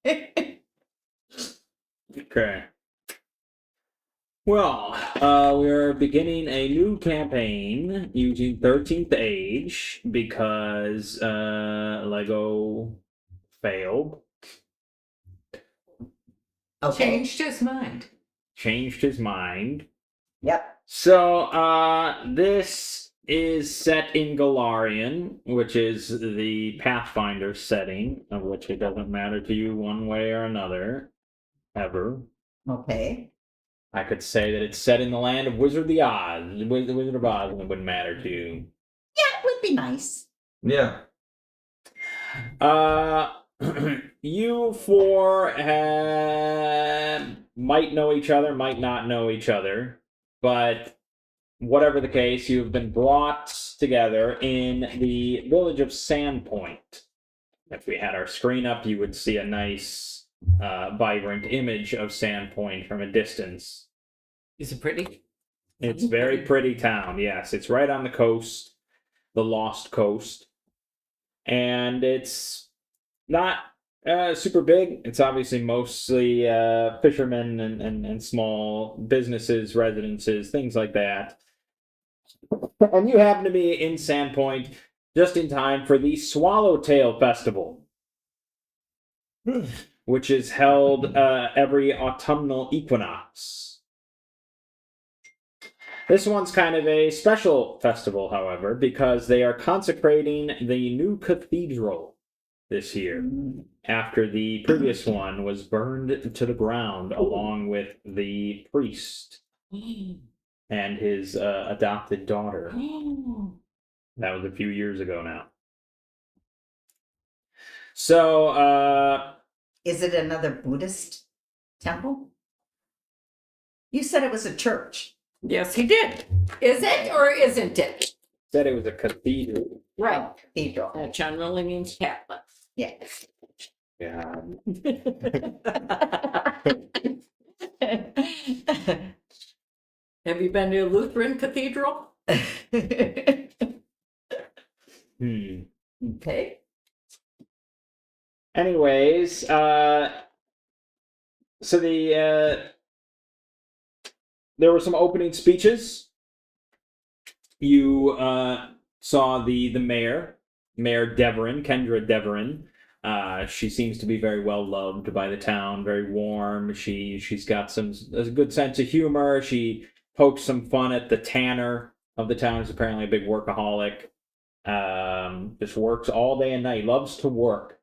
Okay. Well, we're beginning a new campaign using 13th Age because Lego failed. Okay. Changed his mind. Yep. So, this is set in Galarian, which is the Pathfinder setting, of which it doesn't matter to you one way or another, ever. Okay. I could say that it's set in the land of Wizard of Oz, and it wouldn't matter to you. Yeah, it would be nice. Yeah. You four might know each other, might not know each other, but whatever the case, you've been brought together in the village of Sandpoint. If we had our screen up, you would see a nice, vibrant image of Sandpoint from a distance. Is it pretty? It's a very pretty town, yes. It's right on the coast, the Lost Coast. And it's not super big. It's obviously mostly fishermen and small businesses, residences, things like that. And you happen to be in Sandpoint just in time for the Swallowtail Festival, which is held every autumnal equinox. This one's kind of a special festival, however, because they are consecrating the new cathedral this year, after the previous one was burned to the ground along with the priest and his adopted daughter. That was a few years ago now. So, Is it another Buddhist temple? You said it was a church. Yes, he did. Is it or isn't it? said it was a cathedral. Right. Cathedral. That generally means Catholic. Yes. Yeah. Have you been to a Lutheran cathedral? Okay. Anyways, so there were some opening speeches. You saw the mayor, Mayor Deverin, Kendra Deverin. She seems to be very well loved by the town, very warm. She's got a good sense of humor. She pokes some fun at the tanner of the town, who's apparently a big workaholic. Just works all day and night, loves to work.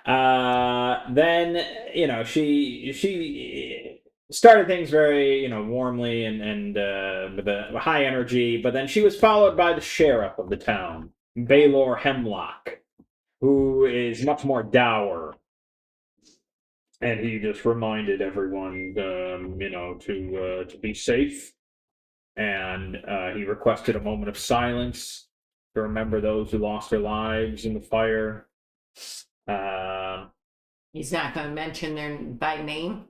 Then, she started things very, warmly and with a high energy, but then she was followed by the sheriff of the town, Baylor Hemlock, who is much more dour. And he just reminded everyone, to be safe. And he requested a moment of silence to remember those who lost their lives in the fire. He's not going to mention them by name.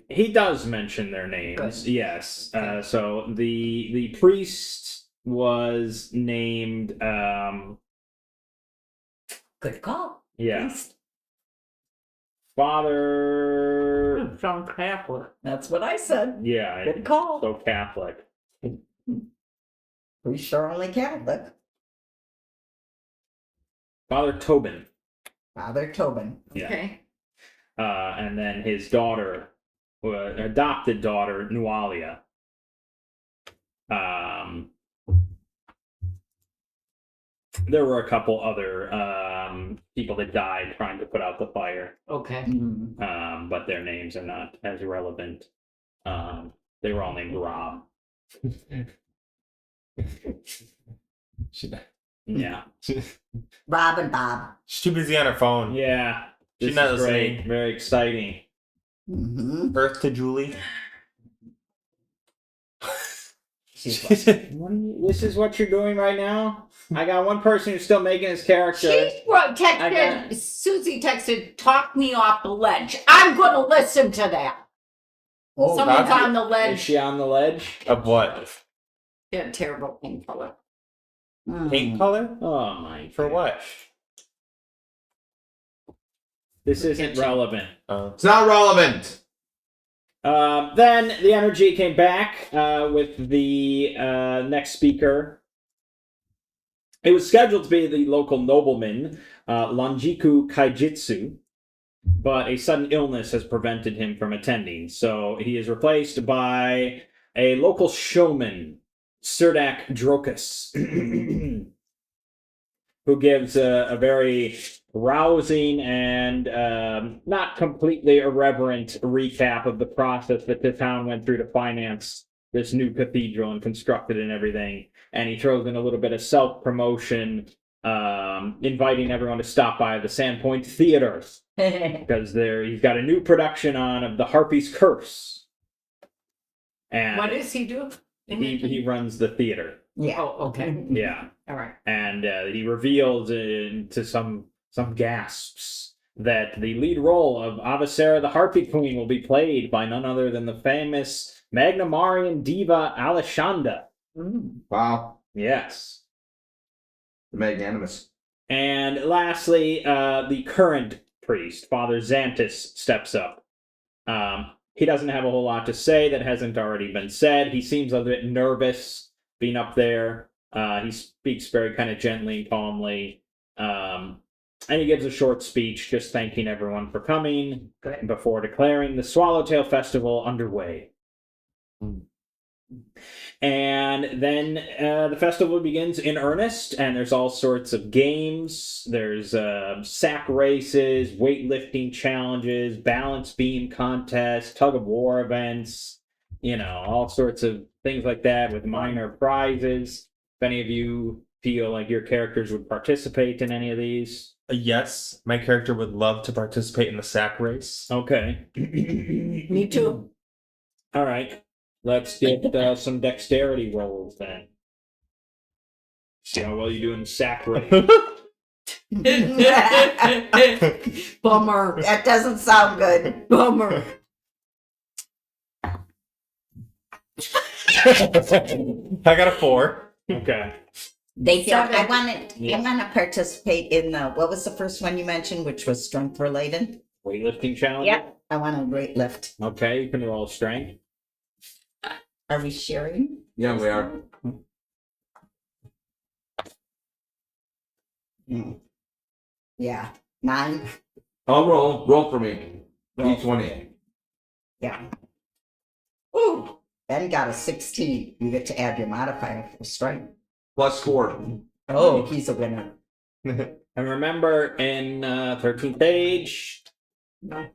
He does mention their names. Good. Yes. So the priest was named. Good call. Yeah. Priest. Father. Sounds Catholic. That's what I said. Yeah. Good call. So Catholic. Pretty sure only Catholic. Father Tobin. Father Tobin. Yeah. Okay. And then his daughter, adopted daughter, Nualia. There were a couple other people that died trying to put out the fire. Okay. But their names are not as relevant. They were all named Rob. Yeah. Rob and Bob. She's too busy on her phone. Yeah. She's This not is listening. great. Very exciting. Mm-hmm. Earth to Julie. This is what you're doing right now? I got one person who's still making his character. Susie texted, talk me off the ledge. I'm going to listen to that. Oh, Someone's Roger. on the Is ledge. she on the ledge? Of what? Yeah, terrible pink color. Pink color? Oh my. For what? This isn't relevant. It's not relevant. Then the energy came back with the next speaker. It was scheduled to be the local nobleman, Lanjiku Kaijitsu, but a sudden illness has prevented him from attending. So he is replaced by a local showman, Serdak Drokus, who gives a very rousing and not completely irreverent recap of the process that the town went through to finance this new cathedral and construct it and everything. And he throws in a little bit of self-promotion, inviting everyone to stop by the Sandpoint Theater because he's got a new production on of The Harpy's Curse. And What does he do? he runs the theater. Yeah. Oh, okay. Yeah. All right. And he reveals into some gasps that the lead role of Avicera the Harpy Queen will be played by none other than the famous Magnamarian diva Aleshanda. Wow. Yes. The magnanimous. And lastly, the current priest, Father Xantus, steps up. He doesn't have a whole lot to say that hasn't already been said. He seems a bit nervous being up there. He speaks very kind of gently and calmly. And he gives a short speech just thanking everyone for coming before declaring the Swallowtail Festival underway. And then the festival begins in earnest, and there's all sorts of games. There's sack races, weightlifting challenges, balance beam contests, tug-of-war events, all sorts of things like that with minor prizes. If any of you feel like your characters would participate in any of these. Yes, my character would love to participate in the sack race. Okay. Me too. All right. Let's get some dexterity rolls then. See how well you do in the sack race. Bummer. That doesn't sound good. Bummer. I got a 4. Okay. They don't. I Seven. want to participate in the. What was the first one you mentioned, which was strength related? Weightlifting challenge? Yep. I want a weight lift. Okay, you can roll strength. Are we sharing? Yeah, we are. Yeah. 9. I'll roll. Roll for me. D20. Yeah. Ooh. Ben got a 16. You get to add your modifier for strength. +4. Oh, he's a winner. And remember, in 13th Age,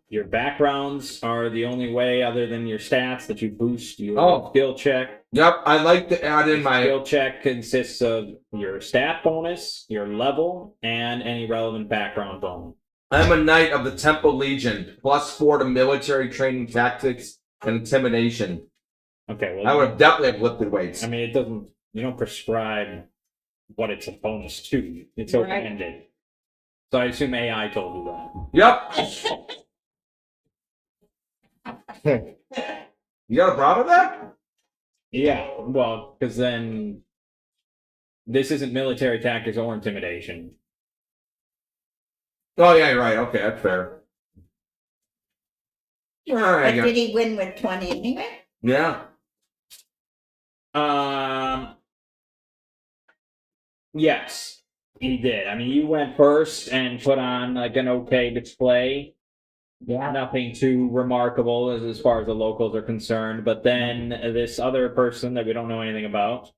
your backgrounds are the only way, other than your stats, that you boost your skill check. Yep, I like to add in my... Skill check consists of your stat bonus, your level, and any relevant background bonus. I'm a knight of the Temple Legion. +4 to military training tactics and intimidation. Okay, well, I would have definitely have lifted weights. I mean, you don't prescribe what it's a bonus to. It's open-ended. So I assume AI told you that. Yep. You got a problem with that? Yeah, well, because then this isn't military tactics or intimidation. Oh, yeah, you're right. Okay, that's fair. All But right. did he win with 20 anyway? Yeah. Yes, he did. I mean, you went first and put on like an okay display. Yeah. Nothing too remarkable as far as the locals are concerned. But then this other person that we don't know anything about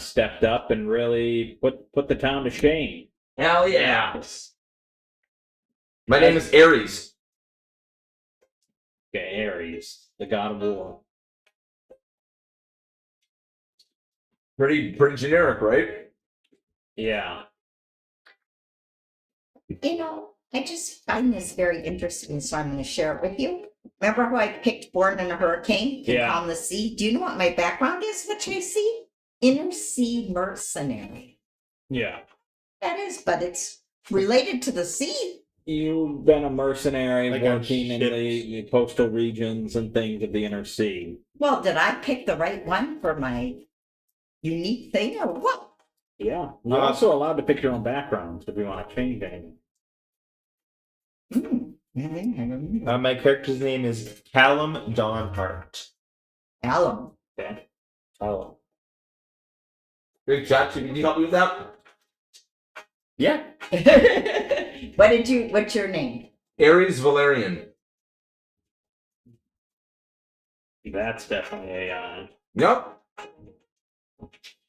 stepped up and really put the town to shame. Hell yeah. My name is Ares. Okay, Ares, the god of war. Pretty generic, right? Yeah. I just find this very interesting, so I'm going to share it with you. Remember how I picked Born in a Hurricane to Yeah. calm the sea? Do you know what my background is, which I see? Inner sea mercenary. Yeah. That is, but it's related to the sea. You've been a mercenary Like on working in ships. the coastal regions and things of the inner sea. Well, did I pick the right one for my unique thing or what? Yeah. You're also allowed to pick your own backgrounds if you want to change anything. My character's name is Callum Dawnhart. Alum. Okay. Oh. Great chat. Can you help me with that? Yeah. What's your name? Ares Valerian. That's definitely a Yep.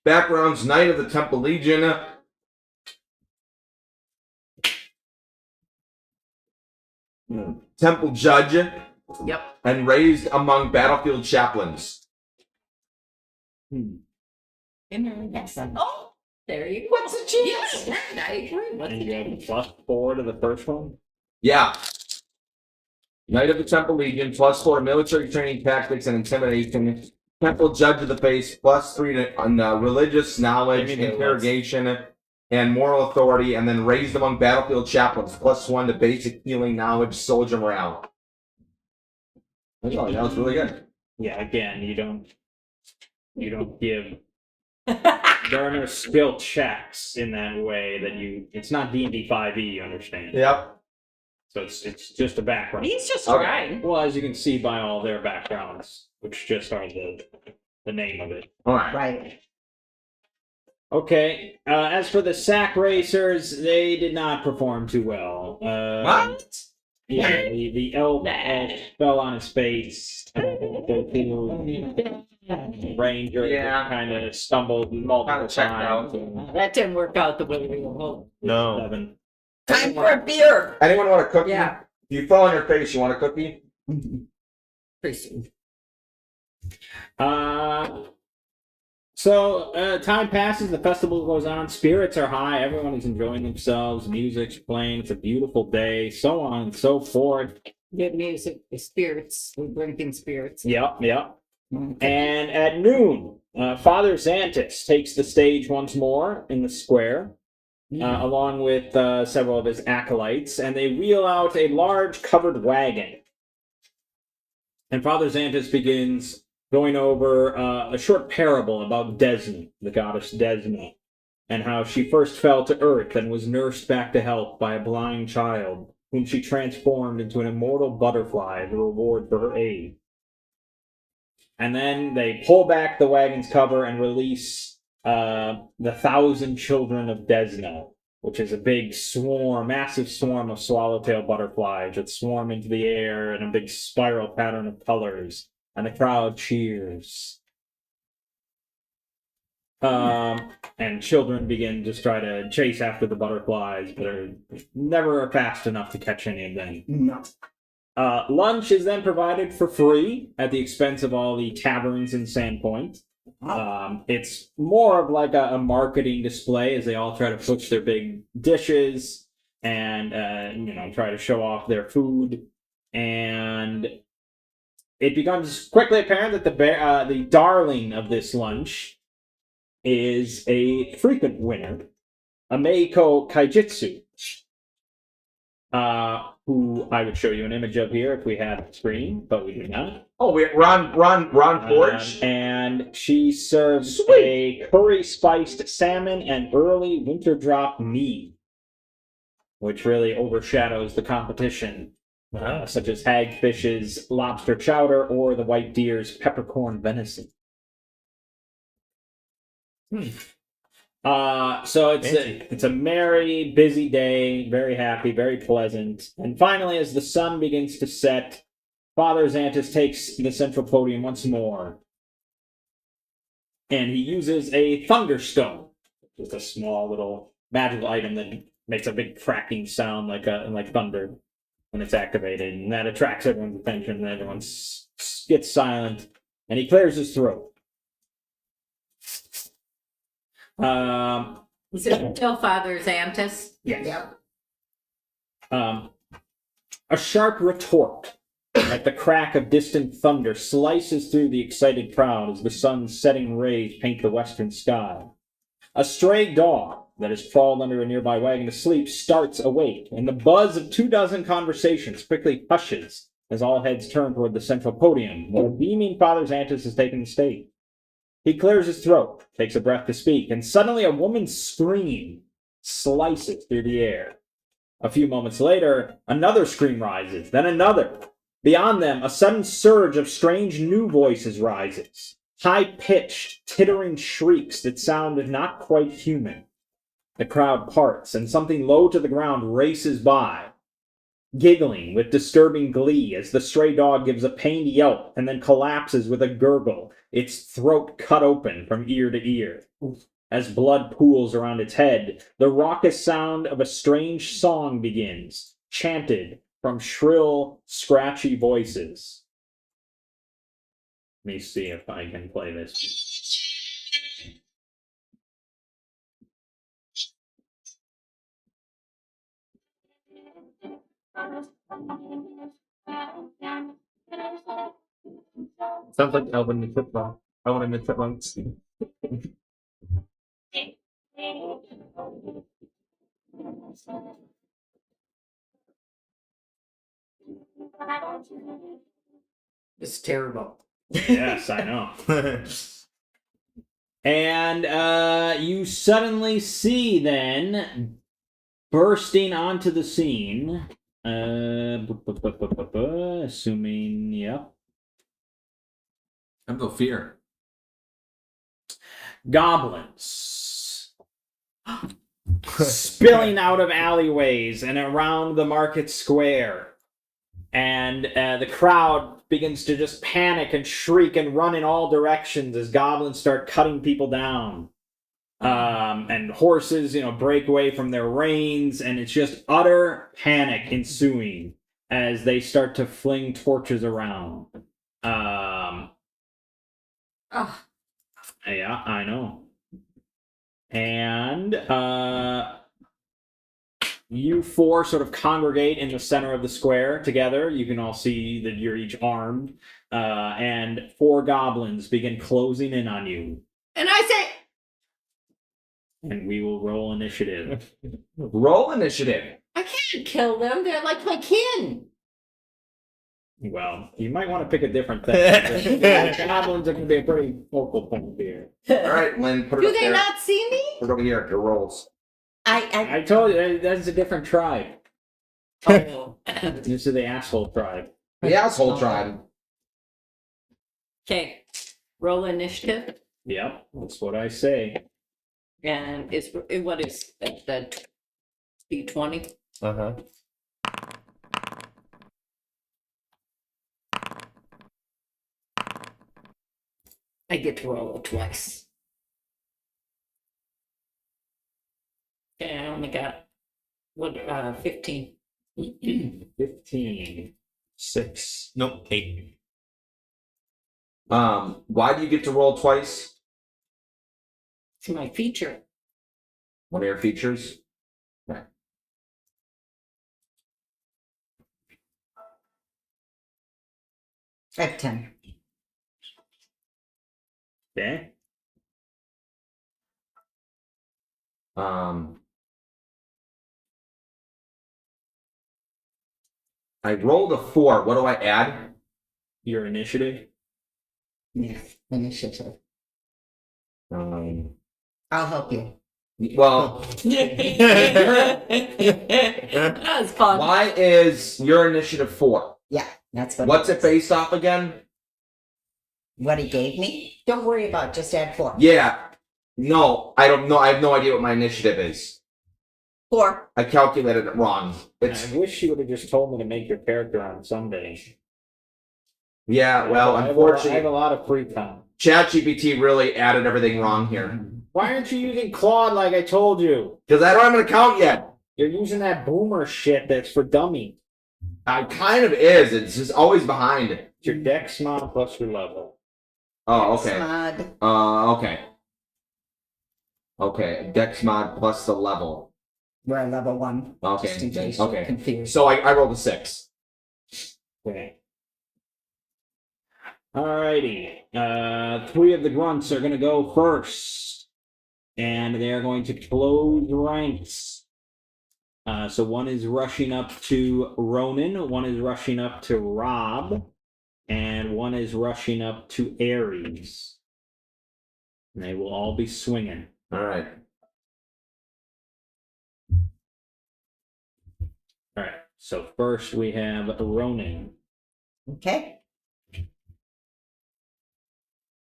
Backgrounds: Knight of the Temple Legion. Temple Judge. Yep. And raised among battlefield chaplains. Interesting. Oh, there you go. What's the chance? Yes, I agree. What's And the you have chance? +4 to the first one? Yeah. Knight of the Temple Legion, +4 military training tactics and intimidation. Temple Judge of the Faith, +3 to religious knowledge, Give me the interrogation, and moral authority, and then raised among battlefield chaplains, +1 to basic healing knowledge, soldier morale. Oh, that was really good. Yeah, again, you don't give there are no skill checks in that way that it's not D&D 5e, you understand? Yep. So it's just a background. He's just Okay. trying. Well, as you can see by all their backgrounds, which just are the name of it. All right. Right. Okay, as for the sack racers, they did not perform too well. What? Yeah, the elf fell on his face. The ranger Yeah. kind of stumbled multiple Kinda checked times. out. That didn't work out the way we hoped. No. 7. Time for a beer. Anyone want a cookie? Yeah. If you fall on your face, you want a cookie? Pretty soon. So time passes, the festival goes on, spirits are high, everyone is enjoying themselves, music's playing, it's a beautiful day, so on and so forth. Good music, the spirits. We're drinking spirits. Yep. And at noon, Father Xantus takes the stage once more in the square, along with several of his acolytes, and they wheel out a large covered wagon. And Father Xantus begins going over a short parable about Desna, the goddess Desna, and how she first fell to earth and was nursed back to health by a blind child, whom she transformed into an immortal butterfly as a reward for her aid. And then they pull back the wagon's cover and release the 1,000 Children of Desna, which is a big swarm, massive swarm of swallowtail butterflies that swarm into the air in a big spiral pattern of colors. And the crowd cheers. And children begin to try to chase after the butterflies, but are never fast enough to catch any of them. No. Lunch is then provided for free at the expense of all the taverns in Sandpoint. It's more of like a marketing display as they all try to push their big dishes and try to show off their food. And it becomes quickly apparent that the darling of this lunch is a frequent winner, Ameiko Kaijitsu, who I would show you an image of here if we had a screen, but we do not. Oh, wait, Ron Forge? And she serves Sweet. a curry-spiced salmon and early winter drop mead, which really overshadows the competition. Such as hagfish's lobster chowder or the white deer's peppercorn venison. So it's a merry, busy day, very happy, very pleasant. And finally, as the sun begins to set, Father Xantus takes the central podium once more. And he uses a thunderstone, just a small little magical item that makes a big cracking sound like thunder when it's activated, and that attracts everyone's attention, and everyone gets silent, and he clears his throat. Is it still Father Xantus? Yes. Yep. A sharp retort, like the crack of distant thunder, slices through the excited crowd as the sun's setting rays paint the western sky. A stray dog that has crawled under a nearby wagon to sleep starts awake, and the buzz of 24 conversations quickly hushes as all heads turn toward the central podium, where beaming Father Xantus has taken the stage. He clears his throat, takes a breath to speak, and suddenly a woman's scream slices through the air. A few moments later, another scream rises, then another. Beyond them, a sudden surge of strange new voices rises. High-pitched, tittering shrieks that sound not quite human. The crowd parts, and something low to the ground races by, giggling with disturbing glee as the stray dog gives a pained yelp and then collapses with a gurgle, its throat cut open from ear to ear. As blood pools around its head, the raucous sound of a strange song begins, chanted from shrill, scratchy voices. Let me see if I can play this. Sounds like Alvin and the Chipmunk. Alvin and the Chipmunks. It's terrible. Yes, I know. And you suddenly see then, bursting onto the scene, assuming, yep, I feel fear. goblins spilling out of alleyways and around the market square. And the crowd begins to just panic and shriek and run in all directions as goblins start cutting people down. And horses, break away from their reins, and it's just utter panic ensuing as they start to fling torches around. Yeah, I know. And you four sort of congregate in the center of the square together. You can all see that you're each armed. And 4 goblins begin closing in on you. And I say, And we will roll initiative. Roll initiative. I can't kill them. They're like my kin. Well, you might want to pick a different thing. Goblins are going to be a pretty focal point here. All right, Lynn, put it Do up they there. not see me? Put it over here. Your rolls. I told you, that's a different tribe. Oh. This is the asshole tribe. The asshole tribe. Okay. Roll initiative. Yep, that's what I say. And what is that? D20? Uh-huh. I get to roll it twice. Okay, I only got 15. 15. 6. Nope, 8. Why do you get to roll twice? It's my feature. One of your features. Okay. I have 10. Okay. I rolled a 4. What do I add? Your initiative. Yeah, initiative. Um, I'll help you. well, That was fun. why is your initiative 4? Yeah, that's what. What's it based off again? What he gave me? Don't worry about it, just add 4. Yeah. No, I don't know. I have no idea what my initiative is. 4. I calculated it wrong. It's I wish you would have just told me to make your character on Sunday. yeah. Well, I have unfortunately, a lot of free time. ChatGPT really added everything wrong here Why aren't you using Claude like I told you? because I don't have an account yet. You're using that boomer shit that's for dummy. I kind of is. It's just always behind. It's your dex mod plus your level. Oh, okay. Mod. Okay. Okay. Dex mod plus the level. We're at level 1. Okay. Just in case you're Okay. confused. So I rolled a 6. Okay. Alrighty. 3 of the grunts are going to go first. And they are going to close ranks. So one is rushing up to Ronan, one is rushing up to Rob, and one is rushing up to Ares. And they will all be swinging. All right. All right. So first we have Ronan, Okay.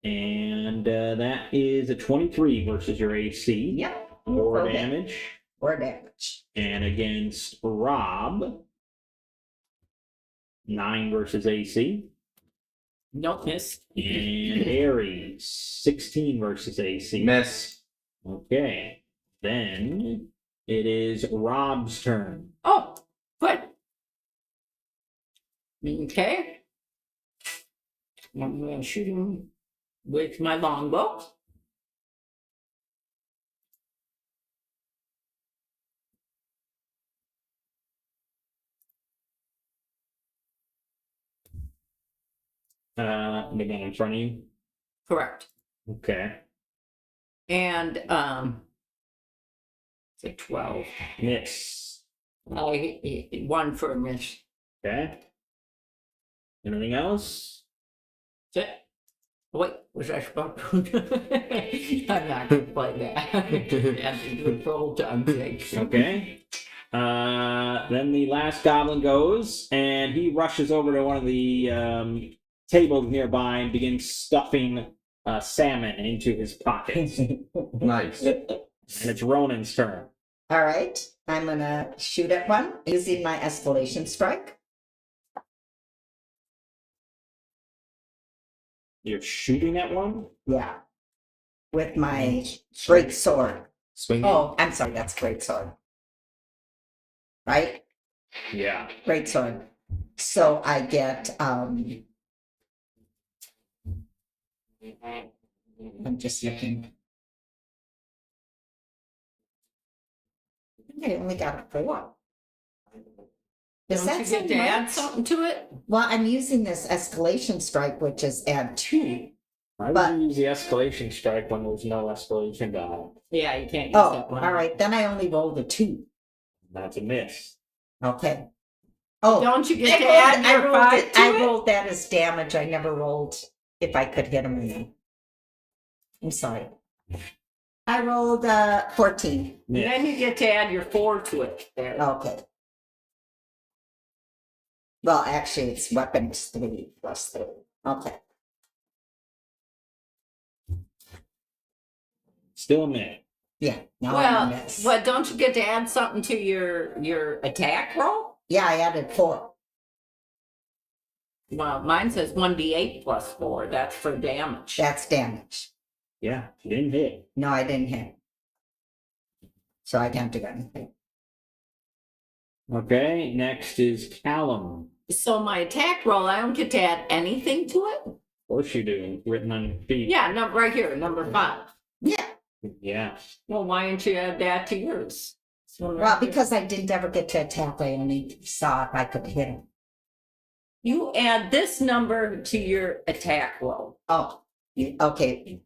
and that is a 23 versus your AC. Yep. 4 Okay. damage. 4 damage. And against Rob, 9 versus AC. Nope, miss. And Aries, 16 versus AC. Miss. Okay. Then it is Rob's turn. Oh, good. Okay. I'm going to shoot him with my longbow. The one in front of you. Correct. Okay. And it's a 12. Miss. I 1 for a miss. Okay. Anything else? That's it. Wait, was I supposed to? I'm not going to play that. I have to do it for old time's sake. Okay. Then the last goblin goes, and he rushes over to one of the tables nearby and begins stuffing salmon into his pockets. And Nice. it's Ronan's turn. All right. I'm going to shoot at one using my escalation strike. You're shooting at one? Yeah. With my great sword. Swing. Oh, I'm sorry. That's great sword. Right? Yeah. Great sword. So I get, I'm just looking. I think I only got a 4. Does Don't that you seem get to add much? something to it? Well, I'm using this escalation strike, which is add 2. Why would But- you use the escalation strike when there's no escalation die? Yeah, you can't use Oh, that one. all right. Then I only rolled a 2. That's a miss. Okay. Oh, Don't you I get to rolled, add I your rolled 5 it, to I it? rolled that as damage. I never rolled if I could hit him or not. I'm sorry. I rolled 14. And then you get to add your 4 to it. There. Okay. Well, actually, it's weapons 3 plus 3. Okay. Still a miss. Yeah. Now I'm Well, a miss. but don't you get to add something to your attack roll? Yeah, I added 4. Well, mine says 1d8 plus 4. That's for damage. That's damage. Yeah, you didn't hit. No, I didn't hit. So I can't do anything. Okay, next is Callum. So my attack roll, I don't get to add anything to it? Of course you do. Written on your feet. Yeah, right here, number 5. Yeah. Yeah. Well, why didn't you add that to yours? This one right Well, here. because I didn't ever get to attack. I only saw if I could hit him. You add this number to your attack roll. Oh, okay.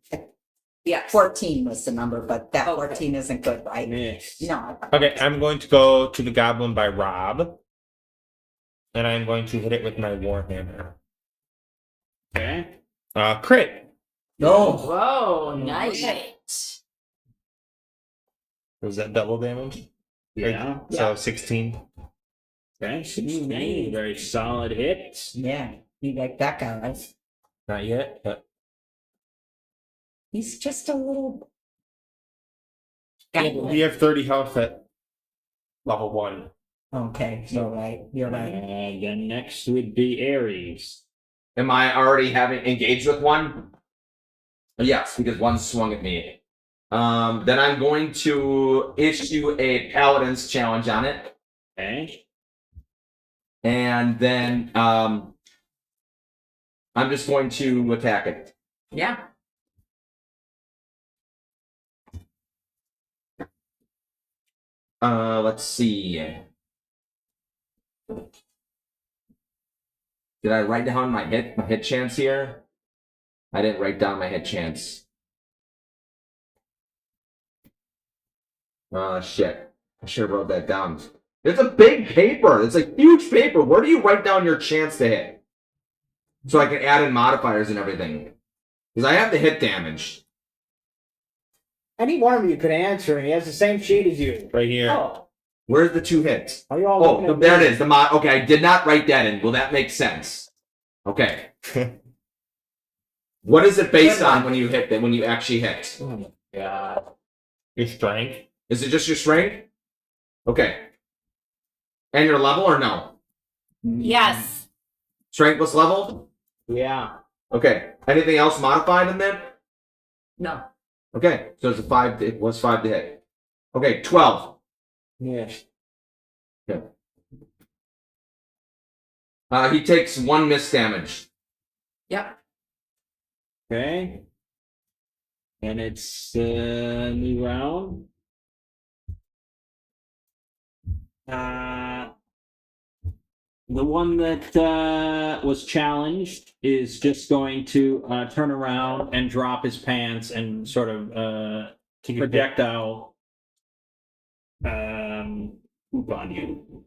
Yes. 14 was the number, but that Okay. 14 isn't good, right? Miss. No. Okay, I'm going to go to the goblin by Rob. And I'm going to hit it with my warhammer. Okay. Crit. No. Whoa, nice. Was that double damage? Yeah. So 16. Okay. 16. Very solid hit. Yeah. You like that guy, right? Not yet, but He's just a little. we have 30 health at level 1. Okay, you're right. You're right. Then next would be Aries. Am I already having engaged with one? Yes, because one swung at me. Then I'm going to issue a Paladin's challenge on it. Okay. And then I'm just going to attack it. Yeah. Let's see. Did I write down my hit chance here? I didn't write down my hit chance. Shit. I should have wrote that down. It's a big paper. It's a huge paper. Where do you write down your chance to hit? So I can add in modifiers and everything. Because I have the hit damage. Any one of you could answer, and he has the same sheet as you. Right here. Oh, Where's the 2 hits? Are you all Oh, looking at there me? it is. The mod. Okay, I did not write that in. Will that make sense? Okay. What is it based on when you hit that? When you actually hit? Oh my god. Your strength. Is it just your strength? Okay. And your level or no? Yes. Strength plus level? Yeah. Okay. Anything else modified in there? No. Okay. So it's a 5. It was 5 to hit. Okay, 12. Yeah. He takes 1 miss damage. Yep. Okay. And it's new round. The one that was challenged is just going to turn around and drop his pants and sort of projectile poop on you.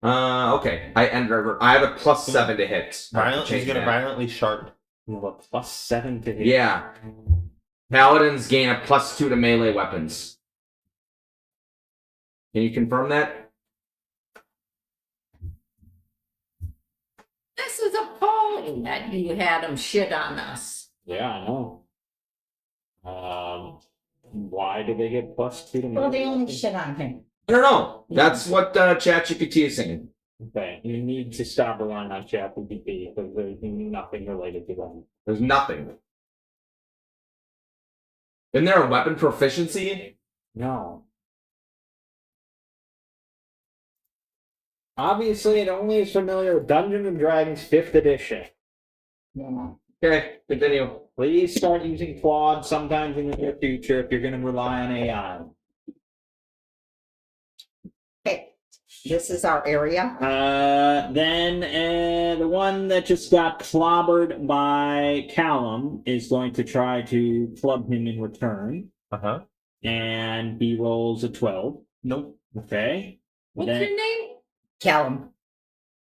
Okay. I have a +7 to hit. He's Change gonna that. violently sharp. You have a +7 to hit. Yeah. Paladins gain a +2 to melee weapons. Can you confirm that? This is appalling that you had him shit on us. Yeah, I know. Why do they get +2 to Well, they melee only weapons? shit on him. I don't know. That's what ChatGPT is saying. Okay, you need to stop relying on ChatGPT because there's nothing related to them. There's nothing. Isn't there a weapon proficiency? No. Obviously, it only is familiar with Dungeons and Dragons 5th edition. Yeah. Okay, continue. Please start using Claude sometimes in the near future if you're going to rely on AI. Okay. This is our area. Then the one that just got clobbered by Callum is going to try to club him in return, Uh-huh. and he rolls a 12. Nope. Okay. What's Then, your name? Callum.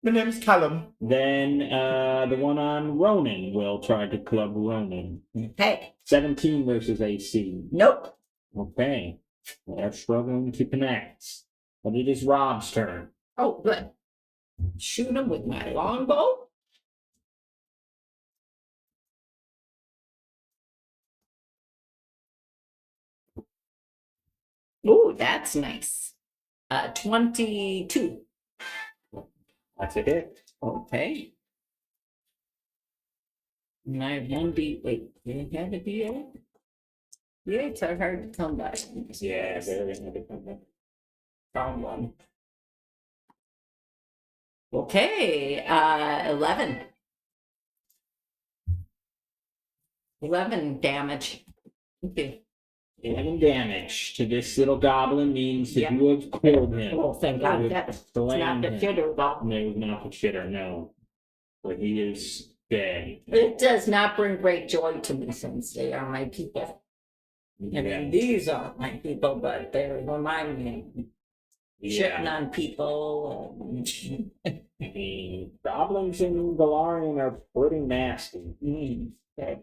My name's Callum. then the one on Ronan will try to club Ronan. Okay. 17 versus AC. Nope. Okay. They're struggling to connect. But it is Rob's turn. Oh, good. Shoot him with my longbow. Ooh, that's nice. 22. That's a hit. Okay. And I have 1D. Wait, do you have a D8? D8s are hard to come by. Yeah, very independent. Found one. Okay, 11. 11 damage. Okay. 11 damage to this little goblin means that Yeah. you have killed him. Oh, thank God. That's Slain not the him. shitter, though. No, not the shitter, no. But he is dead. It does not bring great joy to me since they are my people. I mean, these aren't my people, but they remind me shitting Yeah. on people. The goblins in Galarian are pretty nasty. Okay.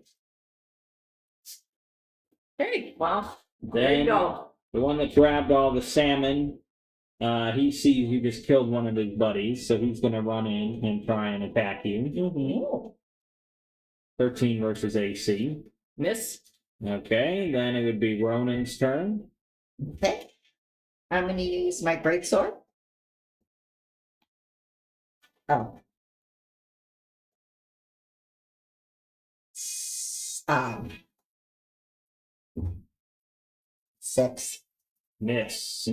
Hey, well, there you Then go. the one that grabbed all the salmon, he sees you just killed one of his buddies, so he's gonna run in and try and attack you. Mm-hmm. 13 versus AC. Miss. Okay, then it would be Ronan's turn. Okay. I'm going to use my greatsword. Oh. Um. 6. Miss.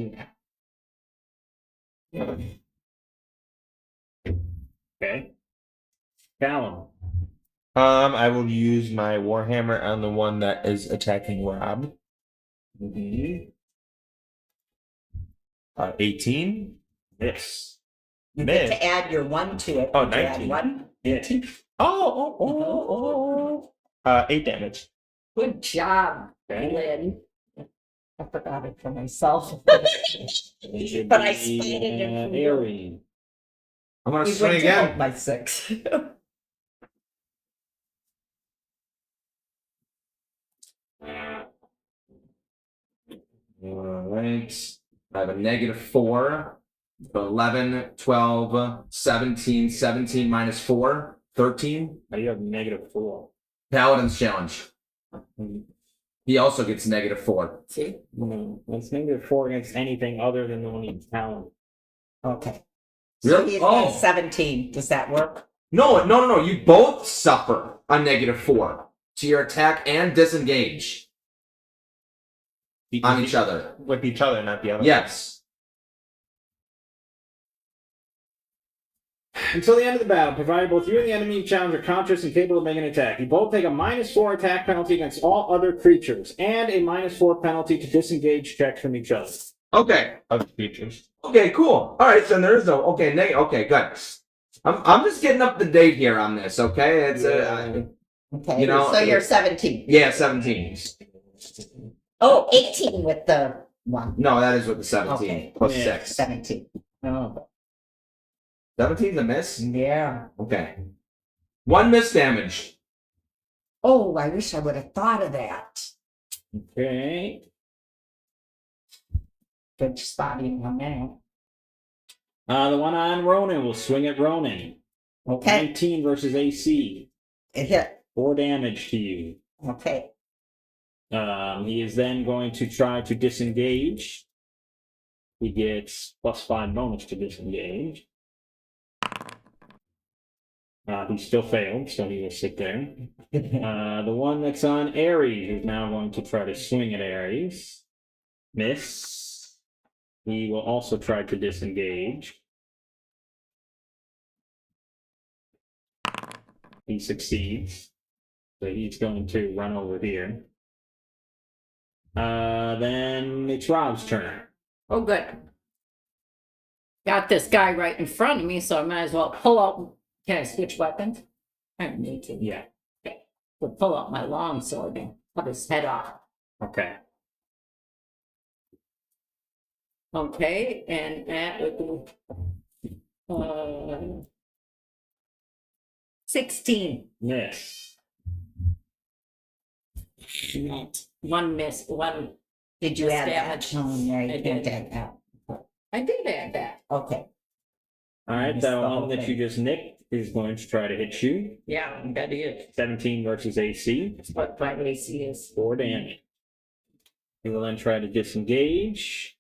Okay. Callum. I will use my Warhammer on the one that is attacking Rob. Mm-hmm. 18. Miss. You Miss. get to add your 1 to it. Oh, Did you add 19. 1? Yeah. Oh. 8 damage. Good job, Okay. Lynn. I forgot it for myself. It should But I be, spotted it for you. Aries. I'm gonna We swing went to again. hold my 6. Alright. I have a -4. 11, 12, 17, 17 minus 4, 13. Oh, you have -4. Paladin's challenge. He also gets -4. See? It's -4 against anything other than the one he's talent. Okay. So Really? he's Oh. at 17. Does that work? No. You both suffer a -4 to your attack and disengage on each other. With each other, not the other. Yes. Until the end of the battle, provided both you and the enemy challenge are conscious and capable of making an attack, you both take a -4 attack penalty against all other creatures, and a -4 penalty to disengage checks from each other. Okay. Other creatures. Okay, cool. All right, so there is no okay, good. I'm just getting up to date here on this, okay? It's Okay. You know, so you're 17. yeah, 17. Oh, 18 with the one. No, that is with the 17 Okay. plus Yeah. 6. 17. Oh, 17's a miss? yeah. Okay. 1 miss damage. Oh, I wish I would have thought of that. Okay. Good spotting on that. The one on Ronan will swing at Ronan. Okay. 19 versus AC. It hit. 4 damage to you. Okay. He is then going to try to disengage. He gets +5 bonus to disengage. He still failed, so he will sit there. The one that's on Ares is now going to try to swing at Ares. Miss. He will also try to disengage. He succeeds. So he's going to run over here. Then it's Rob's turn. Oh, good. Got this guy right in front of me, so I might as well pull out. Can I switch weapons? I don't need to. Yeah. But pull out my long sword and cut his head off. Okay. Okay, and that would be 16. Miss. One miss. One. Did you Miss add damage. that? Oh, yeah, I you can't did. add that. I did add that. Okay. All right, Missed that the one whole that thing. you just nicked is going to try to hit you. Yeah, that is. 17 versus AC. What my AC is. 4 damage. He will then try to disengage.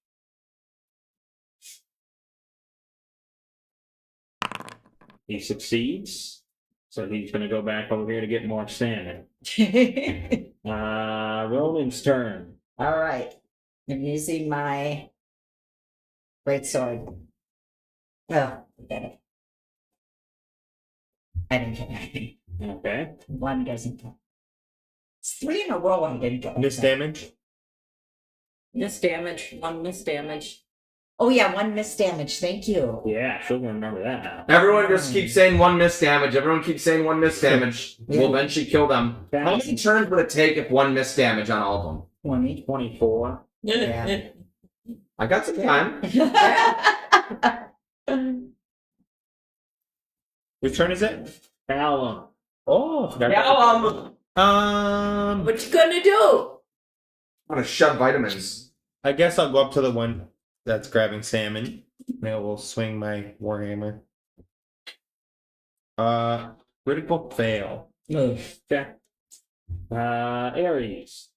He succeeds. So he's going to go back over here to get more salmon. Ronan's turn. All right. I'm using my great sword. Oh, forget it. I didn't get anything. Okay. One doesn't count. It's 3 in a row I didn't get. Miss damage. Miss damage. One miss damage. Oh, yeah, 1 miss damage. Thank you. Yeah, she'll remember that now. Everyone just keeps saying 1 miss damage. Everyone keeps saying 1 miss damage. Yeah. We'll eventually kill them. How many turns would it take if 1 miss damage on all of them? 20. 24. Yeah. I got some time. Whose turn is it? Callum. Oh. What you gonna do? I'm gonna shove vitamins. I guess I'll go up to the one that's grabbing salmon. Maybe we'll swing my warhammer. Critical fail. Okay. Ares.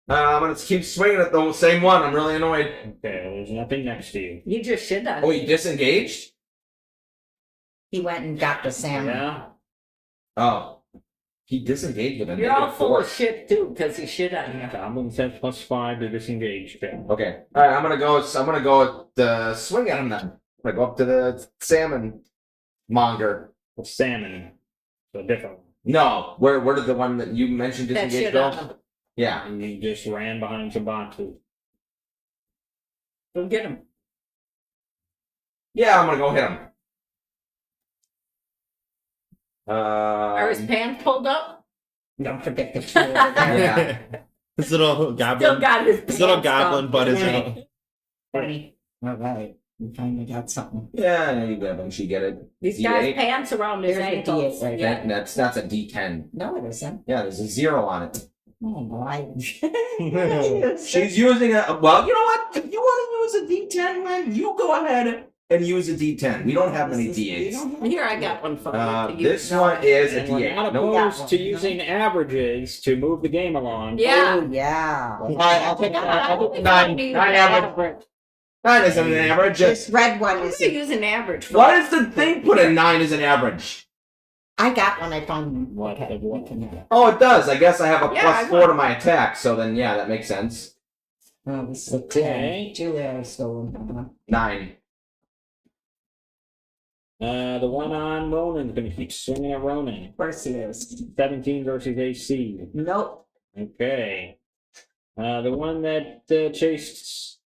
I'm gonna keep swinging at the same one. I'm really annoyed. Okay, there's nothing next to you. You just shit on Oh, me. you disengaged? He went and got the salmon. Yeah. Oh. He disengaged with a You're all full of -4. shit too, because he shit on you. Goblins have +5 to disengage. Okay. Okay. Alright, I'm gonna go with the swing at him then. I'm gonna go up to the salmon monger. Well, salmon. So different. No. Where did the one that you mentioned That disengage shit go? on him. Yeah. And you just ran behind some boxes. Go get him. Yeah, I'm gonna go hit him. Are his pants pulled up? Don't forget the tool over there. Yeah. This little Still goblin. got his This little pants goblin up. butt is Yeah. out. 20. All right. We finally got something. Yeah, you eventually get it. These D8. guys' pants around his There's the ankles. D8 right Yeah. That's a D10. No, it isn't. Yeah, there's a 0 on it. Oh, no, I. She's using a well, you know what? If you want to use a D10, Lynn? You go ahead and use a D10. We don't have many D8s. Here, I got one for you. This one is a And we're D8. not Nope. opposed to using averages to move the game along. Yeah. Oh, yeah. All right, I'll take nine. Nine average. 9 isn't an average. This red one I'm is. gonna use an average. For Why does the thing put a 9 as an average? I got one. I found. What Okay. the what? Oh, it does. I guess I have a Yeah, plus I 4 to my attack, so then yeah, that makes sense. Oh, this is Okay. 10. Julia stole 9. The one on Ronan's going to keep swinging at Ronan. Of course he is. 17 versus AC. Nope. Okay. The one that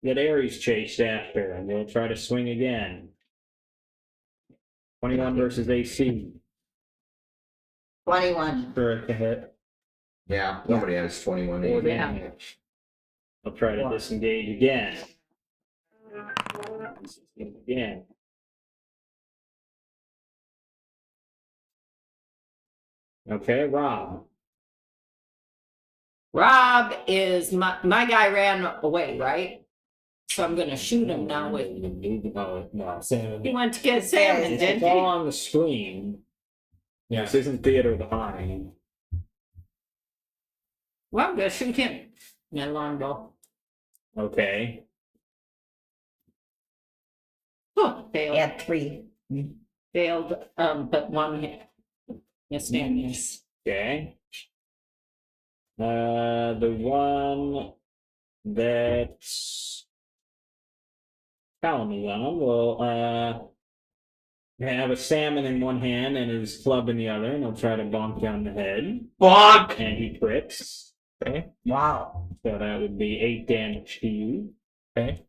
Ares chased after, and we'll try to swing again. 21 versus AC. 21. For a hit. Yeah, nobody has 21. 4 Yeah. damage. I'll try to disengage again. Again. Okay, Rob. Rob is my guy ran away, right? So I'm gonna shoot him now with. Oh, no. He went to get salmon, It's didn't all he? on the screen. Yeah. This isn't theater of the mind. Well, I'm gonna shoot him. My longbow. Okay. Oh, failed. Add 3. Failed. But one hit. Yes, ma'am. Yes. Okay. The one that's Callum is on will have a salmon in one hand and his club in the other, and he'll try to bonk down the head. Bonk! And he crits. Okay. Wow. So that would be 8 damage to you. Okay.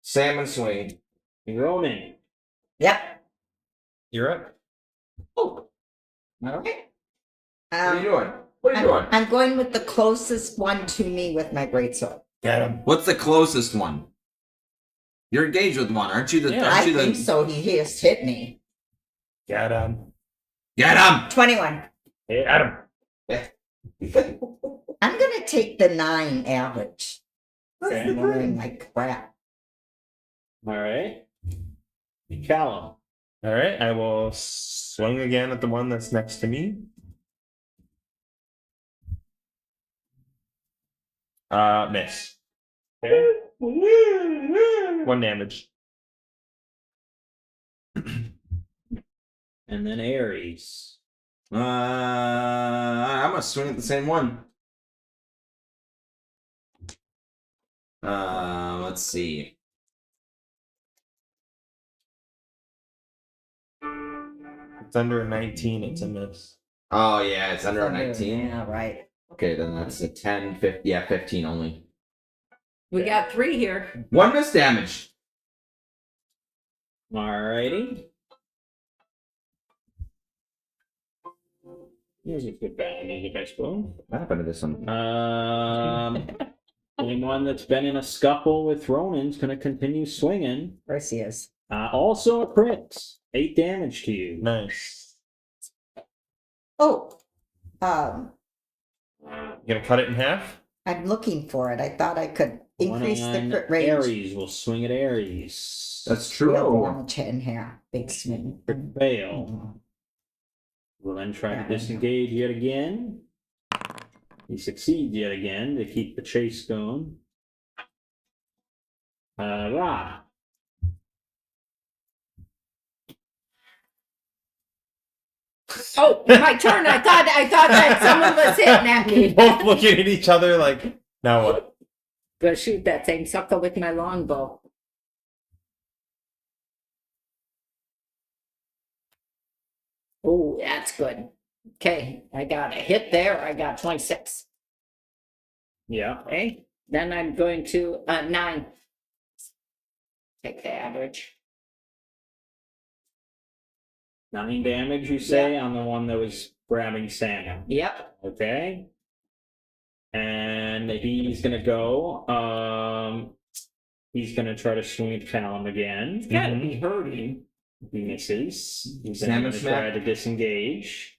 Salmon swing. Ronan. Yep. You're up. Oh. All right. What are you doing? What are you doing? I'm going with the closest one to me with my greatsword. Get him. What's the closest one? You're engaged with one, aren't you? Yeah, I think so. He has hit me. Get him. Get him! 21. Hey, Adam. I'm going to take the 9 average. Okay. I'm wearing my crap. All right. Callum. All right. I will swing again at the one that's next to me. Miss. Okay. 1 damage. And then Ares. I'm gonna swing at the same one. Let's see. It's under a 19. It's a miss. Oh yeah, it's under a 19. Yeah, right. Okay, then that's a 10, 15, yeah, 15 only. We got 3 here. 1 miss damage. Alrighty. Here's a good bad music, I suppose. What happened to this one? Anyone that's been in a scuffle with Ronan's gonna continue swinging. Of course he is. Also a crit. 8 damage to you. Nice. Oh. You gonna cut it in half? I'm looking for it. I thought I could increase the One crit on range. Ares will swing at Ares. That's Yeah, true. damage in here. Big swing. Crit fail. We'll then try to disengage yet again. He succeeds yet again to keep the chase going. Rob. Oh, my turn. I thought that someone was hitting at me. Both looking at each other like, now what? Go shoot that thing sucker with my longbow. Oh, that's good. Okay, I got a hit there. I got 26. Yeah. Okay, then I'm going to 9. Take the average. 9 damage, you say, on the one that was grabbing Sam. Yep. Okay. And he's gonna go. He's gonna try to swing at Callum again. It's gotta be hurting. He misses. He's then Salmon gonna smack. try to disengage.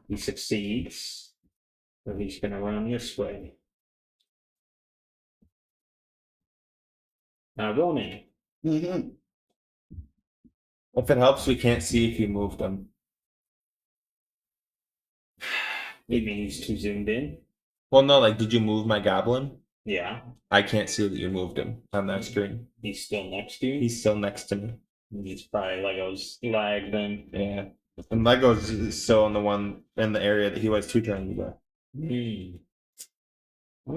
He succeeds. So he's gonna run this way. Ronan. Mm-hmm. If it helps, we can't see if you moved them. You mean he's too zoomed in? Well, no, like, did you move my goblin? Yeah. I can't see that you moved him on that screen. He's still next to you? He's still next to me. He's probably Lego's lag then. Yeah. And Lego's is still in the area that he was 2 turns ago. Well,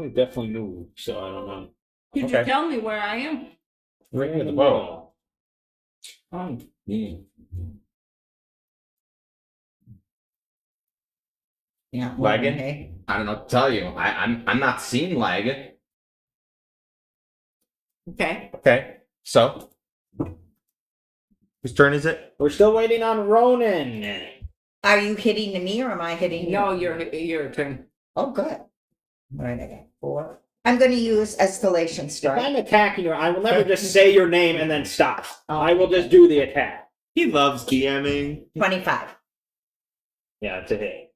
he definitely moved, so I don't know. Could Okay. you tell me where I am? Right near the boat. Oh. Yeah. Wagon? Okay. I don't know what to tell you. I'm not seeing lag. Okay. Okay. So, whose turn is it? We're still waiting on Ronan. Are you hitting me or am I hitting you? No, your turn. Oh, good. All right, I got 4. I'm going to use escalation If strike. I'm attacking you, I will never just say your name and then stop. Oh. I will just do the attack. He loves DMing. 25. Yeah, it's a hit.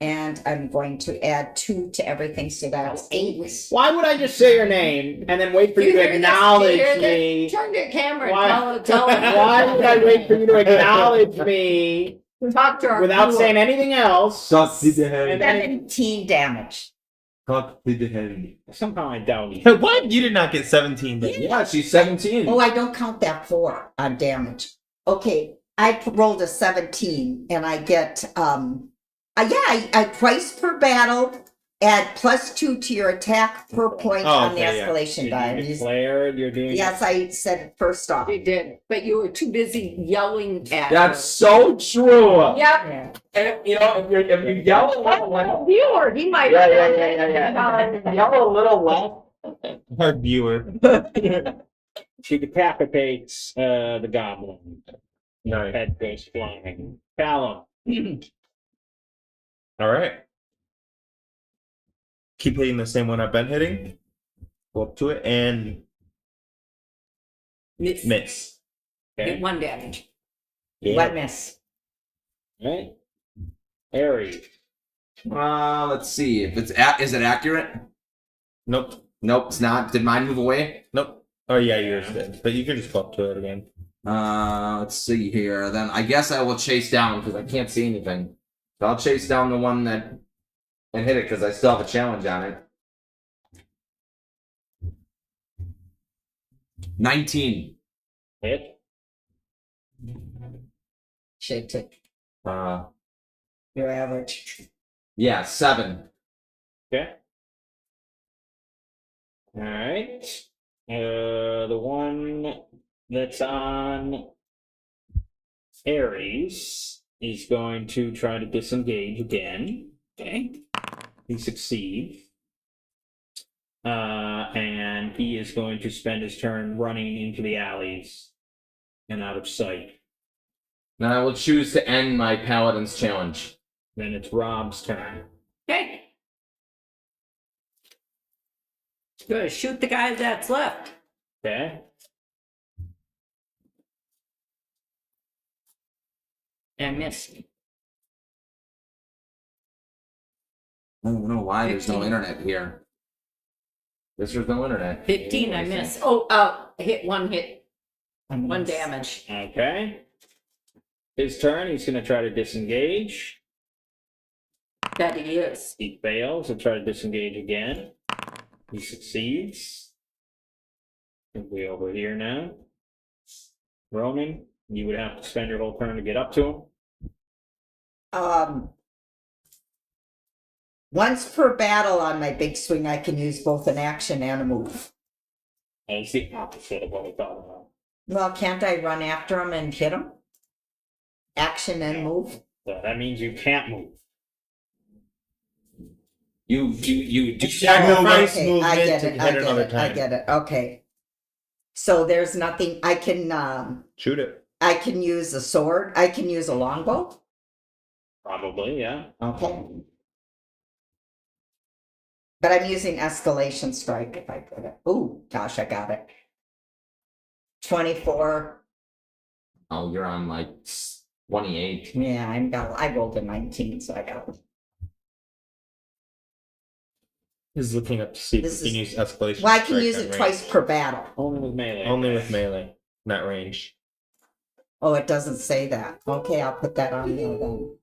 And I'm going to add 2 to everything, so that's 8. Why would I just say your name and then wait for you to hear this? acknowledge You hear this? me? Turn to the camera Why- and tell him. Why would I wait for you to acknowledge me Talk to our without viewer. saying anything else? Talk to the And then 17 damage. Talk to the head. somehow I doubt you. What? You did not get 17. Did you? Yeah, she's 17. Oh, I don't count that 4 on damage. Okay, I rolled a 17 and I get, I twice per battle, add +2 to your attack per point Oh, on the okay, yeah. escalation Did die. you These- declare you're doing Yes, I said it first off. You did, but you were too busy yelling at That's so true. her. Yep. Yeah. And, you know, if you yell a little less, Viewer, he might. yell a little less. Our viewer. She decapitates the goblin. Nice. Head goes flying. Callum. All right. Keep hitting the same one I've been hitting. Go up to it and Miss. miss. Okay. Get 1 damage. What miss? Right? Aries. Let's see if it's is it accurate? Nope. Nope, it's not. Did mine move away? Nope. Oh yeah, yours did. But you can just go up to it again. Let's see here. Then I guess I will chase down because I can't see anything. So I'll chase down the one that and hit it because I still have a challenge on it. 19. Hit. Shake it. Uh, Your average. yeah, 7. Okay. Alright. The one that's on Aries is going to try to disengage again. Okay. He succeeds. And he is going to spend his turn running into the alleys and out of sight. Then I will choose to end my paladin's challenge. Then it's Rob's turn. Okay. Good. Shoot the guy that's left. Okay. And miss. I don't know why there's no 15. internet here. Guess there's no internet. 15, I miss. Oh, hit 1 hit. 1 damage. Okay. His turn, he's going to try to disengage. That he is. He fails. He'll try to disengage again. He succeeds. He'll be over here now. Ronan, you would have to spend your whole turn to get up to him. Once per battle on my big swing, I can use both an action and a move. And it's the opposite of what we thought about. Well, can't I run after him and hit him? Action and move. So that means you can't move. You do Sacrifice Okay, I movement get to it. hit I get another it. I time. get it. Okay. So there's nothing I can. Shoot it. I can use a sword. I can use a longbow. Probably, yeah. Okay. But I'm using escalation strike if I put it. Oh gosh, I got it. 24. Oh, you're on like 28. Yeah, I rolled a 19, so I got it. He's looking up to see if This he can is- use escalation. Well, I can strike use on it range. twice per battle. Only with melee. Only with melee, not range. Oh, it doesn't say that. Okay, I'll put that on there then.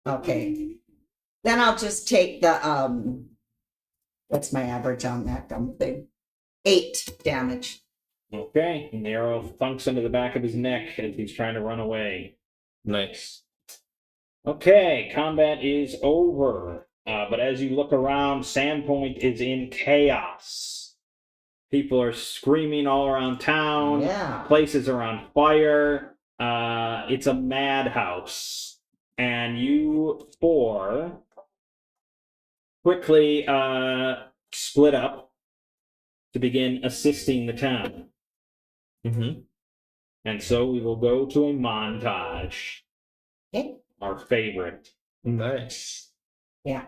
Okay. Then I'll just take the, what's my average on that dumb thing? 8 damage. Okay, and the arrow thunks into the back of his neck as he's trying to run away. Nice. Okay, combat is over. But as you look around, Sandpoint is in chaos. People are screaming all around town. Yeah. Places are on fire. It's a madhouse. And you four quickly split up to begin assisting the town. Mm-hmm. And so we will go to a montage. Okay. Our favorite. Nice. Yeah.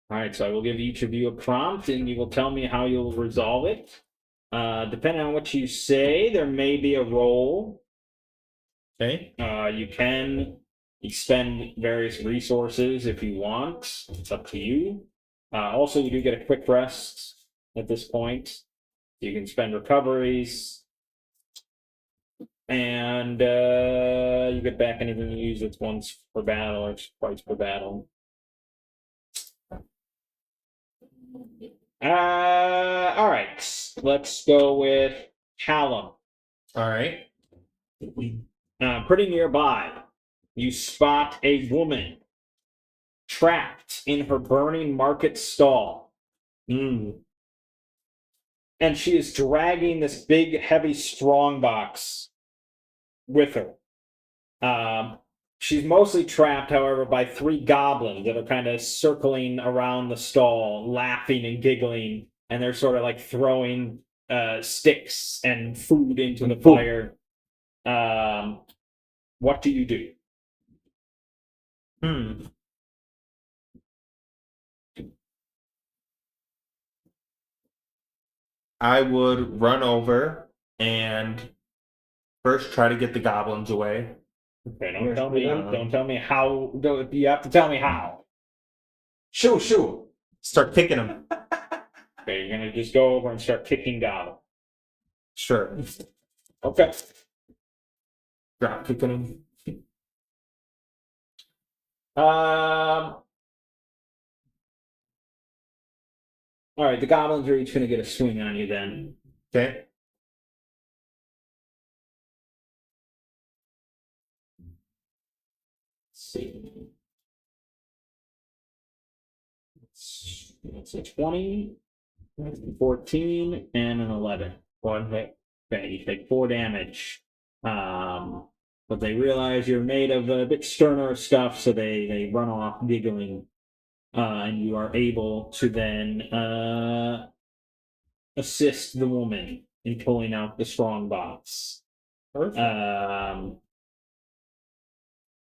All right, so I will give each of you a prompt, and you will tell me how you'll resolve it. Depending on what you say, there may be a roll. Okay. You can expend various resources if you want. It's up to you. Also, you do get a quick rest at this point. You can spend recoveries. And you get back anything you use that's once per battle or twice per battle. All right. Let's go with Callum. All right. Pretty nearby, you spot a woman trapped in her burning market stall. And she is dragging this big, heavy strongbox with her. She's mostly trapped, however, by 3 goblins that are kind of circling around the stall, laughing and giggling, and they're sort of like throwing sticks and food into the fire. What do you do? I would run over and first try to get the goblins away. Okay, don't tell me how. You have to tell me how. Shoo. Start kicking them. Okay, you're gonna just go over and start kicking goblins. Sure. Okay. Drop kicking them. All right, the goblins are each gonna get a swing on you then. Okay. Let's see. It's a 20, 14, and an 11. 1 hit. Okay, you take 4 damage. But they realize you're made of a bit sterner stuff, so they run off giggling. And you are able to then assist the woman in pulling out the strong box. Perfect. I'm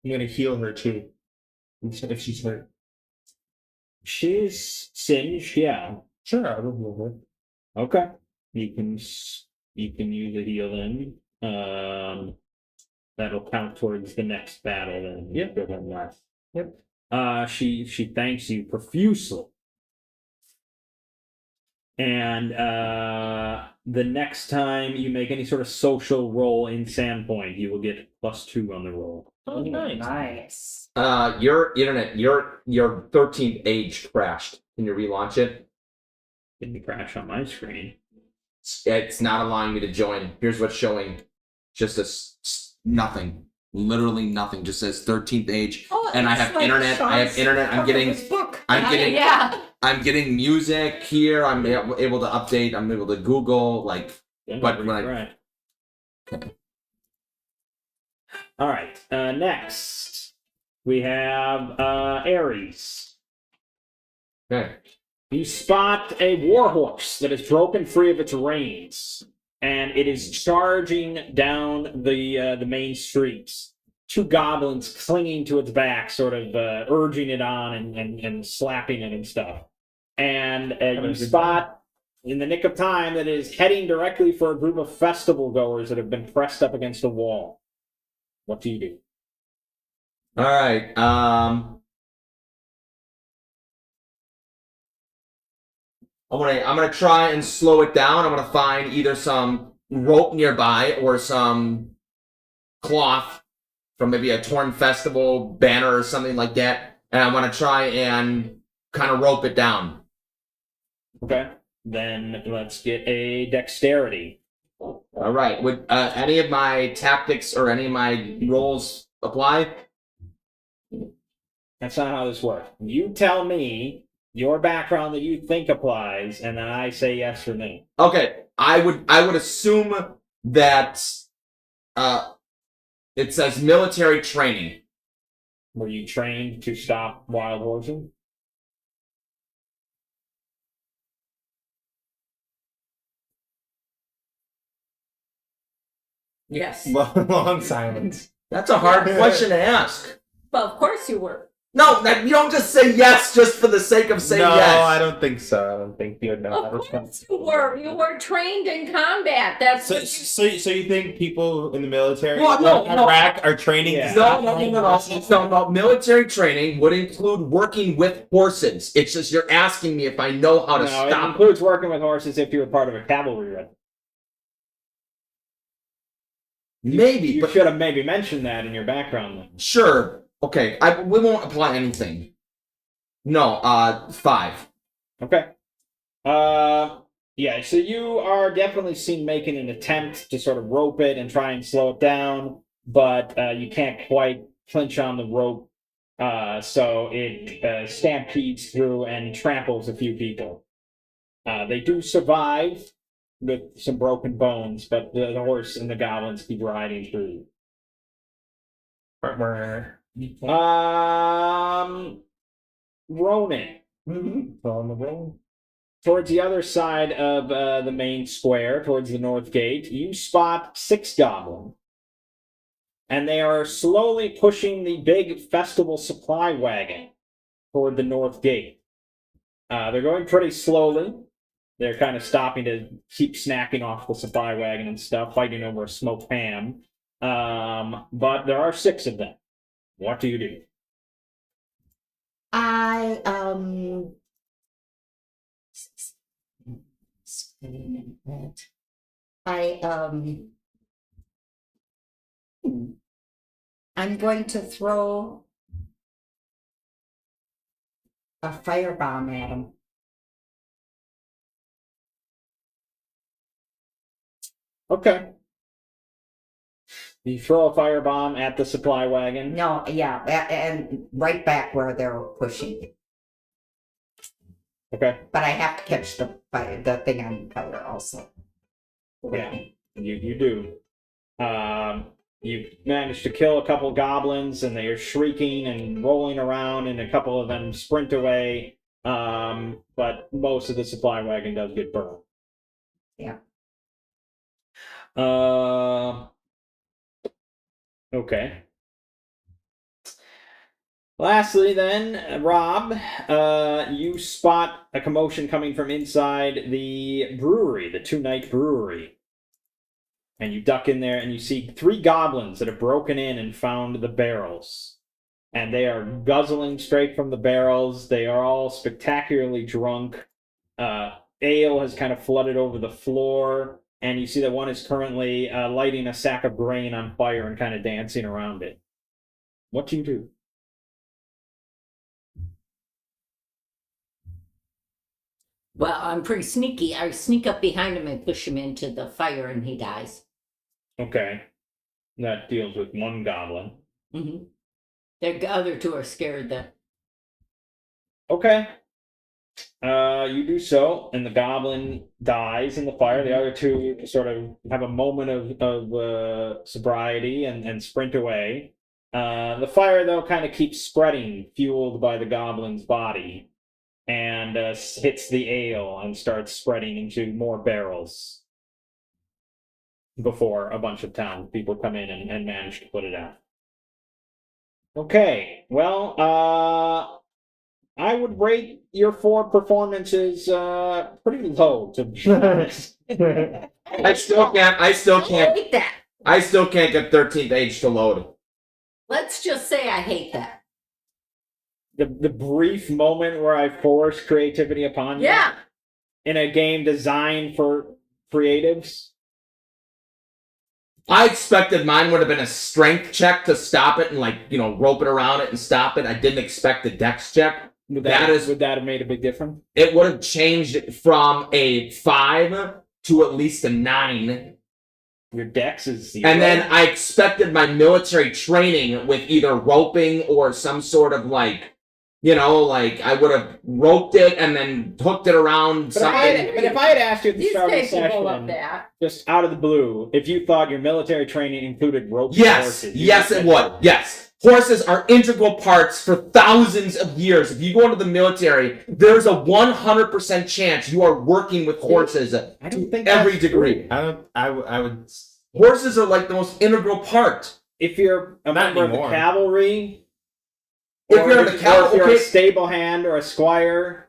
gonna heal her too. If she's hurt. She's singed, yeah. Sure, I will heal her. Okay. You can use a heal then. That'll count towards the next battle then. Yep. Give them that. Yep. She thanks you profusely. And the next time you make any sort of social roll in Sandpoint, you will get +2 on the roll. Oh, nice. Nice. Your internet, your 13th age crashed. Can you relaunch it? Didn't crash on my screen. It's not allowing me to join. Here's what's showing. Just nothing. Literally nothing. Just says 13th age. Oh, And I it's have like internet. I have Sean's internet. I'm cover of getting. his book. I'm getting. Yeah. I'm getting music here. I'm able to update. I'm able to Google. Like. But when I- right. All right. Next, we have Ares. Okay. You spot a warhorse that is broken free of its reins, and it is charging down the main streets. 2 goblins clinging to its back, sort of urging it on and slapping it and stuff. And you spot, in the nick of time, that it is heading directly for a group of festival goers that have been pressed up against a wall. What do you do? All right. I'm gonna try and slow it down. I'm gonna find either some rope nearby or some cloth from maybe a torn festival banner or something like that, and I'm gonna try and kind of rope it down. Okay. Then let's get a dexterity. All right. Would any of my tactics or any of my rolls apply? That's not how this works. You tell me your background that you think applies, and then I say yes or no. Okay. I would assume that it says military training. Were you trained to stop wild horses? Yes. Long silence. That's a hard question to ask. Well, of course you were. No, you don't just say yes just for the sake of saying No, yes. I don't think so. I don't think you would know how to Of respond. course you were. You were trained in combat. That's So, what you so you think people in the military Well, no, in no. Iraq are training Yeah. to stop No. Military training would include working with horses. It's just you're asking me if I know how to No, it stop. includes working with horses if you were part of a cavalry regiment. Maybe, You but should have maybe mentioned that in your background. Then. sure. Okay, we won't apply anything. No, 5. Okay. Yeah, so you are definitely seen making an attempt to sort of rope it and try and slow it down, but you can't quite clinch on the rope, so it stampedes through and tramples a few people. They do survive with some broken bones, but the horse and the goblins keep riding through. Ronan. On the roll. Towards the other side of the main square, towards the north gate, you spot 6 goblins. And they are slowly pushing the big festival supply wagon toward the north gate. They're going pretty slowly. They're kind of stopping to keep snacking off the supply wagon and stuff, fighting over a smoked ham. But there are 6 of them. What do you do? I I'm going to throw a firebomb at him. Okay. You throw a firebomb at the supply wagon. No, yeah, and right back where they're pushing. Okay. But I have to catch the thing on fire also. Yeah, you do. You manage to kill a couple goblins, and they are shrieking and rolling around, and a couple of them sprint away. But most of the supply wagon does get burned. Yeah. Okay. Lastly, then, Rob, you spot a commotion coming from inside the brewery, the Two-Night Brewery. And you duck in there and you see 3 goblins that have broken in and found the barrels. And they are guzzling straight from the barrels. They are all spectacularly drunk. Ale has kind of flooded over the floor. And you see that one is currently lighting a sack of grain on fire and kind of dancing around it. What do you do? Well, I'm pretty sneaky. I sneak up behind him and push him into the fire, and he dies. Okay. That deals with one goblin. Mm-hmm. The other 2 are scared. Okay. You do so, and the goblin dies in the fire. The other 2 sort of have a moment of sobriety and sprint away. The fire, though, kind of keeps spreading, fueled by the goblin's body, and hits the ale and starts spreading into more barrels before a bunch of townspeople come in and manage to put it out. Okay, well, I would rate your 4 performances pretty low, to be honest. I still can't I hate that. get 13th age to load. Let's just say I hate that. The brief moment where I forced creativity upon you. Yeah. in a game designed for creatives. I expected mine would have been a strength check to stop it and, like, you know, rope it around it and stop it. I didn't expect a dex check. Would That is- would that have made a big difference? It would have changed it from a 5 to at least a 9. Your dex is 0. And then I expected my military training with either roping or some sort of, like, you know, like I would have roped it and then hooked it around But if I had asked you at the He's start of the capable of session, that. just out of the blue, if you thought your military training included roping Yes, horses, you yes, it would. Yes. Horses are integral parts for thousands of years. If you go into the military, there's a 100% chance you are working with horses I don't think every that's degree. I would. Horses are like the most integral part. If you're a Not member of the anymore. cavalry, If or you're in the if cavalry, you're a okay, stable hand or a squire,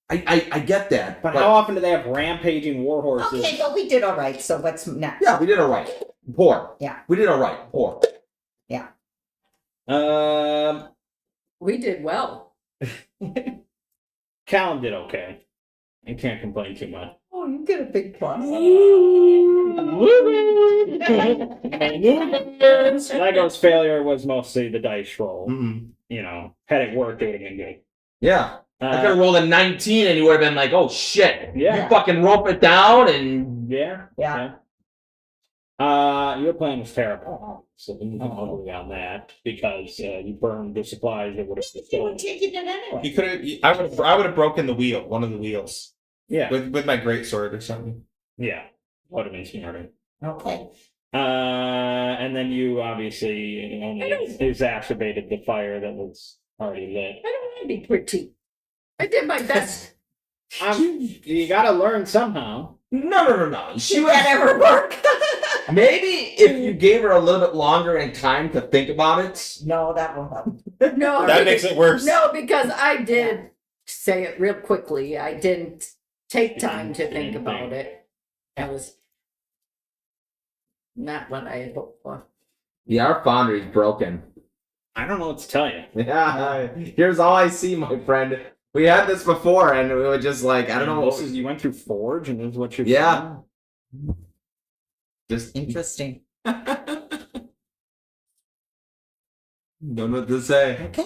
I get that. but how often do they have rampaging war horses? Okay, but we did all right. So what's next? yeah, we did all right. Poor. Yeah. We did all right. Poor. We did well. Callum did okay. I can't complain too much. Oh, you get a big plus. Lego's failure was mostly the dice roll. Mm-mm. You know, had it worked, it would have been good. Yeah. I could have rolled a 19 and you would have been like, oh shit. Yeah. You fucking rope it down and Yeah. Yeah. Your plan was terrible. So you can agree on that because you burned the supplies that would have You were stolen. taking it anyway. You could have. I would have broken the wheel, one of the wheels, Yeah. with my great sword or something. Yeah. Would have been smarter. Okay. And then you obviously only exacerbated the fire that was already lit. I don't want to be pretty. I did my best. You gotta learn somehow. no. She Did was that ever work? maybe if you gave her a little bit longer in time to think about it. No, that won't help. No, That makes it worse. no, because I did say it real quickly. I didn't take time to think about it. That was not what I had hoped for. Yeah, our foundry's broken. I don't know what to tell you. Yeah, here's all I see, my friend. We had this before, and we were just like, I don't know. This is you went through Forge, and this is what you're. Yeah. Just Interesting. don't know what to say. Okay.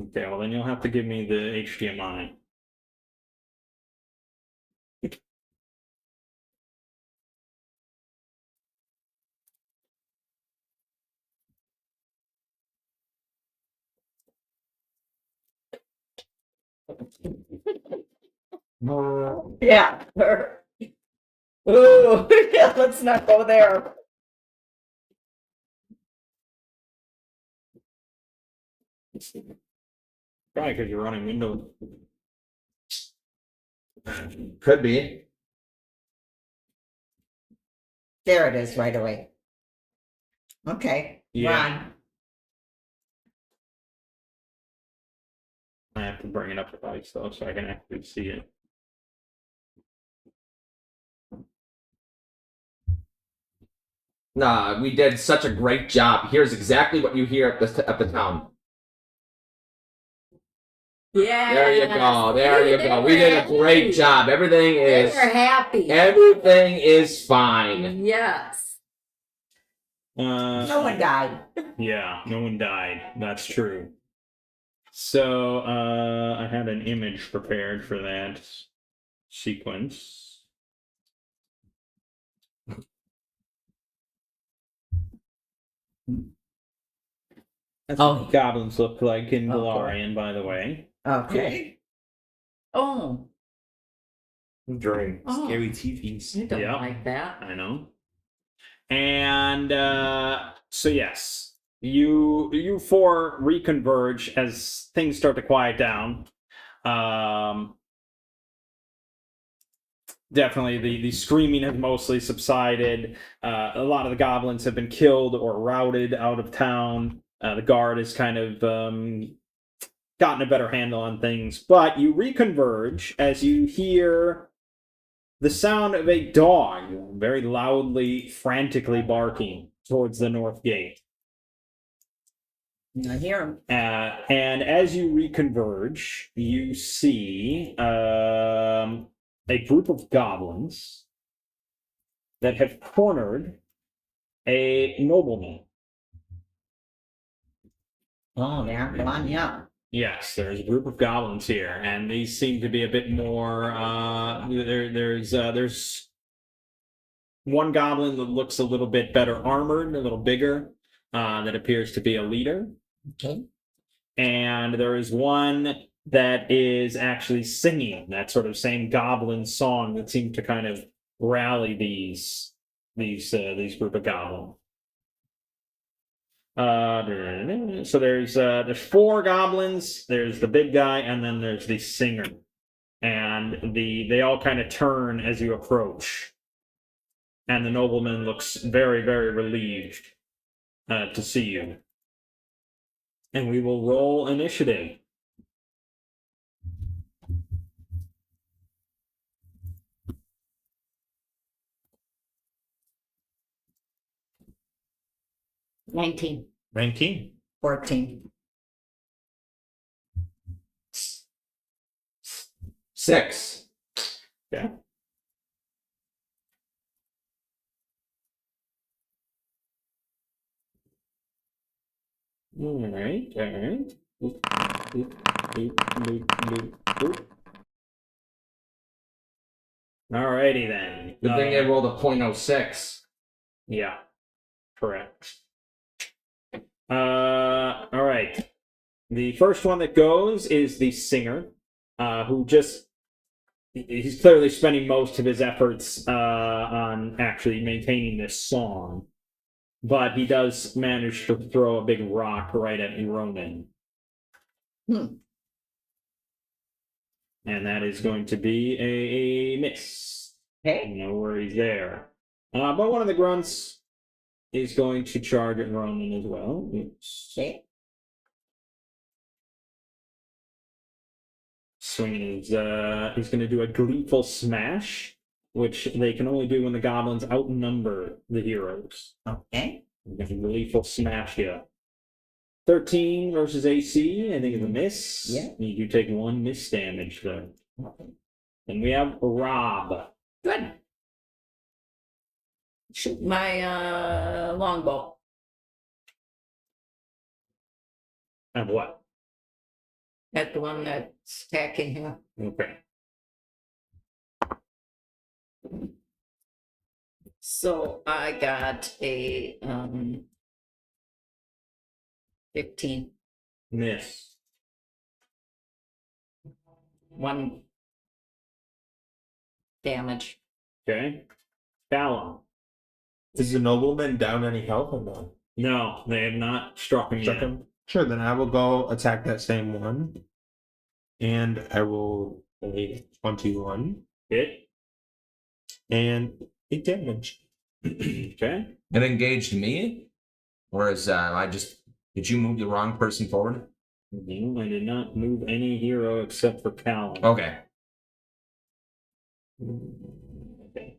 Okay, well then you'll have to give me the HDMI. Yeah. Ooh, yeah, let's not go there. Probably because you're running Windows. Could be. There it is right away. Okay. Yeah. Ron. I have to bring it up twice though, so I can actually see it. Nah, we did such a great job. Here's exactly what you hear at the town. Yeah. There you go. There you go. We did a great job. Everything They is were happy. everything is fine. Yes. No one died. Yeah, no one died. That's true. So I had an image prepared for that sequence. That's Oh. what goblins look like in Oh, boy. Galarian, by the way. Okay. Oh, During Oh. scary TVs. I don't Yeah. like that. I know. And so yes, you four reconverge as things start to quiet down. Definitely the screaming has mostly subsided. A lot of the goblins have been killed or routed out of town. The guard has kind of gotten a better handle on things. But you reconverge as you hear the sound of a dog very loudly, frantically barking towards the north gate. I hear him. And as you reconverge, you see a group of goblins that have cornered a nobleman. Oh, yeah. Come on, yeah. Yes, there's a group of goblins here, and these seem to be a bit more. There's one goblin that looks a little bit better armored, a little bigger, that appears to be a leader. Okay. And there is one that is actually singing that sort of same goblin song that seemed to kind of rally these group of goblins. So there's 4 goblins. There's the big guy, and then there's the singer, and they all kind of turn as you approach, and the nobleman looks very, very relieved to see you. And we will roll initiative. $19. 19. 14. 6. Okay. All right. Boop, boop, boop, boop, boop, boop. Alrighty then. Good thing they rolled a .06. Yeah, correct. All right. The first one that goes is the singer, who he's clearly spending most of his efforts on actually maintaining this song, but he does manage to throw a big rock right at Ronan. Hmm. And that is going to be a miss. Okay. No worries there. But one of the grunts is going to charge at Ronan as well. Oops. Okay. Swinging is he's going to do a gleeful smash, which they can only do when the goblins outnumber the heroes. Okay. Gleeful smash, yeah. 13 versus AC, I think is a miss. Yeah. You do take 1 miss damage though. And we have Rob. Good. Shoot my longbow. And what? At the one that's attacking him. Okay. So I got a 15. Miss. 1 damage. Okay. Callum. Is the nobleman down any health or no? No, they have not struck him Struck yet. him? Sure, then I will go attack that same one. And I will a 21 Hit. and 8 damage. Okay. It engaged me? Or is did you move the wrong person forward? No, I did not move any hero except for Callum. Okay. Okay.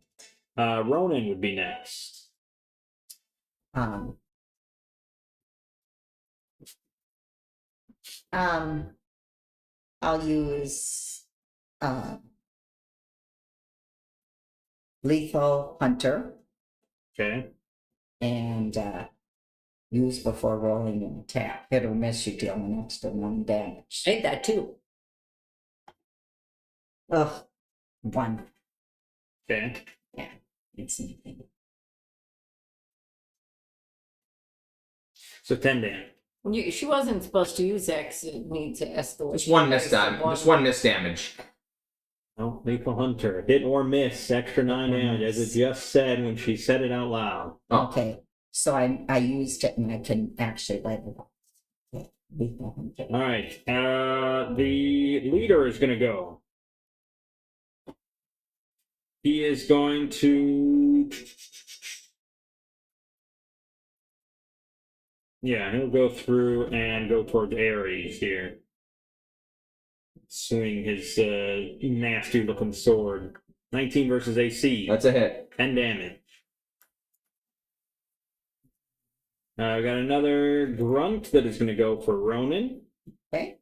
Ronan would be next. I'll use lethal hunter Okay. and use before rolling an attack. Hit or miss, you deal an extra 1 damage. Ain't that 2? Ugh, 1. Okay. It's anything. So 10 damage. She wasn't supposed to use that because it needs to escalate. Just 1 miss damage. Just 1 miss damage. Oh, lethal hunter. Hit or miss. Extra 9 damage, as it just said when she said it out loud. Oh. Okay, so I used it and I can actually let it off. Okay, lethal hunter. All right. The leader is going to go. He is going to. Yeah, he'll go through and go towards Ares here. Swing his nasty looking sword. 19 versus AC. That's a hit. 10 damage. We got another grunt that is going to go for Ronan. Okay.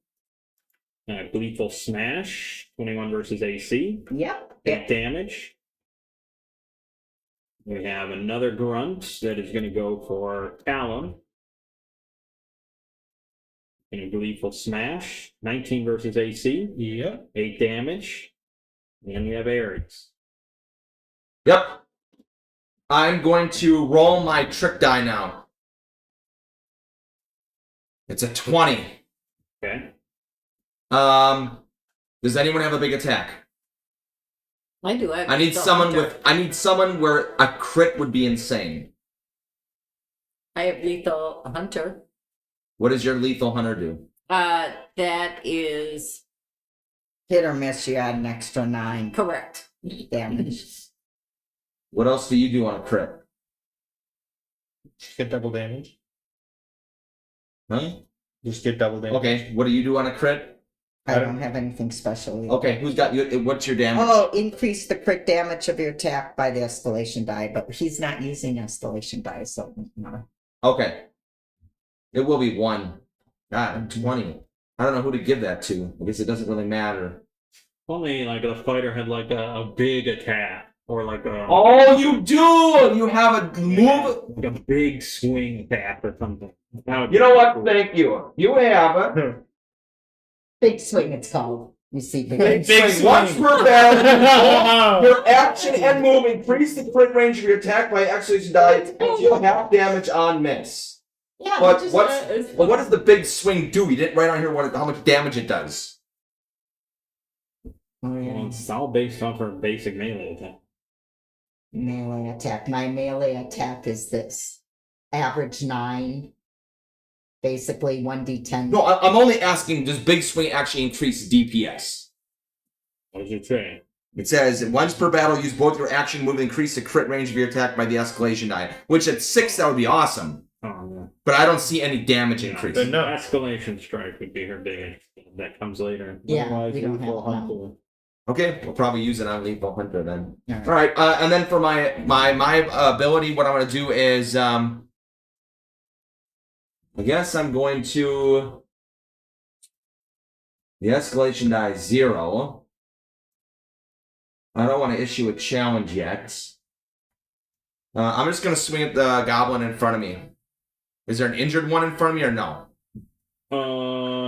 Gleeful Smash, 21 versus AC. Yep. 8 damage. We have another grunt that is going to go for Callum. And a Gleeful Smash, 19 versus AC. Yep. 8 damage. And we have Ares. Yep. I'm going to roll my trick die now. It's a 20. Okay. Does anyone have a big attack? I do. I need someone where a crit would be insane. I have lethal hunter. What does your lethal hunter do? That is Hit or miss, you add an extra 9 correct. damage. What else do you do on a crit? Just get double damage. Huh? Just get double damage. Okay, what do you do on a crit? I don't have anything special either. Okay, who's got you? What's your damage? Oh, increase the crit damage of your attack by the escalation die, but he's not using escalation die, so no. Okay. It will be 1. God, I'm 20. I don't know who to give that to. I guess it doesn't really matter. Only like the fighter had like a big attack or like a Oh, you do! You have a move. like a big swing attack or something. You know what? Thank you. You have a Big swing, it's called. You see, big Big swing. Once swing. per battle, your action and move increase the crit range of your attack by execution die and deal half damage on miss. Yeah, But just, what does the big swing do? You didn't write on here how much damage it does. Well, it's all based off her basic melee attack. melee attack. My melee attack is this. Average 9. Basically 1d10. No, I'm only asking, does big swing actually increase DPS? What does it say? It says, once per battle, use both your action move to increase the crit range of your attack by the escalation die. Which at 6, that would be awesome. Oh, yeah. But I don't see any damage increase. No. Escalation strike would be her big. That comes later. Yeah, Otherwise, we don't have lethal it now. hunter. Okay, we'll probably use it on Lethal Hunter then. Alright. Alright, and then for my ability, what I'm going to do is, I guess I'm going to... The escalation die is 0. I don't want to issue a challenge yet. I'm just going to swing at the goblin in front of me. Is there an injured one in front of me or no?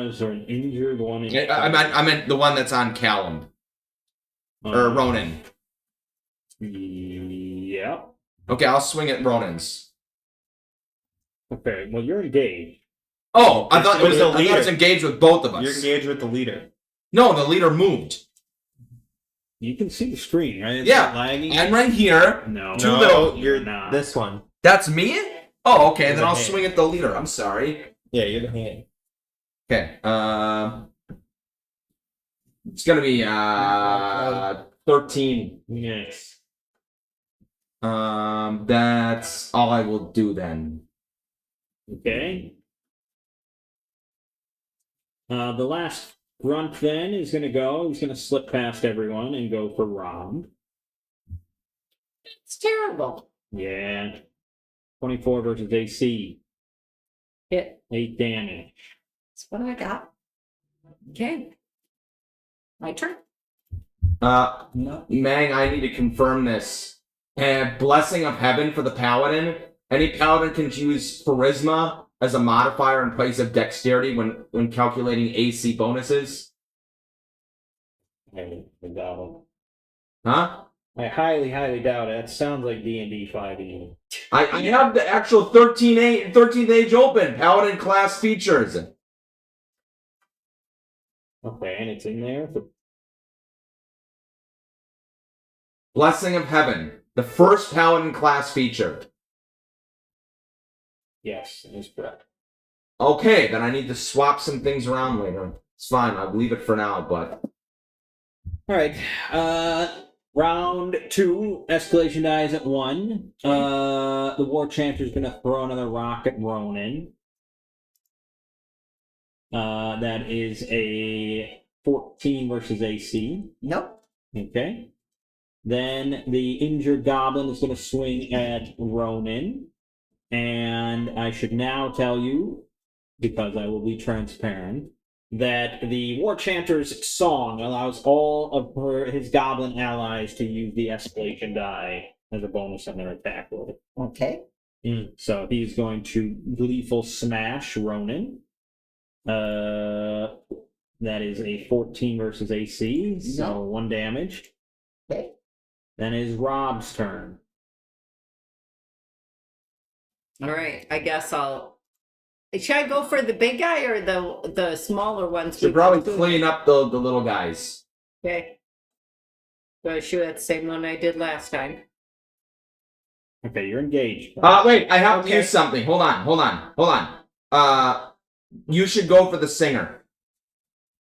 Is there an injured one? I meant the one that's on Callum. Or Ronan. Yeah. Okay, I'll swing at Ronan's. Okay, well, you're engaged. Oh, I thought It was the I thought it was leader. engaged with both of us. You're engaged with the leader. No, the leader moved. You can see the screen, right? It's Yeah. not lagging. I'm right here. No. No, you're Nah. this one. That's me? Oh, okay, You're then the I'll hand. swing at the leader. I'm sorry. Yeah, you're the hand. Okay, it's gonna be 13. Yes. That's all I will do then. Okay. The last grunt then is going to go. He's going to slip past everyone and go for Rob. It's terrible. Yeah. 24 versus AC. Hit. 8 damage. That's what I got. Okay. My turn. Mang, I need to confirm this. Blessing of Heaven for the Paladin. Any Paladin can use Charisma as a modifier in place of Dexterity when calculating AC bonuses. I doubt it. Huh? I highly, highly doubt it. That sounds like D&D 5e. I have the actual 13th Age Open Paladin class features. Okay, and it's in there. For... Blessing of Heaven, the first Paladin class feature. Yes, it is correct. Okay, then I need to swap some things around later. It's fine, I'll leave it for now, but... Alright, round 2, escalation dies at 1. The War Chancer's gonna throw another rock at Ronan. That is a 14 versus AC. Nope. Okay. Then the injured goblin is gonna swing at Ronan. And I should now tell you, because I will be transparent, that the War Chanter's song allows all of his goblin allies to use the escalation die as a bonus on their attack roll. Okay. So he's going to Gleeful Smash Ronan. That is a 14 versus AC, so No. 1 damage. Okay. Then is Rob's turn. All right, I guess I'll. Should I go for the big guy or the smaller ones? Should probably clean up the little guys. Okay. So I shoot at the same one I did last time. Okay, you're engaged. Wait, I have to Okay. use something. Hold on. You should go for the singer.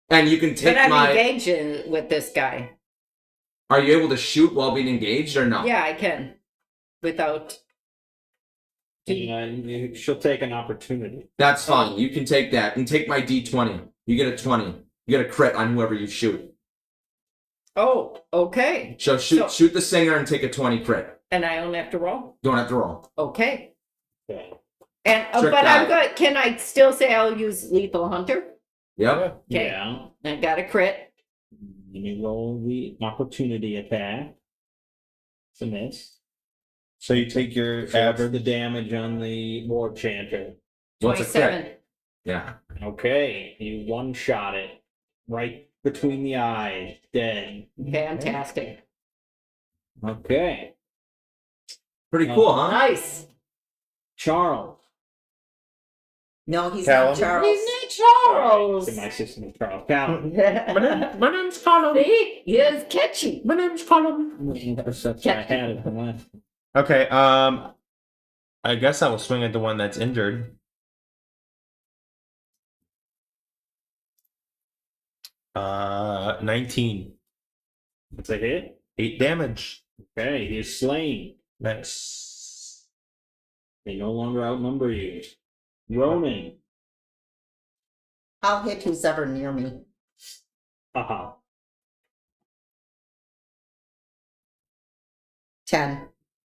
And you can take But I'm my... engaged with this guy. Are you able to shoot while being engaged or no? Yeah, I can. Without. She'll take an opportunity. That's fine. You can take that. And take my D20. You get a 20. You get a crit on whoever you shoot. Oh, okay. So shoot the singer and take a 20 crit. And I only have to roll? Don't have to roll. Okay. Okay. And Trick but I'm die. good. Can I still say I'll use Lethal Hunter? Yep. Okay. Yeah. I got a crit. You roll the opportunity attack. It's a miss. So you take your Average average. the damage on the War Chanter. What's a crit? 27. Yeah. Okay, you one-shot it. Right between the eyes. Dead. Fantastic. Okay. Pretty cool, huh? Nice. Charles. No, he's Callum? not Charles. He's not Charles. In my system is Charles Callum. My name's Colin. See? He is catchy. My name's Colin. That's I had it from last. Okay, I guess I will swing at the one that's injured. 19. It's a hit. 8 damage. Okay, he is slain. Nice. They no longer outnumber you. Ronan. I'll hit who's ever near me. Haha. 10.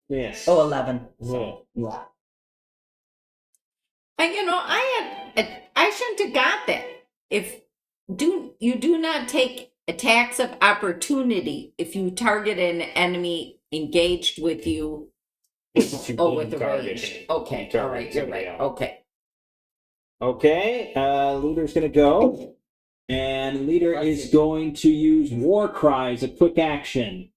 Yes. Oh, 11. Well, Yeah. And I shouldn't have got that. If you do not take attacks of opportunity if you target an enemy engaged with you. Oh, with the target range. him. Okay, You all target right, you're somebody right. else. Okay. Okay, Leader's gonna go. And Leader is going to use War Cry as a quick action.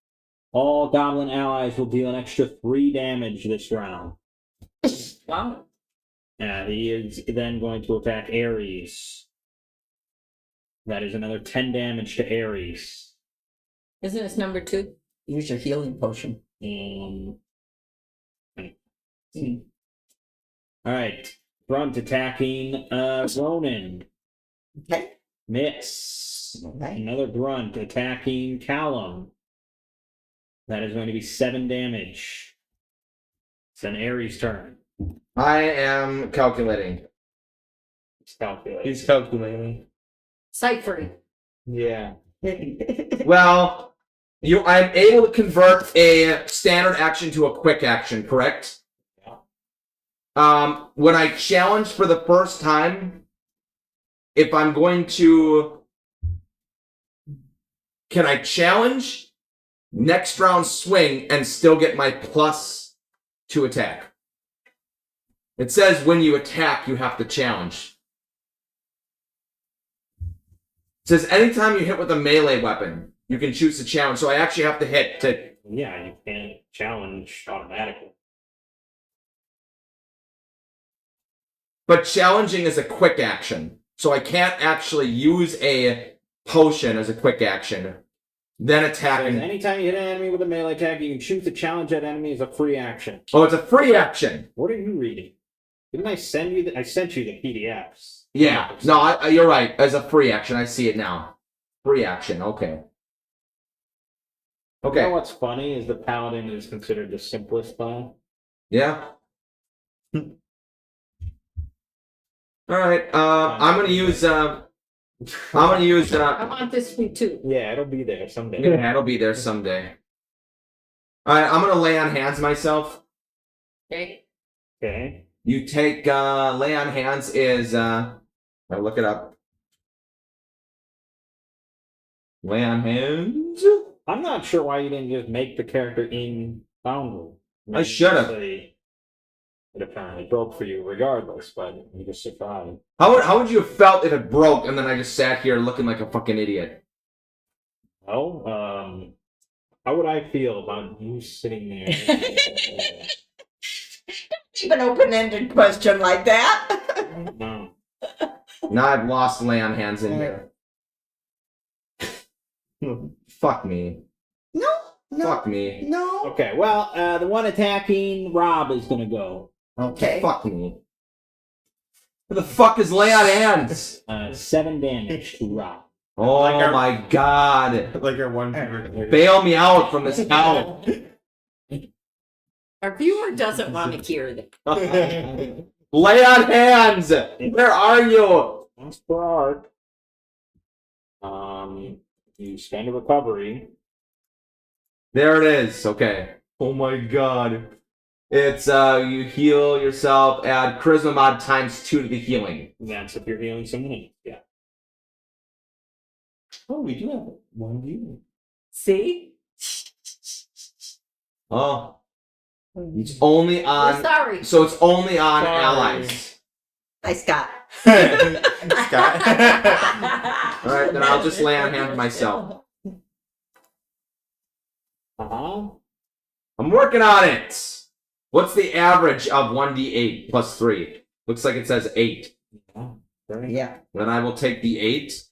All goblin allies will deal an extra 3 damage this round. Wow. He is then going to attack Ares. That is another 10 damage to Ares. Isn't this number 2? Use your healing potion. Alright. Front attacking Ronan. Okay. Miss. Okay. Another grunt attacking Callum. That is going to be 7 damage. It's an Ares turn. I am calculating. It's calculated. He's calculating. Ciphering. Yeah. Well, I'm able to convert a standard action to a quick action, correct? When I challenge for the first time, if I'm going to... Can I challenge, next round swing, and still get my plus to attack? It says when you attack, you have to challenge. It says anytime you hit with a melee weapon, you can choose to challenge. So I actually have to hit to... Yeah, you can't challenge automatically. But challenging is a quick action. So I can't actually use a potion as a quick action. Then attack So and... anytime you hit an enemy with a melee attack, you can choose to challenge that enemy as a free action. Oh, it's a free action. What are you reading? Didn't I send you I sent you the PDFs. Yeah. No, you're right. As a free action. I see it now. Free action. Okay. You know Okay. what's funny is the Paladin is considered the simplest class. Yeah. Alright. I'm gonna use... I want this to be 2. Yeah, it'll be there someday. Yeah, it'll be there someday. Alright, I'm gonna lay on hands myself. Okay. Okay. You take lay on hands is I'll look it up. Lay on hands. I'm not sure why you didn't just make the character in Foundry. I should've. It apparently broke for you regardless, but you just survived. How would you have felt if it broke and then I just sat here looking like a fucking idiot? Well, how would I feel about you sitting there? An open-ended question like that. No. Now I've lost lay on hands in here. Fuck me. No, no, Fuck me. no. Okay, well, the one attacking Rob is gonna go. Okay. Fuck me. Where the fuck is lay on hands? 7 damage to Rob. Oh Like our- my god. Like our one favorite. Bail me out from this hell. Our viewer doesn't want to hear that. Lay on hands! Where are you? That's for art. You spend a recovery. There it is. Okay. Oh my god. It's you heal yourself, add charisma mod ×2 to the healing. That's if you're healing someone. Yeah. Oh, we do have one view. See? Oh. It's only We're on sorry. so it's only on Sorry. allies. Hi, Scott. Scott. Alright, then I'll just lay on hands myself. Uh-huh. I'm working on it. What's the average of 1d8 plus 3? Looks like it says 8. Very Yeah. Then I will take the 8.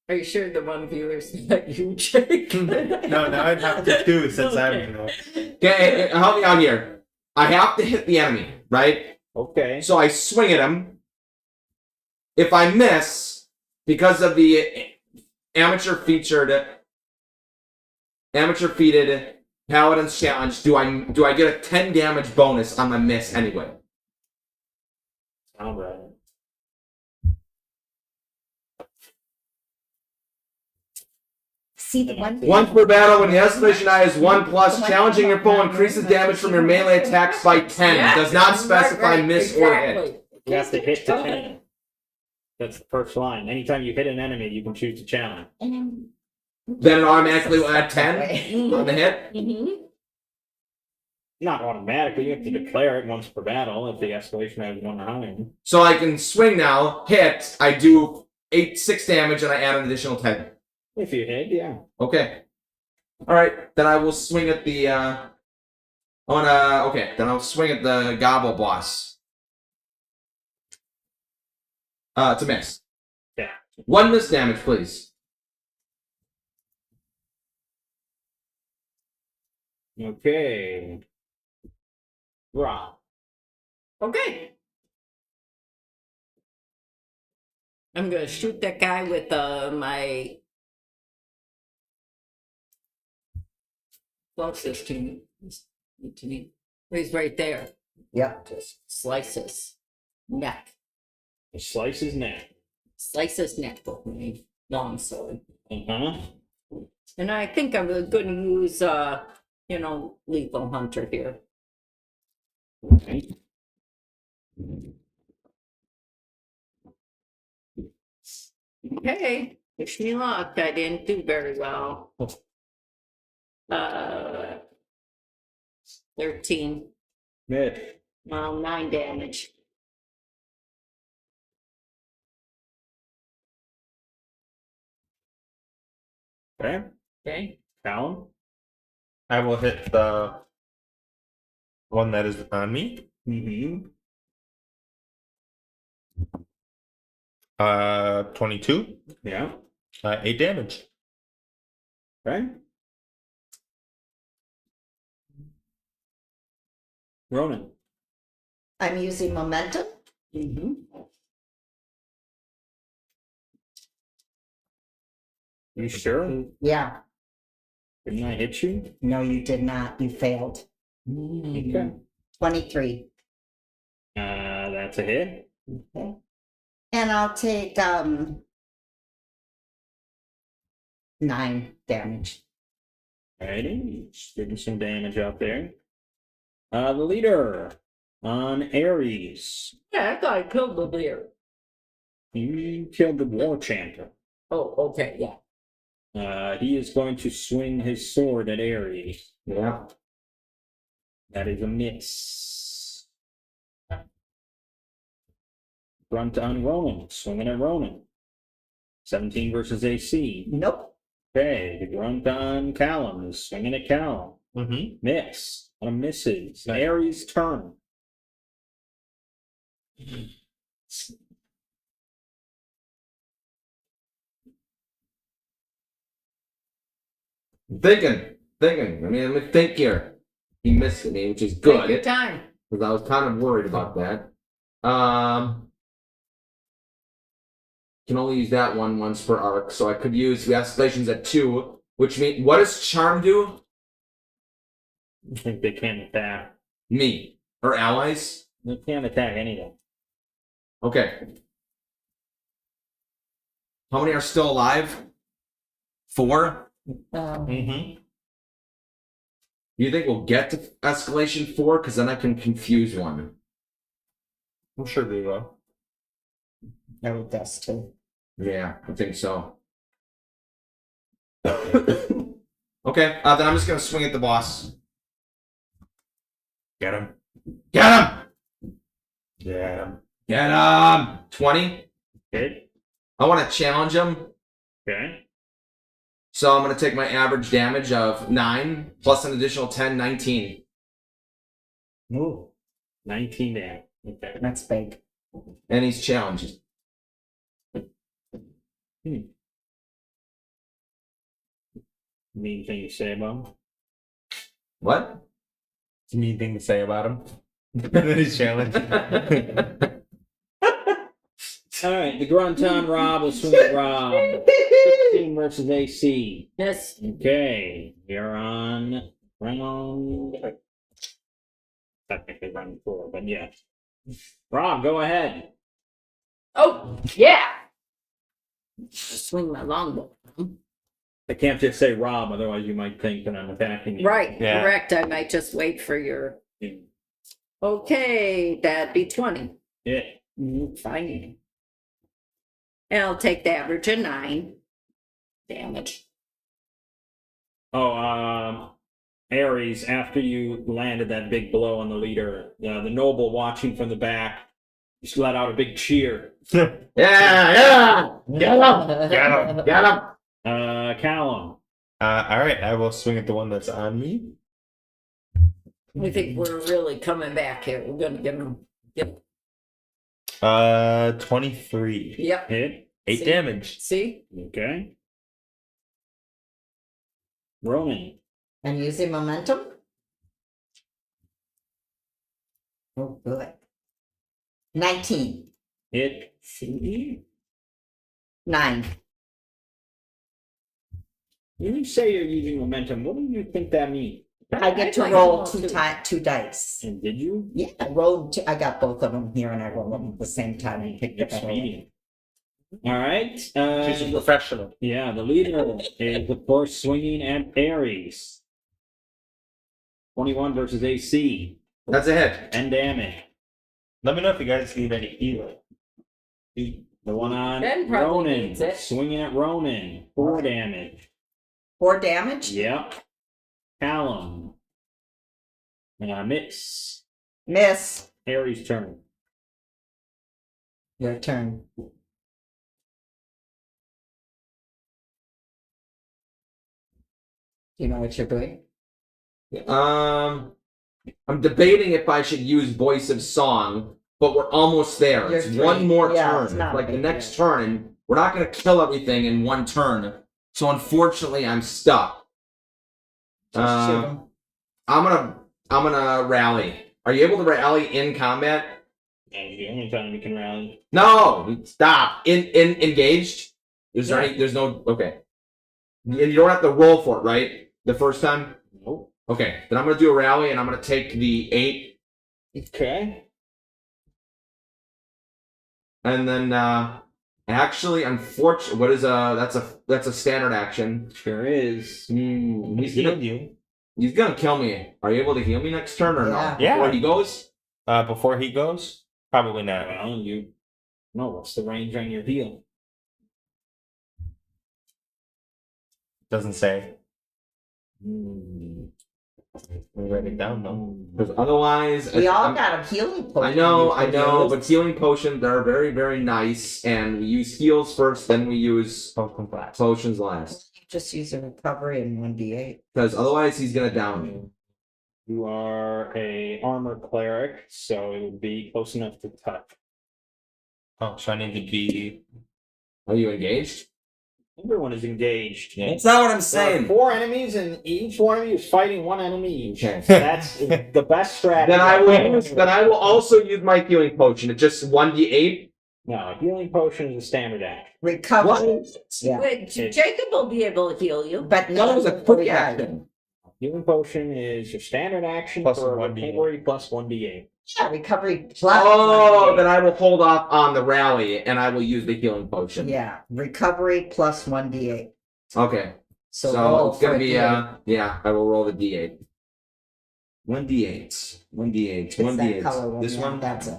Are you sure the one viewer's not you, Jake? No, now I'd have to do since I'm. Okay, help me out here. I have to hit the enemy, right? Okay. So I swing at him. If I miss, because of the amateur featured Paladin's challenge, do I get a 10 damage bonus on my miss anyway? Sound right. See the one. Once per battle, when the escalation die is 1+, challenging your foe increases damage from your melee attacks by 10. Yeah. Does not specify Right, miss or hit. exactly. You have to hit the 10. That's the first line. Anytime you hit an enemy, you can choose to challenge. And Then it automatically will add 10 on the hit. Mhm. Not automatically, you have to declare it once per battle if the escalation has 1 or higher. So I can swing now, hit, I do 6 damage, and I add an additional 10. If you hit, yeah. Okay. Alright, then I will swing at the, then I'll swing at the Gobble Boss. It's a miss. Yeah. 1 miss damage, please. Okay. Rob. Okay. I'm gonna shoot that guy with my closest to me. He's right there. Yep. Just slice his neck. He slices his neck. Slice his neck with my long sword. Uh-huh. And I think I'm gonna use lethal hunter here. Okay. Okay, wish me luck. I didn't do very well. 13. Good. Well, 9 damage. Okay. Okay. Callum. I will hit the one that is on me. Mm-hmm. 22. Yeah. 8 damage. Okay. Ronan. I'm using momentum. Mm-hmm. You sure? Yeah. Didn't I hit you? No, you did not. You failed. Okay. 23. That's a hit. Okay. And I'll take 9 damage. Alrighty, just getting some damage out there. The leader on Ares. Yeah, I thought I killed the bear. You killed the war chanter. Oh, okay, yeah. He is going to swing his sword at Ares. Yeah. That is a miss. Grunt on Ronan, swinging at Ronan. 17 versus AC. Nope. Okay, the grunt on Callum is swinging at Callum. Mm-hmm. Miss. On a misses. Nice. Ares' turn. Thinking. I mean, let me think here. He missed me, which is Take your good time. because I was kind of worried about that. Can only use that one once per arc, so I could use the escalations at 2, which means what does charm do? I think they can't attack. Me or allies? They can't attack anything. Okay. How many are still alive? 4. Mm-hmm. You think we'll get to escalation 4? Because then I can confuse one. I'm sure they will. I would guess too. Yeah, I think so. Okay, then I'm just gonna swing at the boss. Get him. Get him! Yeah. Get him! 20. Hit. I want to challenge him, Okay. so I'm gonna take my average damage of 9 plus an additional 10, 19. Ooh. 19 damage. Okay. That's big. And he's challenged. Mean thing to say about him? What? It's a mean thing to say about him. That is challenge. Alright, the grunt on Rob will swing at Rob. 16 versus AC. Yes. Okay, you're on round. Technically round 4, but yeah. Rob, go ahead. Oh, yeah. Swing my longbow. I can't just say Rob, otherwise you might think that I'm attacking you. Right, Yeah. correct. I might just wait for your. Yeah. Okay, that'd be 20. Yeah. Fine. And I'll take the average of 9 damage. Oh, Ares, after you landed that big blow on the leader, the noble watching from the back just let out a big cheer. Yeah! Get him! Get him. Get him! Callum. All right, I will swing at the one that's on me. I think we're really coming back here. We're gonna get them. Yep. 23. Yep. Hit. 8 See? damage. See? Okay. Roman. And using momentum? Oh, good. 19. Hit. See? 9. When you say you're using momentum, what do you think that means? I get to I'd like roll to roll 2 dice. And did you? Yeah, I rolled. I got both of them here, and I rolled them at the same time and picked it up. Expedient. All right. She's a professional. Yeah, the leader is, of course, swinging at Ares. 21 versus AC. That's a hit. 10 damage. Let me know if you guys need any healing. The one on Ben probably Ronan. needs it. Swinging at Ronan. 4 damage. 4 damage? Yep. Callum. Miss. Miss. Harry's turn. Your turn. Do you know what you're doing? I'm debating if I should use Voice of Song, but we're almost there. You're It's three. one more Yeah, turn. it's not a Like the big next deal. turn, and we're not gonna kill everything in one turn. So unfortunately, I'm stuck. Just shoot 'em. I'm gonna rally. Are you able to rally in combat? That's the only time you can rally. No, stop. In engaged. Is there Yeah. any? There's no. Okay. And you don't have to roll for it, right? The first time. Nope. Okay. Then I'm gonna do a rally, and I'm gonna take the 8, Okay. and then Actually, unfortunately, what is that's a standard action. Sure is. He healed you. He's gonna kill me. Are you able to heal me next turn or Yeah. no? Yeah. Before he goes? Before he goes? Probably not. Well, you know what's the range on your heal? Doesn't say. Hmm. We write it down though. Because otherwise, We all I'm- got a healing potion. I know, you can use. but healing potions are very, very nice, and we use heals first, then we use Potion class. potions last. You just use a recovery in 1d8. Because otherwise, he's gonna down me. You are a armor cleric, so it would be close enough to touch. Oh, so I need to be. Are you engaged? Everyone is engaged. Yeah. That's not what I'm There are saying. 4 enemies, and each one of you is fighting 1 enemy each. Okay. That's the best strategy. Then I will also use my healing potion. It's just 1d8. No, healing potion is a standard action. Recovery. Yeah. Wait, Jacob will be able to heal you. But No, it was a quick action. Healing potion is your standard action Plus for 1d8. recovery plus 1d8. Yeah, recovery plus. Oh, 1d8. then I will hold off on the rally, and I will use the healing potion. Yeah, recovery plus 1d8. Okay. So, So roll it's gonna for be D8. yeah, I will roll the d8. 1d8. 1d8. It's that 1d8. color one. This yeah, one? That's it.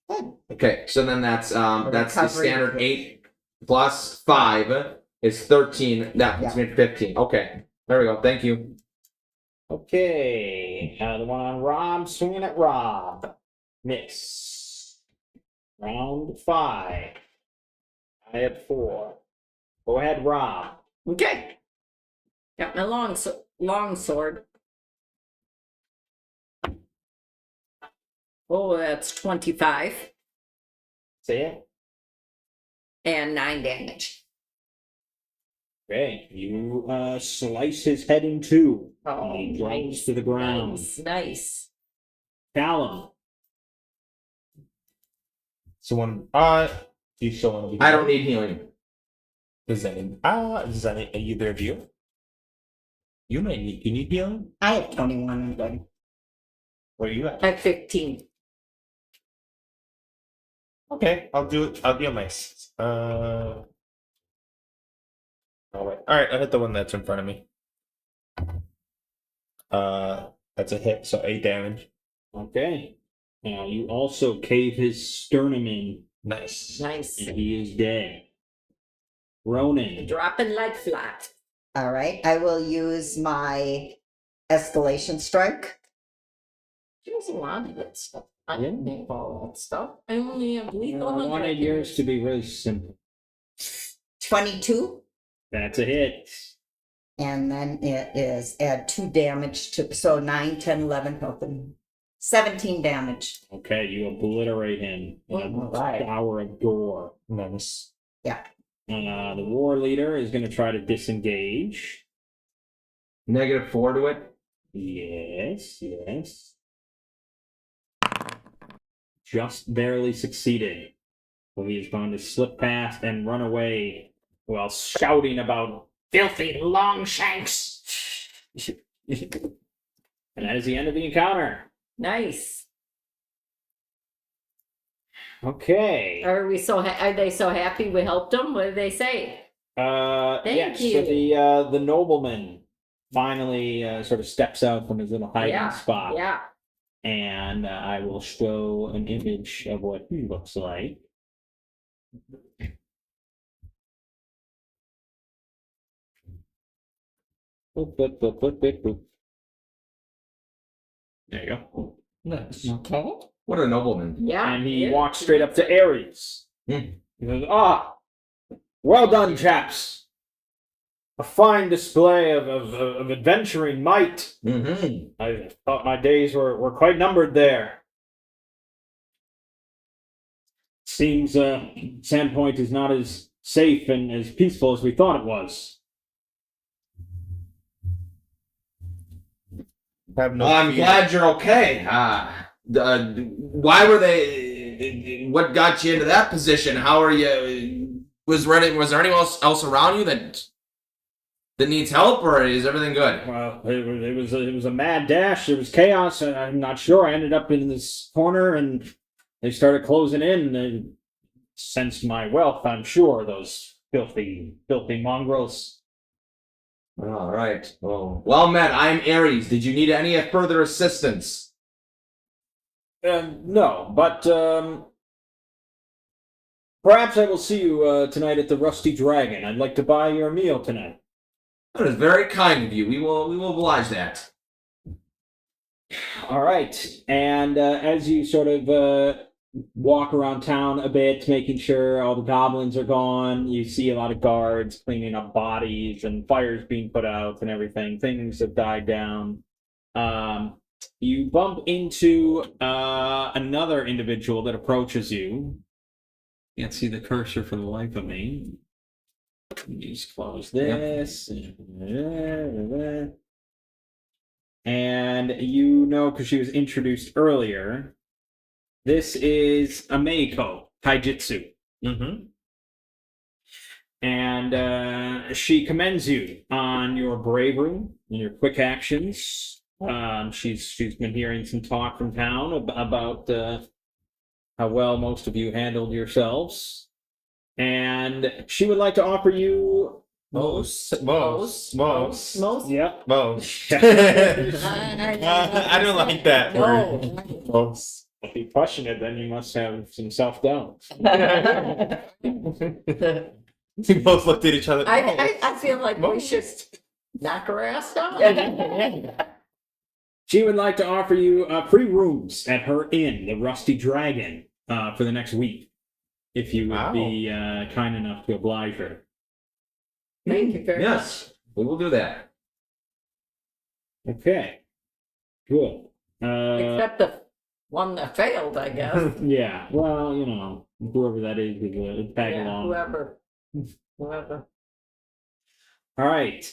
Good. Okay, so then that's the recovery. standard 8 plus 5 is 13. That puts me at 15. Okay. There we go. Thank you. Okay, the one on Rob, swinging at Rob. Miss. Round 5. I had 4. Go ahead, Rob. Okay. Got my long sword. Oh, that's 25 Say it. and 9 damage. Okay, you slice his head in 2. Oh, He drops nice, to the ground. Nice. Callum. So when do you still want to be? I don't need healing. Does any either of you? You need healing? I have 21. I'm good. Where are you at? At 15. Okay, I'll do it. I'll deal my. All right. I'll hit the one that's in front of me. That's a hit, so 8 damage. Okay. Now you also cave his sternum in, Nice. Nice. and he is dead. Ronan. Dropping like flat. All right, I will use my escalation strike. There's a lot of that stuff. I Yeah. didn't make all that stuff. I only have I lethal. wanted yours to be really simple. 22, That's a hit. and then it is add 2 damage to, so 9, 10, 11, 12, 17 damage. Okay, you obliterate him in a Alright. shower of gore. Nice. The war leader is going to try to disengage. -4 to it. Yes. Just barely succeeded. So he is going to slip past and run away while shouting about filthy Longshanks. And that is the end of the encounter. Nice. Okay. Are they so happy we helped them? What did they say? Yes, you. so the nobleman finally sort of steps out from his little hiding spot. Yeah. And I will show an image of what he looks like. Boop, boop, boop, boop, boop, boop. There you go. Nice. Okay. What a nobleman. Yeah. And he yeah. walks straight up to Ares. Hmm. He goes, well done, chaps. A fine display of adventuring might. Mm-hmm. I thought my days were quite numbered there. Seems Sandpoint is not as safe and as peaceful as we thought it was. Have no I'm fear. glad you're okay. Why were they? What got you into that position? How are you? Was there anyone else around you that needs help, or is everything good? Well, it was a mad dash. There was chaos, and I'm not sure. I ended up in this corner, and they started closing in. And sensed my wealth, I'm sure, those filthy mongrels. All right. Well met. I'm Ares. Did you need any further assistance? No, but perhaps I will see you tonight at the Rusty Dragon. I'd like to buy your meal tonight. That is very kind of you. We will oblige that. All right, and as you sort of walk around town a bit, making sure all the goblins are gone, you see a lot of guards cleaning up bodies and fires being put out and everything. Things have died down. You bump into another individual that approaches you. Can't see the cursor for the life of me. Let me just close this. And you know, because she was introduced earlier, this is Ameiko Taijutsu. Mm-hmm. And she commends you on your bravery and your quick actions. She's been hearing some talk from town about how well most of you handled yourselves. And she would like to offer you Most. Yep. I don't like that word. Most. If you question it, then you must have some self-doubt. We both looked at each other. I feel like we should knock her ass down. She would like to offer you free rooms at her inn, the Rusty Dragon, for the next week, if you would be kind enough to oblige her. Thank you very much. Yes, we will do that. Okay, good. Except the one that failed, I guess. Yeah, well, you know, whoever that is tag along. Whoever. All right.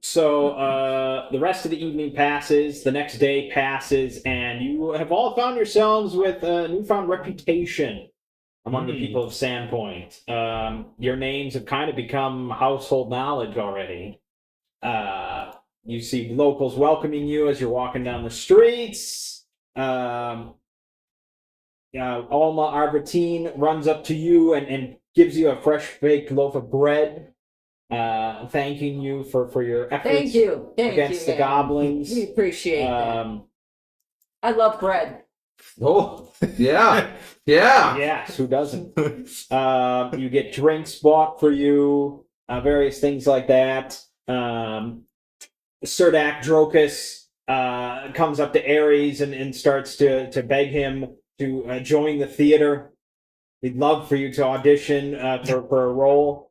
So the rest of the evening passes, the next day passes, and you have all found yourselves with a newfound reputation among the people of Sandpoint. Your names have kind of become household knowledge already. You see locals welcoming you as you're walking down the streets. Alma Arvatine runs up to you and gives you a fresh baked loaf of bread, thanking you for your efforts Thank you. against the goblins. We appreciate that. I love bread. Oh, yeah. Yeah. Yes, who doesn't? You get drinks bought for you, various things like that. Serdak Drokus comes up to Ares and starts to beg him to join the theater. We'd love for you to audition for a role.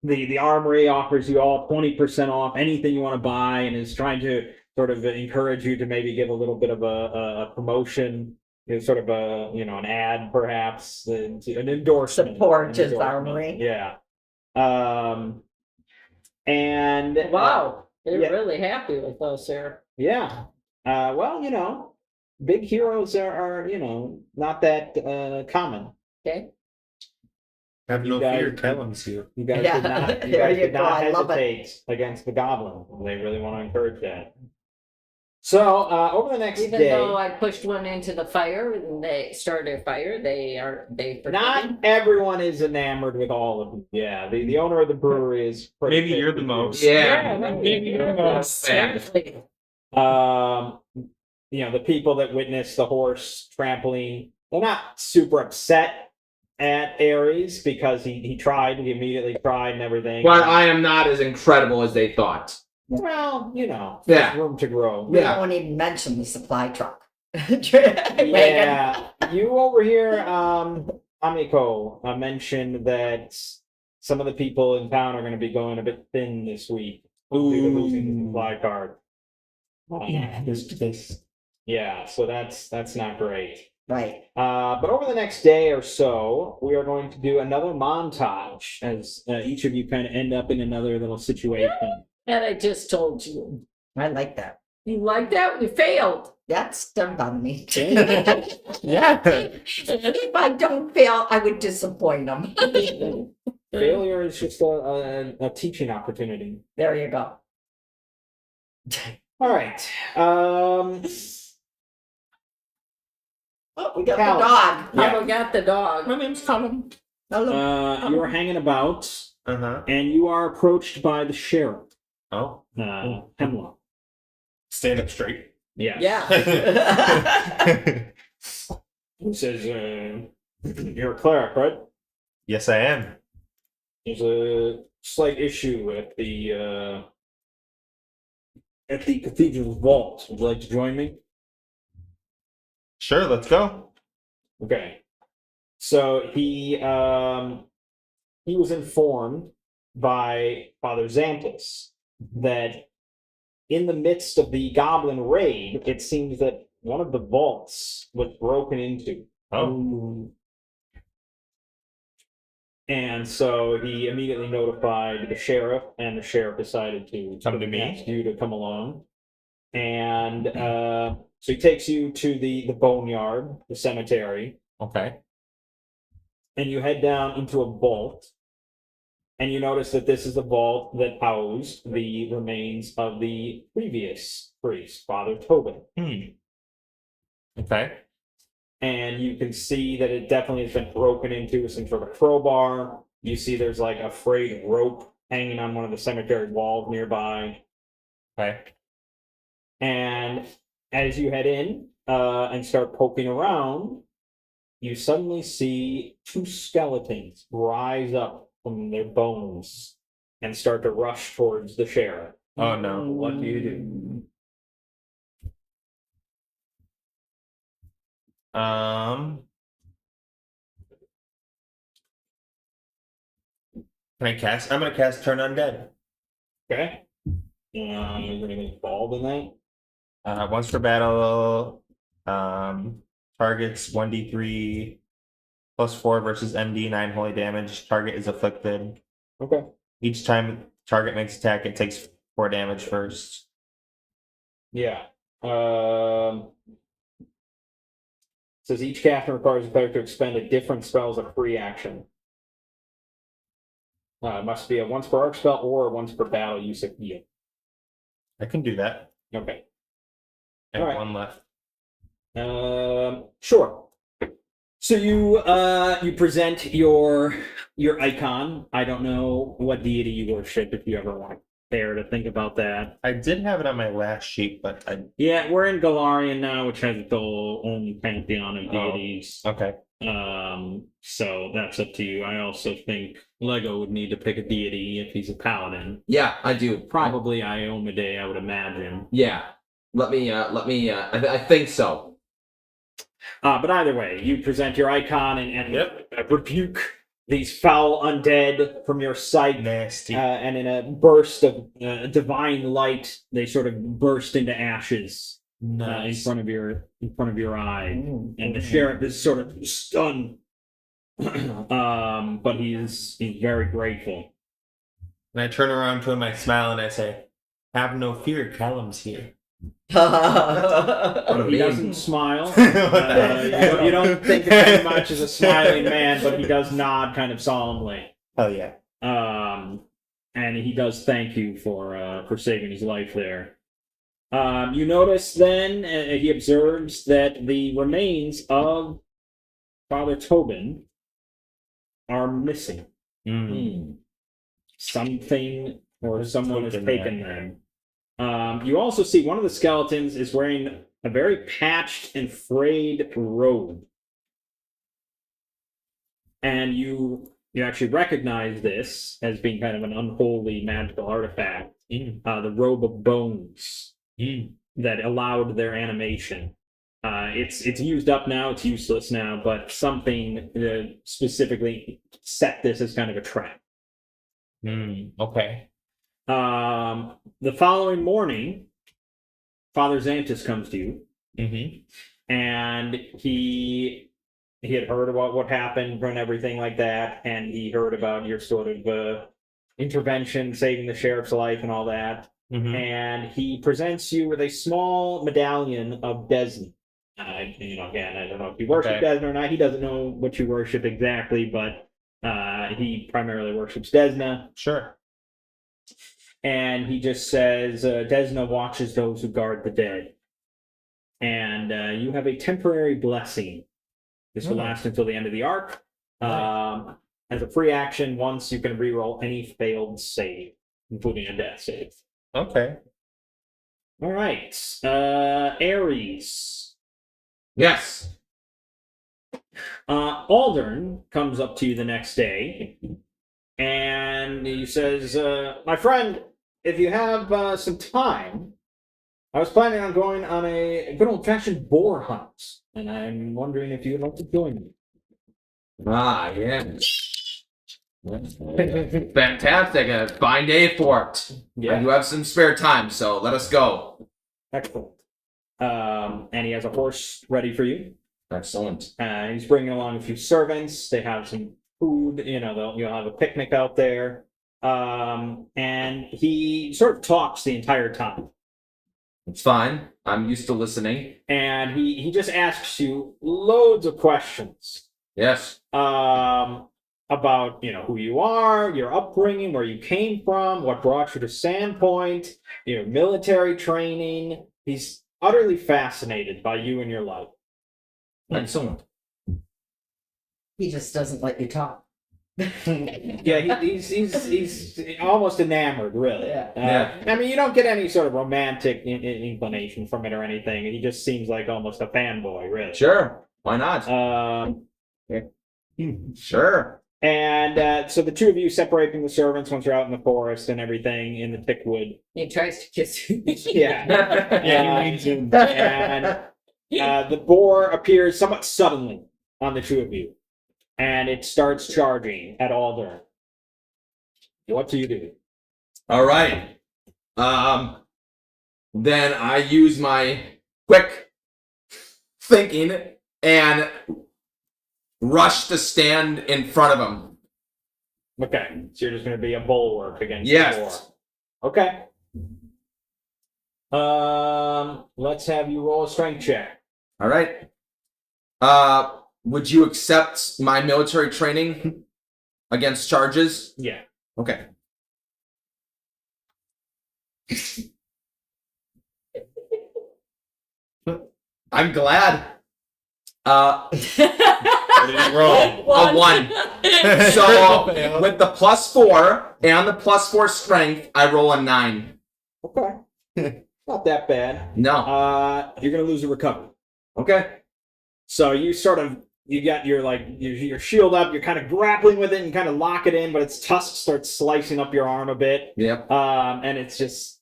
The armory offers you all 20% off anything you want to buy and is trying to sort of encourage you to maybe give a little bit of a promotion, sort of an ad perhaps, an endorsement. Support his armory. Yeah. And Wow. They're yeah. really happy with us here. Yeah. Well, big heroes are not that common. Okay. Have no fear, Kellen's here. You guys Yeah, did not, you there guys you did go, not I love it. hesitate against the goblin. They really want to encourage that. So over the next Even day, though I pushed one into the fire and they started a fire, they not everyone is enamored with all of them. Yeah, the owner of the brewery is pretty Maybe fit you're the with most. Yeah. Maybe you're the most. Seriously. you. The people that witness the horse trampling, they're not super upset at Ares because he immediately tried and everything. But I am not as incredible as they thought. Well, Yeah. there's room to grow. We Yeah. won't even mention the supply truck. Yeah, you over here, Amiko, mentioned that some of the people in town are going to be going a bit thin this week due to losing the supply card. Yeah, so that's not great. Right. But over the next day or so, we are going to do another montage as each of you kind of end up in another little situation. And I just told you. I like that. You like that? We failed. That's stunned on me. Yeah. If I don't fail, I would disappoint them. Failure is just a teaching opportunity. There you go. All right. Oh, we got Cal. the dog. Yeah. I got the dog. My name's Colin. Hello. You are hanging about, Uh-huh. and you are approached by the sheriff, Oh. Hemlock. Stand up straight. Yes. Yeah. He says, "You're a cleric, right? Yes, I am. There's a slight issue at the cathedral vault. Would you like to join me?" Sure, let's go. Okay. So he was informed by Father Xanthus that in the midst of the goblin raid, it seems that one of the vaults was broken into. Oh. And so he immediately notified the sheriff, and the sheriff decided to Come to me? ask you to come along. And so he takes you to the boneyard, the cemetery, Okay. and you head down into a vault. And you notice that this is the vault that housed the remains of the previous priest, Father Tobin. Okay. And you can see that it definitely has been broken into with some sort of crowbar. You see there's like a frayed rope hanging on one of the cemetery walls nearby. Okay. And as you head in and start poking around, you suddenly see two skeletons rise up from their bones and start to rush towards the sheriff. Oh no. What do you do? Can I cast? I'm gonna cast Turn Undead. Okay. You're going to get involved in that? Once per battle, targets 1d3 plus 4 versus MD 9 holy damage. Target is afflicted. Okay. Each time target makes attack, it takes 4 damage first. Yeah. Says each caster requires a player to expend a different spell as a free action. It must be a once per arc spell or a once per battle use of heal. I can do that. Okay. I have Alright. one left. Sure. So you present your icon. I don't know what deity you worship if you ever want there to think about that. I did have it on my last sheet, but I. Yeah, we're in Galarian now, which has its own pantheon of deities. Okay. So that's up to you. I also think Lego would need to pick a deity if he's a paladin. Yeah, I do. Probably Iomade, I would imagine. Yeah. Let me. I think so. But either way, you present your icon and Yep. rebuke these foul undead from your sight. Nasty. And in a burst of divine light, they sort of burst into ashes in Nice. front of your eye, and the sheriff is sort of stunned. But he's very grateful. And I turn around to him, I smile, and I say, "Have no fear, Callum's here." What He doesn't smile. What the hell? You don't think of him much as a smiling man, but he does nod kind of solemnly. Hell yeah. And he does thank you for saving his life there. You notice then, he observes that the remains of Father Tobin are missing. Something or someone has taken them. You also see one of the skeletons is wearing a very patched and frayed robe. And you actually recognize this as being kind of an unholy magical artifact. The robe of bones that allowed their animation. It's used up now, it's useless now, but something specifically set this as kind of a trap. Okay. The following morning, Father Xanthus comes to you, and he had heard about what happened and everything like that, and he heard about your sort of intervention, saving the sheriff's life and all that, and he presents you with a small medallion of Desna. Again, I don't know if you worship Desna or not. He doesn't know what you worship exactly, but he primarily worships Desna. Sure. and he just says, Desna watches those who guard the dead. And you have a temporary blessing. This will last until the end of the arc. As a free action, once you can reroll any failed save, including a death save. Okay. All right. Ares. Yes. Aldern comes up to you the next day, and he says, my friend, if you have some time, I was planning on going on a good old-fashioned boar hunt, and I'm wondering if you'd like to join me. Ah, yeah. Fantastic. A fine day for it. I do have some spare time, so let us go. Excellent. And he has a horse ready for you. Excellent. He's bringing along a few servants. They have some food. You'll have a picnic out there. And he sort of talks the entire time. It's fine. I'm used to listening. And he just asks you loads of questions. Yes. About who you are, your upbringing, where you came from, what brought you to Sandpoint, military training. He's utterly fascinated by you and your life. Excellent. He just doesn't let you talk. Yeah, he's almost enamored, really. Yeah. I mean, you don't get any sort of romantic inclination from it or anything. He just seems like almost a fanboy, really. Sure. Why not? Sure. And so the two of you separate from the servants once you're out in the forest and everything in the thick wood. He tries to kiss you. Yeah. And the boar appears somewhat suddenly on the two of you, and it starts charging at Aldern. What do you do? All right. Then I use my quick thinking and rush to stand in front of him. Okay, so you're just going to be a bulwark against Yes. the boar. Okay. Let's have you roll a strength check. All right. Would you accept my military training against charges? Yeah. Okay. I'm glad. What did he roll? A 1. So with the +4 and the +4 strength, I roll a 9. Okay. Not that bad. No. You're going to lose a recovery. Okay. So you got your shield up, you're kind of grappling with it and kind of lock it in, but its tusk starts slicing up your arm a bit. Yep. And it's just,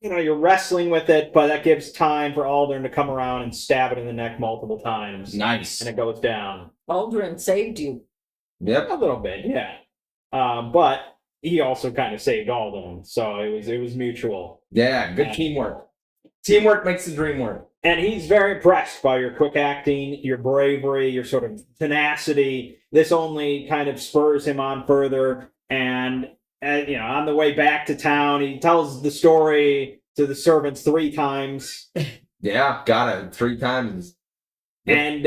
you're wrestling with it, but that gives time for Aldern to come around and stab it in the neck multiple times. Nice. And it goes down. Aldrin saved you. Yep. A little bit, yeah. But he also kind of saved Aldern, so it was mutual. Yeah, good teamwork. Teamwork makes the dream work. And he's very impressed by your quick acting, your bravery, your sort of tenacity. This only kind of spurs him on further. And, on the way back to town, he tells the story to the servants 3 times. Yeah, got it. 3 times. Yep. And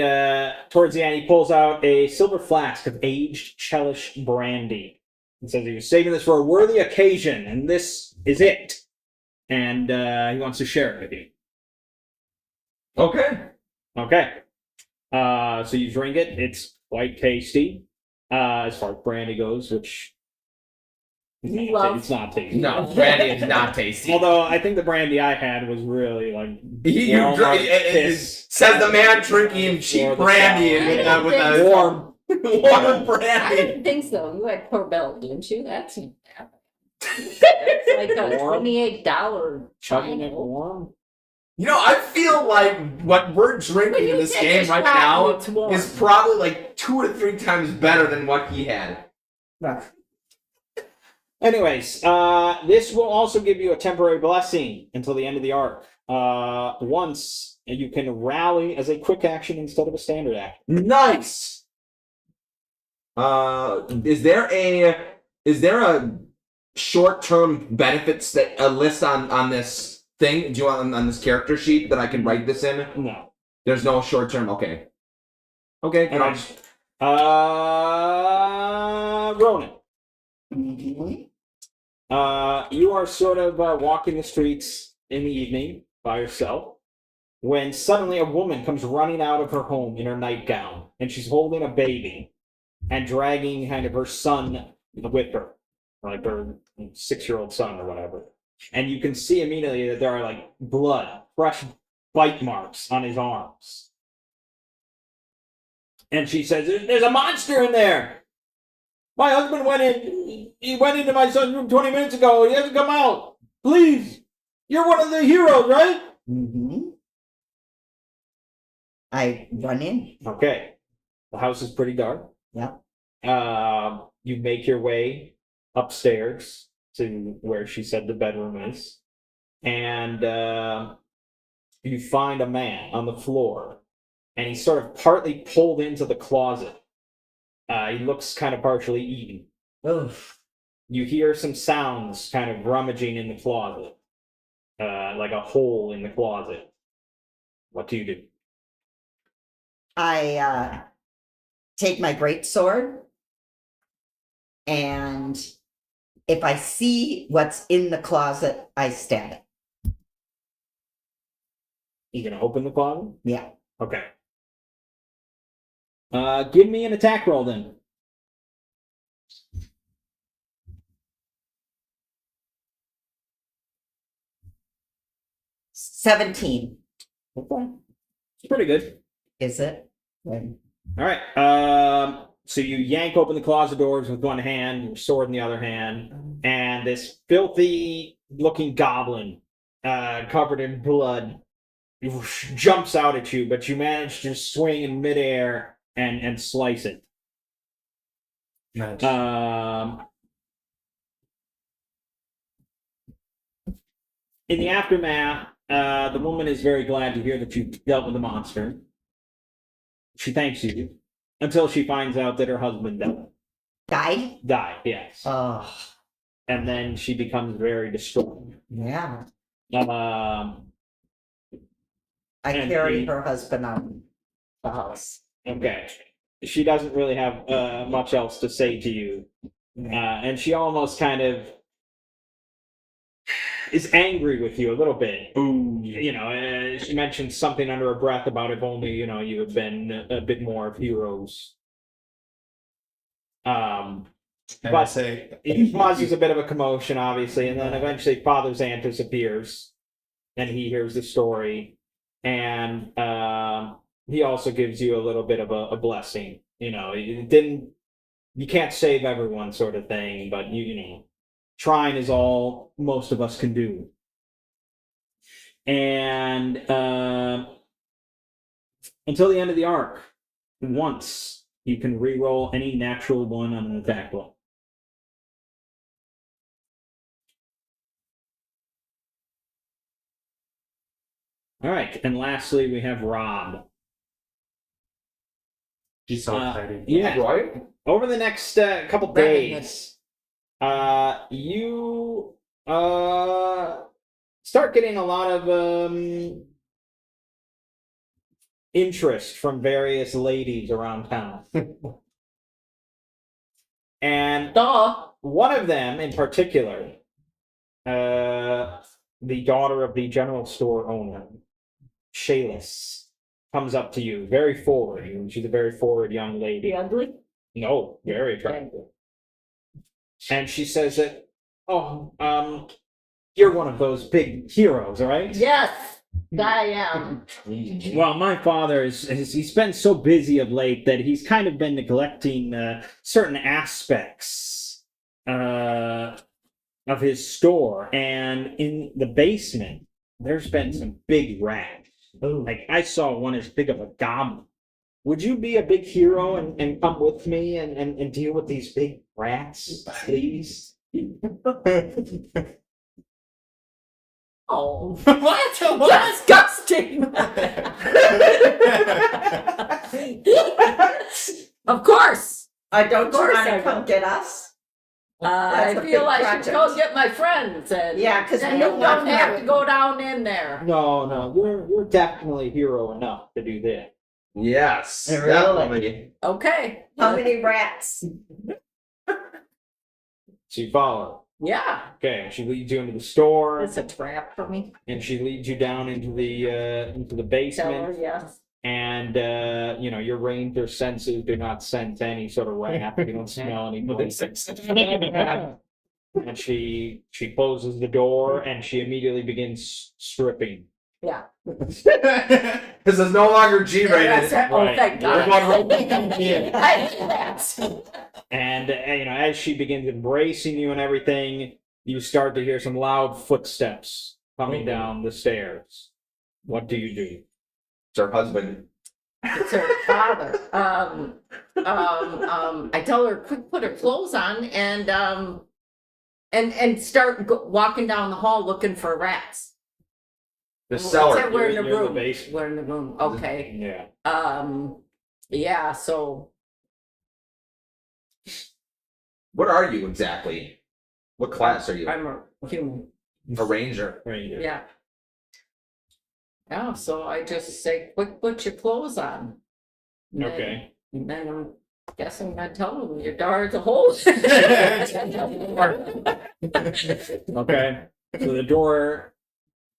towards the end, he pulls out a silver flask of aged Chelish brandy. He says he was saving this for a worthy occasion, and this is it. And he wants to share it with you. Okay. Okay. So you drink it. It's quite tasty. As far as brandy goes, which it's not tasty. No, brandy is not tasty. Although I think the brandy I had was really like It says the man drinking cheap brandy with a warm warm I brandy. didn't think so. You had Corbel, didn't you? That's like a Warm. $28 chugging it china. warm. I feel like what we're drinking When in you this take game a right shot, now it's warm. is probably like 2 or 3 times better than what he had. Anyways, this will also give you a temporary blessing until the end of the arc. Once you can rally as a quick action instead of a standard action. Nice. Is there a short-term benefits that a list on this thing? Do you want on this character sheet that I can write this in? No. There's no short-term. Okay. Okay. All right. Ronan. You are sort of walking the streets in the evening by yourself when suddenly a woman comes running out of her home in her nightgown, and she's holding a baby and dragging kind of her son with her, like her 6-year-old son or whatever. And you can see immediately that there are like blood, fresh bite marks on his arms. And she says, "There's a monster in there. My husband went in. He went into my son's room 20 minutes ago. He hasn't come out. Please, you're one of the heroes, right?" Mm-hmm. I run in. Okay. The house is pretty dark. Yep. You make your way upstairs to where she said the bedroom is, and you find a man on the floor, and he's sort of partly pulled into the closet. He looks kind of partially eaten. Oof. You hear some sounds kind of rummaging in the closet, like a hole in the closet. What do you do? I take my great sword, and if I see what's in the closet, I stab it. You gonna open the closet? Yeah. Okay. Give me an attack roll then. $17. Okay. It's pretty good. Is it? Good. All right. So you yank open the closet doors with one hand, your sword in the other hand, and this filthy-looking goblin, covered in blood, jumps out at you, but you manage to swing in midair and slice it. Nice. In the aftermath, the woman is very glad to hear that you dealt with the monster. She thanks you until she finds out that her husband Died? died. Yes, Oh, and then she becomes very distraught. yeah. Um, I And carry he- her husband on the house. okay, she doesn't really have much else to say to you, and she almost kind of is angry with you a little bit. Ooh. You know, she mentioned something under her breath about if only you had been a bit more of heroes. And I But say, it causes a bit of a commotion, obviously, and then eventually Father Xantus appears, and he hears the story, and he also gives you a little bit of a blessing. You know, you can't save everyone, sort of thing, but trying is all most of us can do. And until the end of the arc, once you can re-roll any natural one on an attack roll. All right, and lastly we have Rob. she's so excited. Yeah, Right? over the next couple Robin days, you start getting a lot of interest from various ladies around town. And Duh. one of them in particular, the daughter of the general store owner, Shayless, comes up to you very forward. She's a very forward young lady. Ugly? No, very attractive. And she says that, you're one of those big heroes, right? Yes, I am. Well, my father he's been so busy of late that he's kind of been neglecting certain aspects of his store. And in the basement, there's been some big rats. Like, I saw one as big of a goblin. Would you be a big hero and come with me and deal with these big rats, please? Oh, what? Disgusting. Of course. Don't Of course you want I to come will. get us? I That's a feel big I should project. go get my friends and Yeah, 'cause then we you don't want don't have to- to go down in there. No, you're definitely hero enough to do this. Yes. Really? Definitely. Okay. How many rats? So you follow. Yeah, Okay, she leads you into the store, it's a trap for me. and she leads you down into the basement. Cellar, yes. And your ranger senses do not sense any sort of wrath. You don't smell any poison. And she closes the door and she immediately begins stripping. Yeah. This is no longer G-rated. Oh, Right. thank We're God. going right in. I hate that. And as she begins embracing you and everything, you start to hear some loud footsteps coming down the stairs. What do you do? It's her husband. It's her father. I tell her quick put her clothes on and start walking down the hall looking for rats. The cellar. We're in the You're in the room. basement. We're in the room. Okay. Yeah. Yeah. So What are you exactly? What class are you? I'm a human. A ranger. Ranger. Yeah. Yeah. So I just say, quick, put your clothes on. And then- Okay. And then I'm guessing I tell them your daughter's a hole. Okay. So the door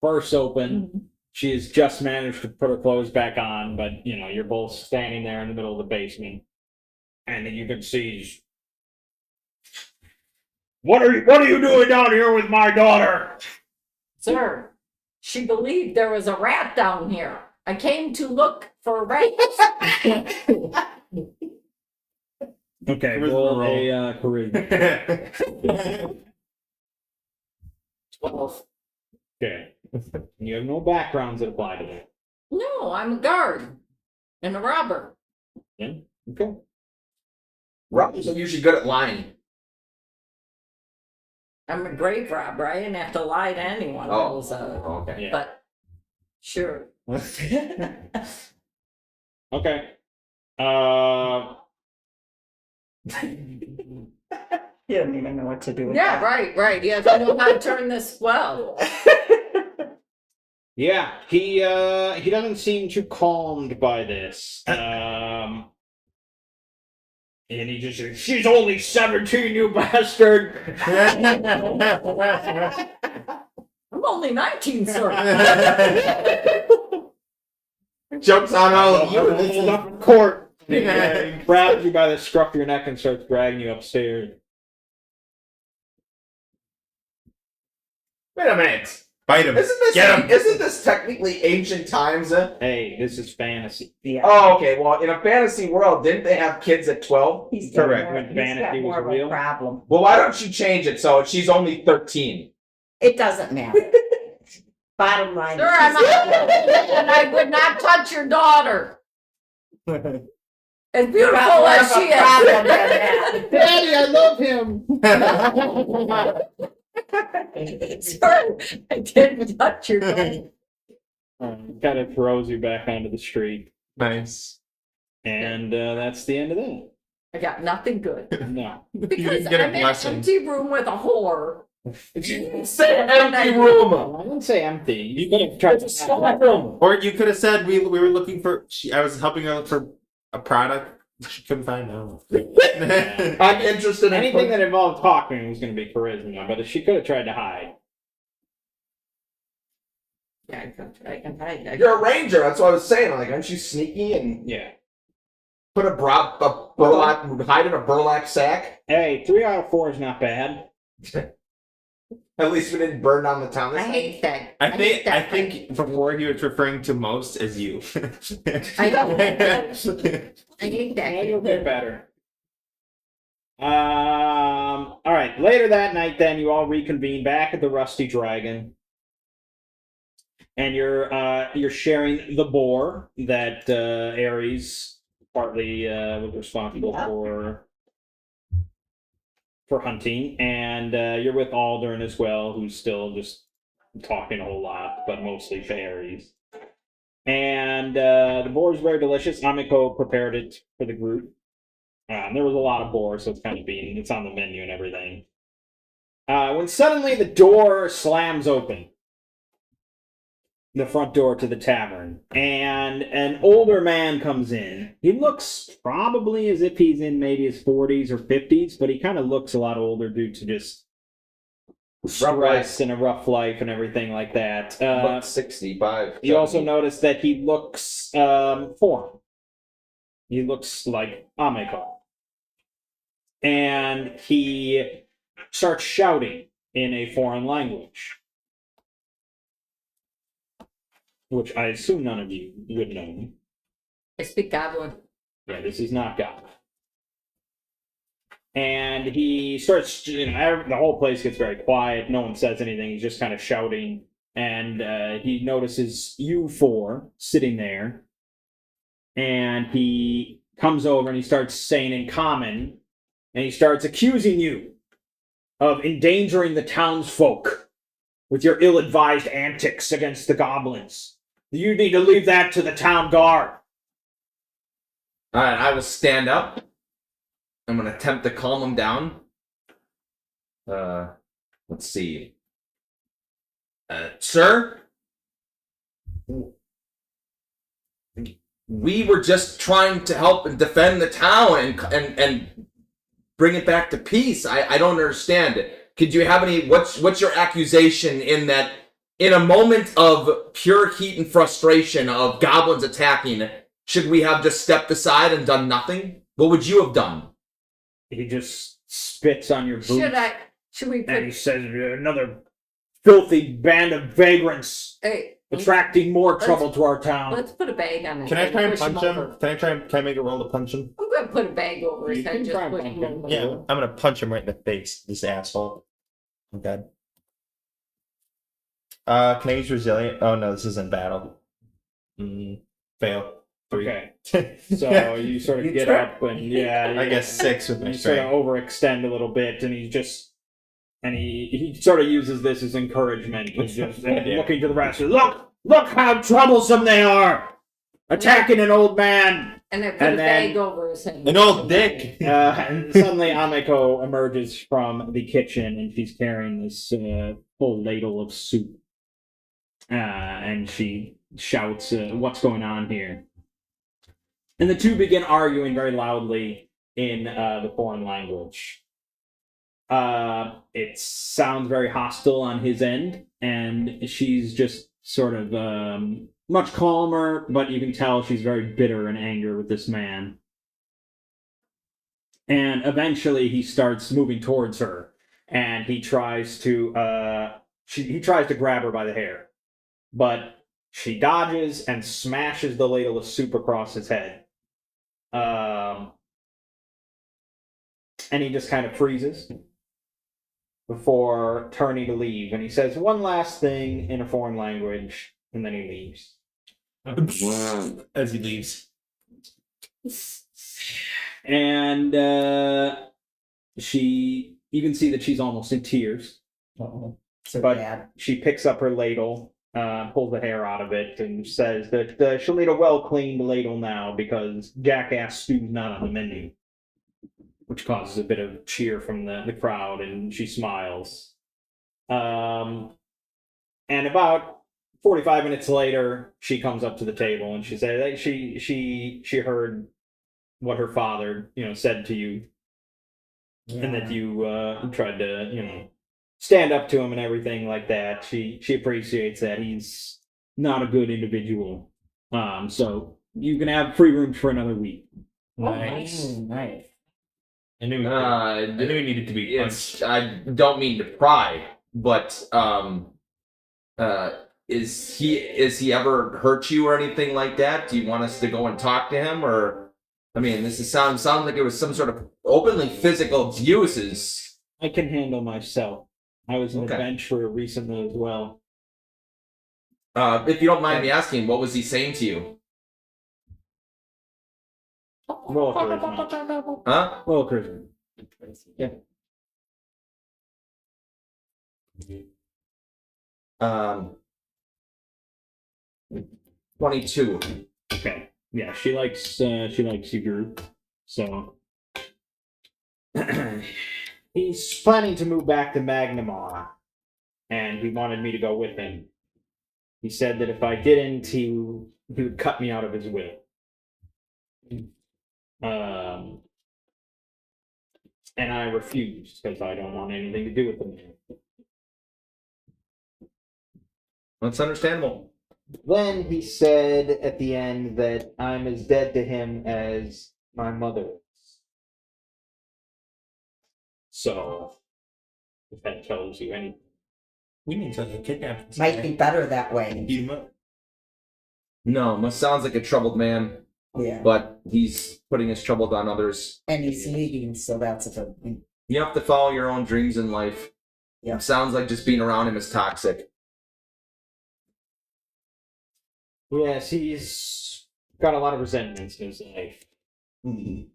bursts open. She has just managed to put her clothes back on, but you're both standing there in the middle of the basement, and then you can see. What are you doing down here with my daughter? Sir, she believed there was a rat down here. I came to look for rats. Okay, Charisma roll roll. a charisma. 12. Okay. You have no backgrounds that apply to that. No, I'm a guard and a robber. Yeah. Okay. Robbers are usually good at lying. I'm a grave robber. I didn't have to lie to anyone. I Oh. was, Okay. Yeah. but sure. Okay. You don't even know what to do with Yeah, that. right. You have to know how to turn this well. Yeah, he doesn't seem too calmed by this. And he just says, "She's only 17, you bastard." I'm only 19, sir. Jumps on all of you. Hold up in court. He grabs you by the scruff of your neck and starts dragging you upstairs. Wait a minute. Fight him. Get him. Isn't this technically ancient times? Hey, this is fantasy. Yeah. Oh, okay. Well, in a fantasy world, didn't they have kids at 12? He's got Correct. more- When he's vanity got was more of a real. problem. Well, why don't you change it so she's only 13? It doesn't matter. Bottom line. Sir, I'm and I would not touch your daughter. As beautiful as she is. Daddy, I love him. Sir, I didn't touch your daughter. Kind of throws you back onto the street, Nice. and that's the end of that. I got nothing good. No. Because get a I'm in an blessing. empty room with a whore. Say empty room. I didn't say empty. You could have tried to. Or you could have said we were looking for. I was helping her look for a product she couldn't find. No. I'm interested in Anything that involved talking was going to be charisma, but she could have tried to hide. Yeah, I can hide. You're a ranger. That's what I was saying. Like, aren't you sneaky and Yeah. put a burlap, hide in a burlap sack? Hey, 3 out of 4 is not bad. At least we didn't burn down the town. I This hate that. I hate think that. before he was referring to most as you. I know. I hate Yeah, that. you'll get better. All right. Later that night, then you all reconvene back at the Rusty Dragon, and you're sharing the boar that Ares partly was responsible for hunting, and you're with Aldern as well, who's still just talking a whole lot, but mostly to Ares. And the boar is very delicious. Amiko prepared it for the group. There was a lot of boar, so it's on the menu and everything. When suddenly the door slams open, the front door to the tavern, and an older man comes in. He looks probably as if he's in maybe his 40s or 50s, but he kind of looks a lot older due to just stress and a rough life and everything like that. Look 65. You also 70. notice that he looks foreign. He looks like Ameko. And he starts shouting in a foreign language, which I assume none of you would know. I speak Goblin. Yeah, this is not God. And he starts, the whole place gets very quiet. No one says anything. He's just kind of shouting. And he notices you four sitting there. And he comes over and he starts saying in common, and he starts accusing you of endangering the townsfolk with your ill-advised antics against the goblins. You need to leave that to the town guard. All right, I will stand up. I'm gonna attempt to calm him down. Let's see. Sir, we were just trying to help and defend the town and bring it back to peace. I don't understand. Could you have any? What's your accusation in that? In a moment of pure heat and frustration of goblins attacking, should we have just stepped aside and done nothing? What would you have done? He just spits on your boots. Should we And he put, says, another filthy band of vagrants hey, attracting more trouble to our town. let's put a bag on his Can I head try and push punch him? over. Can I make a roll to punch him? I'm gonna put a bag over his You head, can just try and push punch him him. over. Yeah, I'm gonna punch him right in the face, this asshole. I'm dead. Can I use resilient? Oh no, this isn't battle. Fail. 3. Okay. So you sort of get up and I guess 6 with my you sort of strength. overextend a little bit, and he sort of uses this as encouragement. He's just looking to the rest. Look how troublesome they are, attacking an old man. And I put And a then- bag over his head. An old dick. And suddenly Ameko emerges from the kitchen, and she's carrying this full ladle of soup. And she shouts, "What's going on here?" And the two begin arguing very loudly in the foreign language. It sounds very hostile on his end, and she's just sort of much calmer, but you can tell she's very bitter and angry with this man. And eventually he starts moving towards her, and he tries to he tries to grab her by the hair, but she dodges and smashes the ladle of soup across his head. And he just kind of freezes before turning to leave. And he says one last thing in a foreign language, and then he leaves. As he leaves. And you can see that she's almost in tears. So But- bad. She picks up her ladle, pulls the hair out of it, and says that she'll need a well-cleaned ladle now because jackass stew's not on the menu. Which causes a bit of cheer from the crowd, and she smiles. And about 45 minutes later, she comes up to the table and she says that she heard what her father, said to you, and that you tried to, stand up to him and everything like that. She appreciates that he's not a good individual. So you can have free room for another week. Nice. Nice. I knew he needed to be punched. I don't mean to pry, but is he ever hurt you or anything like that? Do you want us to go and talk to him, or I mean, sounds like it was some sort of openly physical abuse. I can handle myself. I was an Okay. adventurer recently as well. If you don't mind me asking, what was he saying to you? Roll a charisma. Huh? Roll a charisma. Yeah. 22. Okay. Yeah, she likes you, Drew. So he's planning to move back to Magnamar, and he wanted me to go with him. He said that if I didn't, he would cut me out of his will. And I refused because I don't want anything to do with the man. That's understandable. Then he said at the end that I'm as dead to him as my mother is. So, if that tells you anything. We need to kidnap this Might guy. be better that way. Beat him up. No, must sounds like a troubled man, Yeah. but he's putting his troubles on others. And he's leading, so that's a good thing. You have to follow your own dreams in life. Yeah. Sounds like just being around him is toxic. Yes, he's got a lot of resentments in his life. Mhm.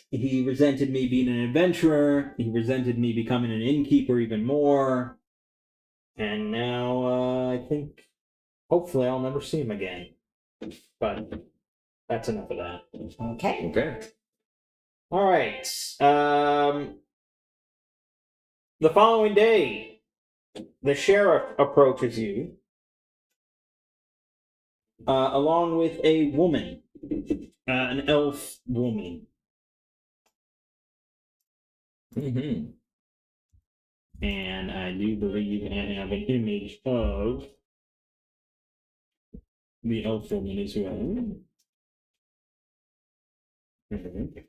He resented me being an adventurer. He resented me becoming an innkeeper even more. And now I think, hopefully, I'll never see him again. But that's enough of that. Okay. Okay. All right. The following day, the sheriff approaches you, along with a woman, an elf woman. Mm-hmm. And I do believe I have an image of the elf woman as well. Mhm.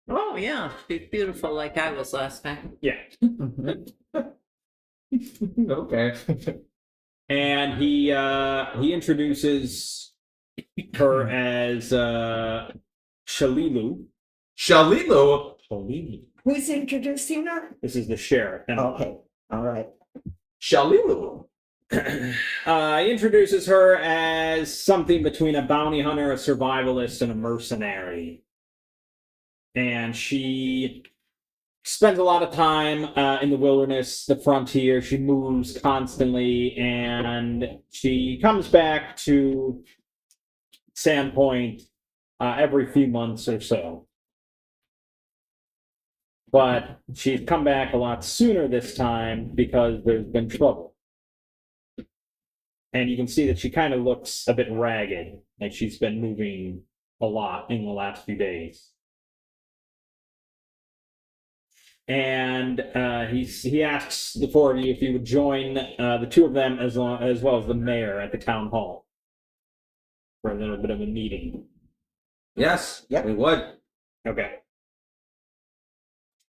Oh yeah, she's beautiful like I was last time. Yeah. Mhm. Okay. And he introduces her as Shalilu. Shalilu. Shalilu. Who's introducing her? This is the sheriff. Okay. All right. Shalilu. He introduces her as something between a bounty hunter, a survivalist, and a mercenary. And she spends a lot of time in the wilderness, the frontier. She moves constantly, and she comes back to Sandpoint every few months or so. But she's come back a lot sooner this time because there's been trouble. And you can see that she kind of looks a bit ragged, like she's been moving a lot in the last few days. And he asks the four of you if you would join the two of them as well as the mayor at the town hall for a little bit of a meeting. Yes. Yep. We would. Okay.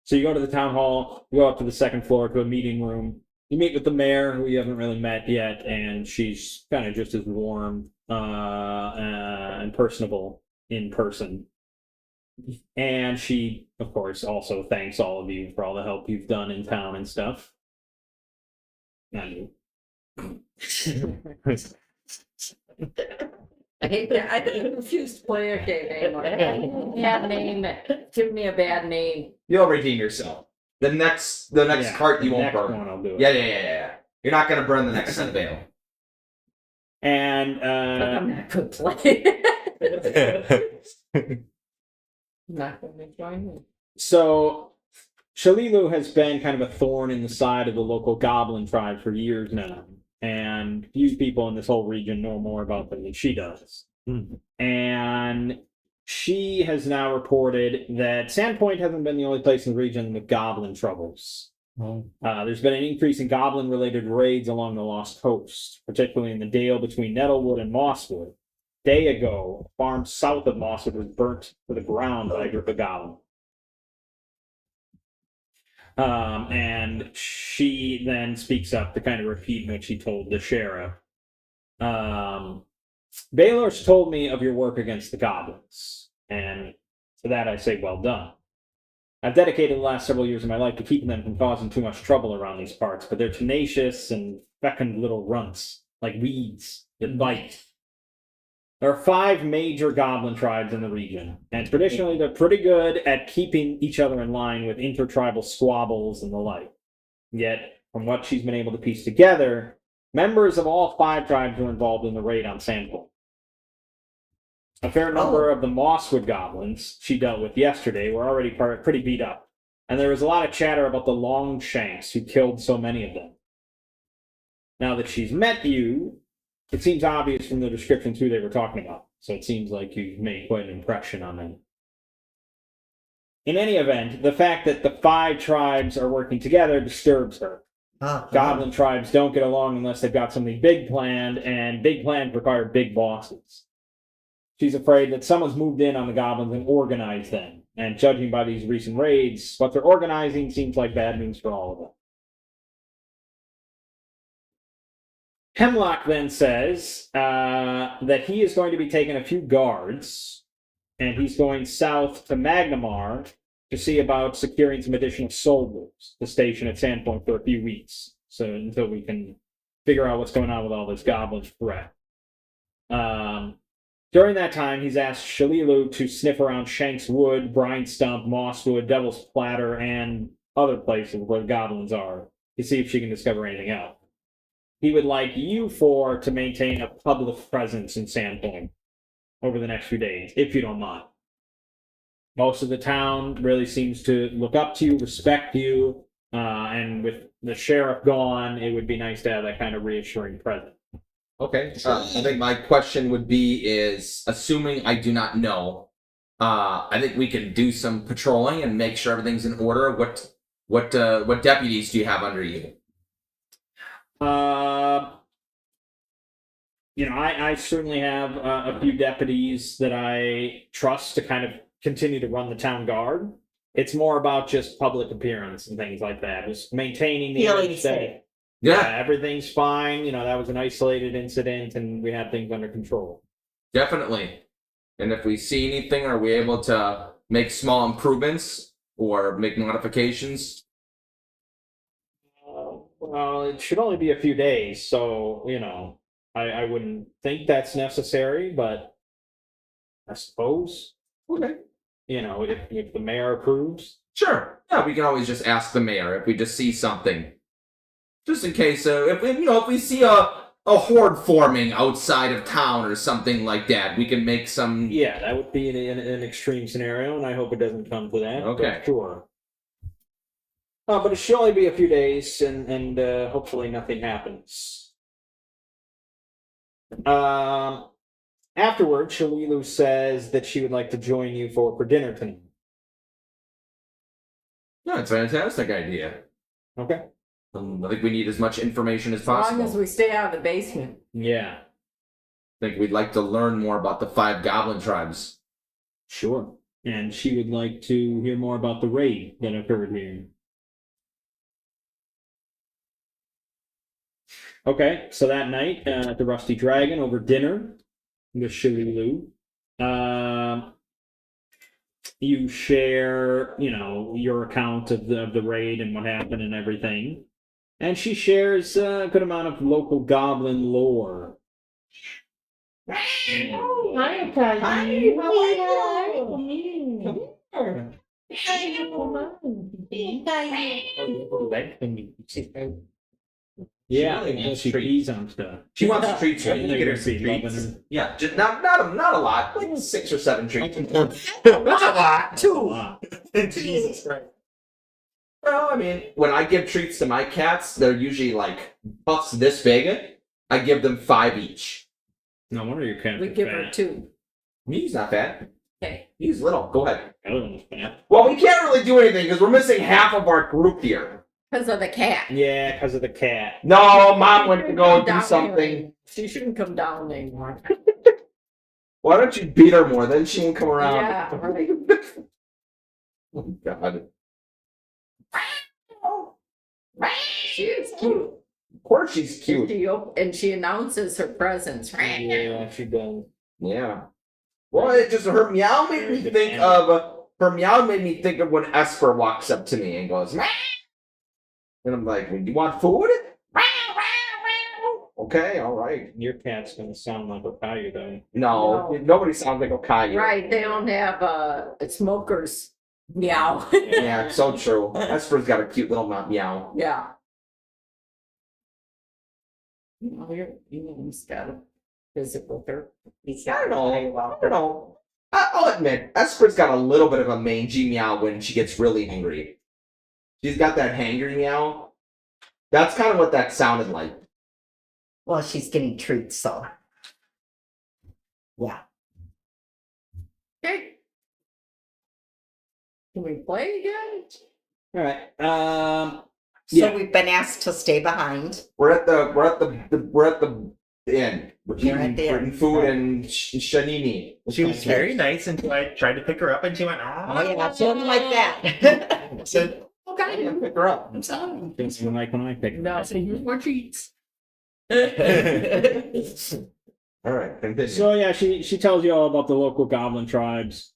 So you go to the town hall, you go up to the second floor to a meeting room. You meet with the mayor, who you haven't really met yet, and she's kind of just as warm and personable in person. And she, of course, also thanks all of you for all the help you've done in town and stuff. Not you. I hate that. I refuse to play a game anymore. Bad name. Give me a bad name. You'll redeem yourself. The next Yeah, cart you the won't next burn. one I'll do it. Yeah. You're not gonna burn the next sun veil. And I'm not going to play. Not going to join me. so Shalilu has been kind of a thorn in the side of the local goblin tribe for years now. And few people in this whole region know more about them than she does. And she has now reported that Sandpoint hasn't been the only place in the region with goblin troubles. There's been an increase in goblin-related raids along the Lost Coast, particularly in the dale between Nettlewood and Mosswood. A day ago, a farm south of Mosswood was burnt to the ground by a group of goblins. And she then speaks up to kind of repeat what she told the sheriff. Baylor's told me of your work against the goblins, and to that I say well done. I've dedicated the last several years of my life to keeping them from causing too much trouble around these parts, but they're tenacious and fecund little runts, like weeds that bite. There are 5 major goblin tribes in the region, and traditionally they're pretty good at keeping each other in line with intertribal squabbles and the like. Yet, from what she's been able to piece together, members of all 5 tribes were involved in the raid on Sandpoint. A fair number of the Mosswood goblins she dealt with yesterday were already pretty beat up, and there was a lot of chatter about the Longshanks who killed so many of them. Now that she's met you, it seems obvious from the descriptions who they were talking about, so it seems like you've made quite an impression on them. In any event, the fact that the 5 tribes are working together disturbs her, Goblin tribes don't get along unless they've got something big planned, and big plans require big bosses. She's afraid that someone's moved in on the goblins and organized them. And judging by these recent raids, what they're organizing seems like bad news for all of them. Hemlock then says that he is going to be taking a few guards, and he's going south to Magnamar to see about securing some additional soldiers to station at Sandpoint for a few weeks, so until we can figure out what's going on with all this goblin threat. During that time, he's asked Shalilu to sniff around Shank's Wood, Brine Stump, Mosswood, Devil's Platter, and other places where the goblins are to see if she can discover anything else. He would like you four to maintain a public presence in Sandpoint over the next few days, if you don't mind. Most of the town really seems to look up to you, respect you, and with the sheriff gone, it would be nice to have that kind of reassuring presence. Okay. I think my question would be is, assuming I do not know, I think we can do some patrolling and make sure everything's in order. What deputies do you have under you? I certainly have a few deputies that I trust to kind of continue to run the town guard. It's more about just public appearance and things like that. Just maintaining the Feeling image that safe. everything's fine. That was an isolated incident and we had things under control. Definitely. And if we see anything, are we able to make small improvements or make modifications? Well, it should only be a few days, so, I wouldn't think that's necessary, but I suppose, Okay. if the mayor approves. Sure. Yeah, we can always just ask the mayor if we just see something. Just in case, if we see a horde forming outside of town or something like that, we can make some. Yeah, that would be an extreme scenario, and I hope it doesn't come to that. Okay. But sure. But it should only be a few days, and hopefully nothing happens. Afterward, Shalilu says that she would like to join you for dinner tonight. Yeah, it's a fantastic idea. Okay. I think we need as much information as As long possible. as we stay out of the basement. Yeah, I think we'd like to learn more about the 5 goblin tribes. sure. And she would like to hear more about the raid that occurred here. Okay, so that night at the Rusty Dragon over dinner with Shalilu, you share, your account of the raid and what happened and everything, and she shares a good amount of local goblin lore. Oh, hi, Yeah, She really wants she treats. pees on stuff. She wants treats. Yeah, We can get her some loving treats. her. Yeah, just not a lot, like 6 or 7 treats. Not a lot, too. Wow. Jesus Christ. Well, I mean, when I give treats to my cats, they're usually like puffs this big. I give them 5 each. No wonder your cat We is give her fat. 2. He's not fat. Okay. He's little. Go ahead. The other one's fat. Well, we can't really do anything because we're missing half of our group here. Because of the cat. Yeah, because of the cat. No, Mom went to Come go do down something. here. She shouldn't come down anymore. Why don't you beat her more? Then she won't come around. Yeah, right. Oh, God. She is cute. Of course she's cute. And she announces her presence. Yeah, she does. Yeah. Well, it just her meow made me think of when Esper walks up to me and goes, "Meow." And I'm like, "Do you want food?" Okay, all right. Your cat's gonna sound like a Caillou, though. No, No. nobody sounds like a Caillou. Right, they don't have smokers. Meow. Yeah, so true. Esper's got a cute little meow. Yeah. He's got to visit with her. He's I don't know. very well. I don't know. I'll admit, Esper's got a little bit of a mangy meow when she gets really hungry. She's got that hangry meow. That's kind of what that sounded like. Well, she's getting treats, so. Yeah. Okay. Can we play again? All right. So Yeah. we've been asked to stay behind. We're at the inn. We're You're at the eating inn. food and Shanini. She was very nice until I tried to pick her up, and she went, Oh yeah, something like that. I said, I didn't pick her up. I'm sorry. Just like when I picked No, so here's more treats. All right, continue. So yeah, she tells you all about the local goblin tribes.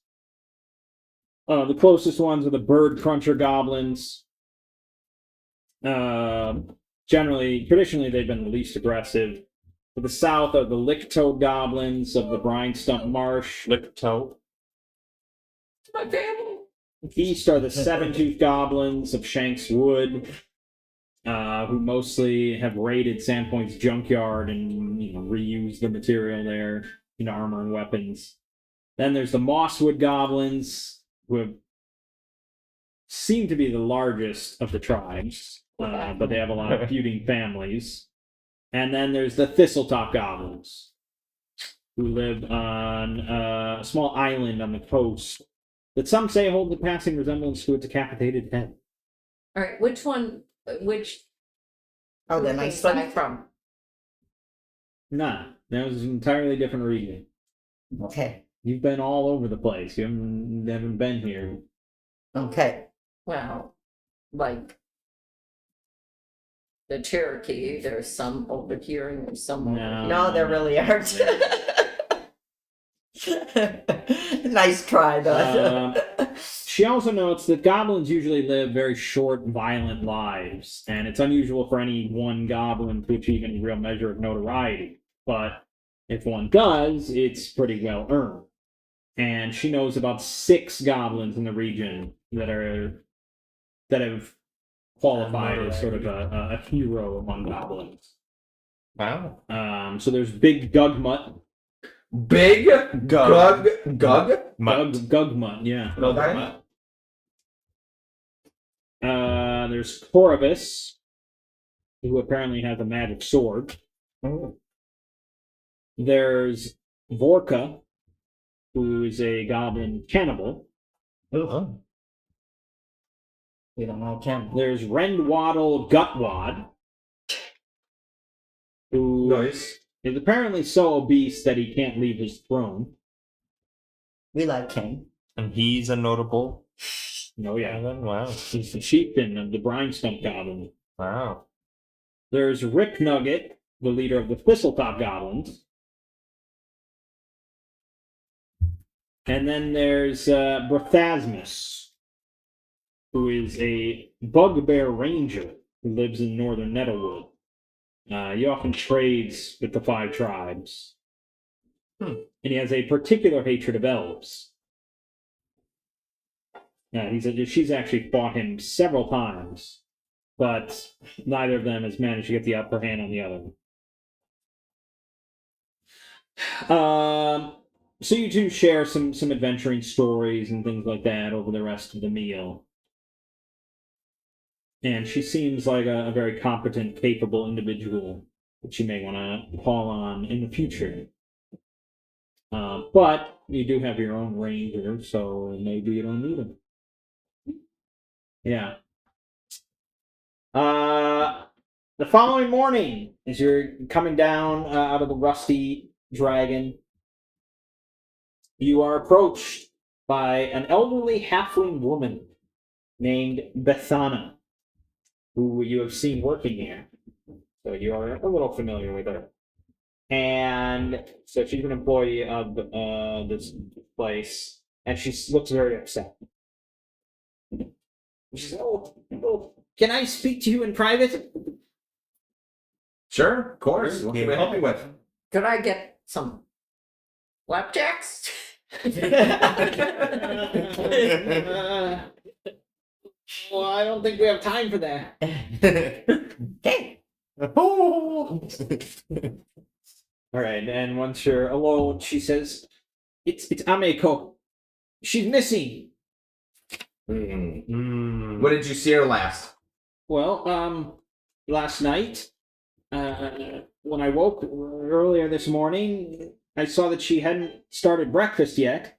The closest ones are the bird cruncher goblins. Traditionally, they've been the least aggressive. To the south are the lick-toed goblins of the brine stump marsh. lick-toe. My family. East are the seven-tooth goblins of Shanks Wood, who mostly have raided Sandpoint's junkyard and reused the material there into armor and weapons. Then there's the Mosswood goblins, who have seem to be the largest of the tribes, but they have a lot of feuding families. And then there's the Thistletop goblins, who live on a small island on the coast that some say holds a passing resemblance to a decapitated head. All right, which Oh, the group nice is that one. from? Nah, that was an entirely different region. Okay. You've been all over the place. You haven't been here. Okay. Well, like the Cherokee, there's some over here and there's some over No. here. No, there really aren't. Nice try, though. She also notes that goblins usually live very short, violent lives, and it's unusual for any one goblin to achieve any real measure of notoriety. But if one does, it's pretty well earned. And she knows about 6 goblins in the region that have qualified as sort of a hero among goblins. Wow. So there's Big Gugmut. Big Gug. Mutt. Gugmut, yeah. Okay. There's Corvus, who apparently has a magic sword. There's Vorka, who is a goblin cannibal. Oh. We don't know Ken. There's Rendwaddle Gutwad, who Nice. is apparently so obese that he can't leave his throne. We like Ken. And he's a notable. Oh yeah, Wow. he's the chieftain of the Brine Stump Goblin. Wow. There's Rick Nugget, the leader of the Thistletop Goblins. And then there's Brothasmus, who is a bugbear ranger who lives in northern Nettlewood. He often trades with the 5 tribes. And he has a particular hatred of elves. She's actually fought him several times, but neither of them has managed to get the upper hand on the other. So you two share some adventuring stories and things like that over the rest of the meal. And she seems like a very competent, capable individual that you may want to call on in the future. But you do have your own ranger, so maybe you don't need him. Yeah. The following morning, as you're coming down out of the Rusty Dragon, you are approached by an elderly halfling woman named Bethana, who you have seen working here. So you are a little familiar with her. And so she's an employee of this place, and she looks very upset. She says, oh, can I speak to you in private? Sure, of course. What can we help you with? Could I get some flapjacks? Well, I don't think we have time for that. Okay. All right, and once you're alone, she says, "It's Ameko. She's missing." When did you see her last? Well, last night, when I woke earlier this morning, I saw that she hadn't started breakfast yet,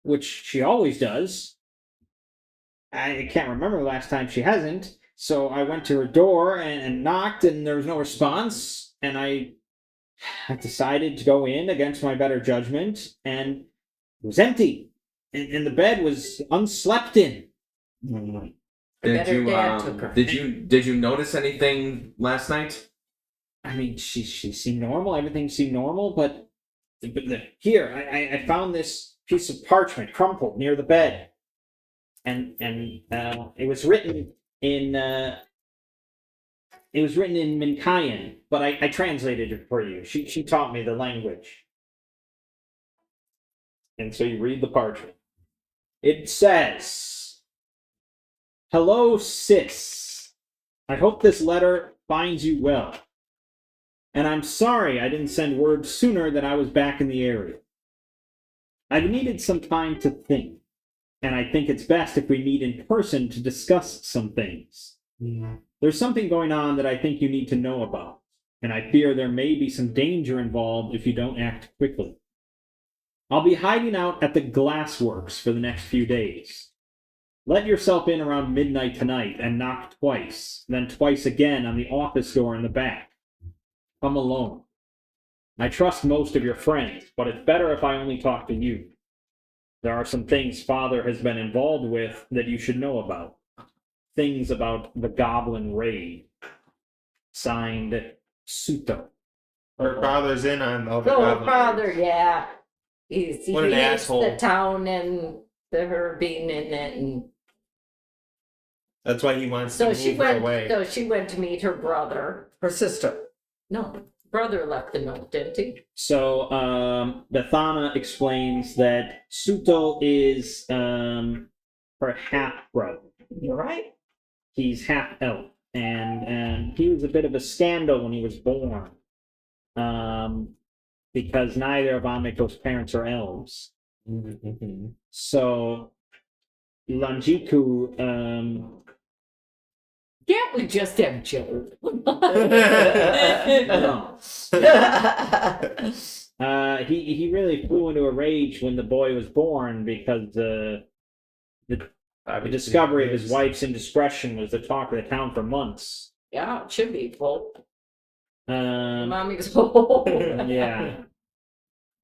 which she always does. I can't remember the last time she hasn't. So I went to her door and knocked, and there was no response. And I decided to go in against my better judgment, and it was empty. And the bed was unslept in. Mm. Better dad took her. Did you notice anything last night? I mean, she seemed normal. Everything seemed normal, but here I found this piece of parchment crumpled near the bed, and it was written in Minkayan, but I translated it for you. She taught me the language, and so you read the parchment. It says, "Hello, sis. I hope this letter finds you well. And I'm sorry I didn't send word sooner that I was back in the area. I've needed some time to think, and I think it's best if we meet in person to discuss some things. There's something going on that I think you need to know about, and I fear there may be some danger involved if you don't act quickly. I'll be hiding out at the glassworks for the next few days. Let yourself in around midnight tonight and knock twice, then twice again on the office door in the back. Come alone. I trust most of your friends, but it's better if I only talk to you. There are some things Father has been involved with that you should know about. Things about the Goblin Raid. Signed, Suto." Her father's in on all the So her goblin father, raids. yeah. He What an hates asshole. the town and her being in it, and That's why he wants so to she move her went. away. So she went to meet her brother. Her sister. No, brother left the note, didn't he? So, Bethana explains that Suto is her half brother. You're right. He's half elf, and he was a bit of a scandal when he was born, because neither of Amiko's parents are elves. Mhm. So, Lanjiku, Can't we just have Joe? he really flew into a rage when the boy was born because the discovery of his wife's indiscretion was the talk of the town for months. Yeah, it should be full. Um, Mommy's full. yeah.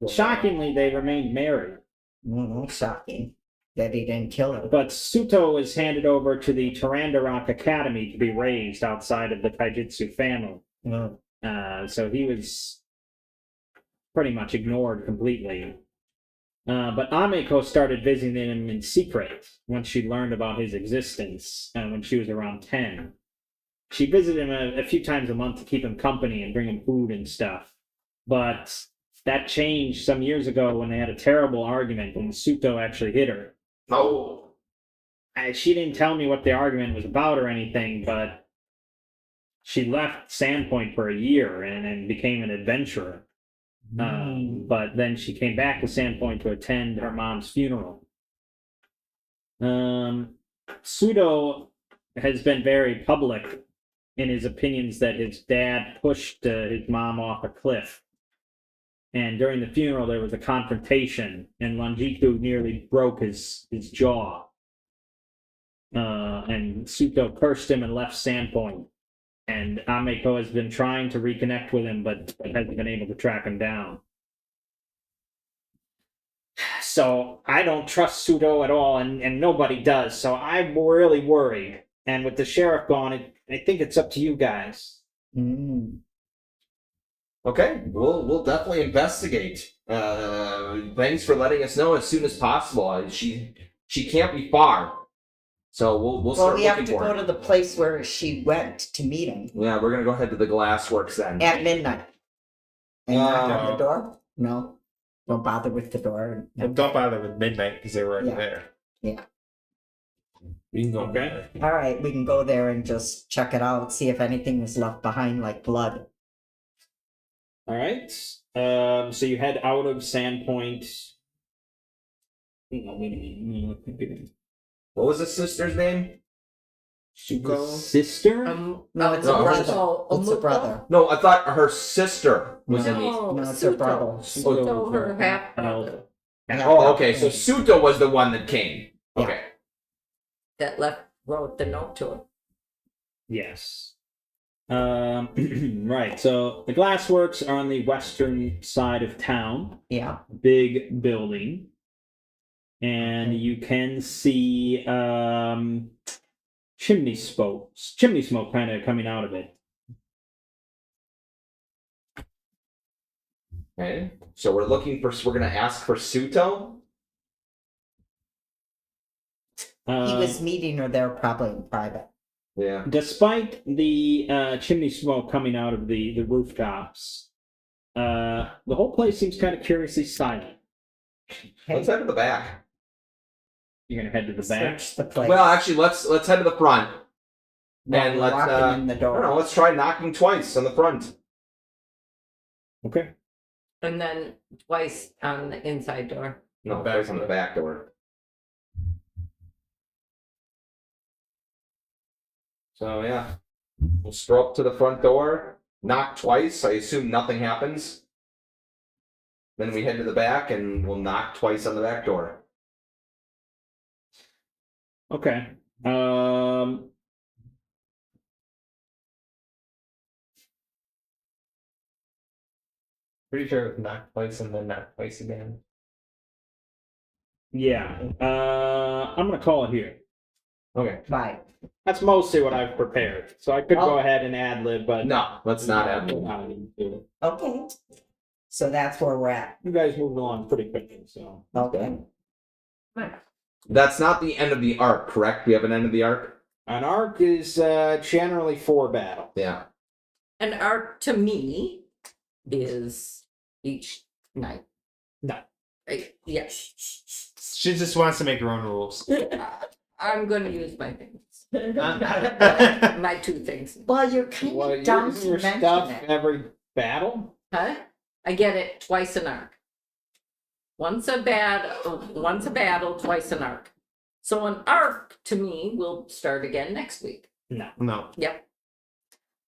Shockingly, they remained married. Shocking that he didn't kill her. But Suto was handed over to the Tarandarok Academy to be raised outside of the Taijutsu family. So he was pretty much ignored completely. But Ameko started visiting him in secret once she learned about his existence when she was around 10. She visited him a few times a month to keep him company and bring him food and stuff. But that changed some years ago when they had a terrible argument and Suto actually hit her. Oh. She didn't tell me what the argument was about or anything, but she left Sandpoint for a year and became an adventurer. But then she came back to Sandpoint to attend her mom's funeral. Sudo has been very public in his opinions that his dad pushed his mom off a cliff. And during the funeral, there was a confrontation, and Lanjiku nearly broke his jaw. And Suto cursed him and left Sandpoint. And Ameko has been trying to reconnect with him, but hasn't been able to track him down. So I don't trust Sudo at all, and nobody does. So I'm really worried. And with the sheriff gone, I think it's up to you guys. Okay, we'll definitely investigate. Thanks for letting us know as soon as possible. She can't be far, so we'll Well, start we have looking to for go her. to the place where she went to meet him Yeah, we're gonna go ahead to the glassworks then. at midnight. And knock on the No. door? No. Don't bother with the door. Well, don't bother with midnight because they were already Yeah. there. Yeah. We can go Okay. there. All right, we can go there and just check it out, see if anything was left behind, like blood. All right. So you head out of Sandpoint. What was the sister's name? The sister? No, it's No, a it's brother. It's a brother. No, I thought her sister was in the. No, No, it's her brother. Suto, her half brother Yeah. Oh, okay. So Suto was the one that came. Yeah. Okay. that wrote the note to her. Yes. Right. So the glassworks are on the western side of town. Yeah. Big building. And Okay. you can see chimney smoke kind of coming out of it. Okay. So we're gonna ask for Suto. He was meeting her there probably in private. Yeah. Despite the chimney smoke coming out of the rooftops, the whole place seems kind of curiously silent. Let's head to the back. You're gonna head to the back. Search the place. Well, actually, let's head to the front. While And we're let's walking in the I door. don't know, let's try knocking twice on the front. Okay. And then twice on the inside door. No, twice on the back door. So yeah. We'll stroll up to the front door, knock twice, I assume nothing happens. Then we head to the back and we'll knock twice on the back door. Okay. Pretty sure it was knock twice and then knock twice again. Yeah. I'm gonna call it here. Okay. Bye. That's mostly what I've prepared. So I could Oh. go ahead and ad lib, but No, let's not add. Okay. So that's where we're at. You guys moved along pretty quickly, so Okay. That's not the end of the arc, correct? We have an end of the arc? an arc is generally 4 battles. Yeah. An arc to me is each night. No. Yes. She just wants to make her own rules. I'm going to use my things. My 2 things. Well, you're kind Well, of dumb using to your mention stuff it. every battle. Huh? I get it twice an arc. Once a battle, twice an arc. So an arc to me will start again next week. No. Yep.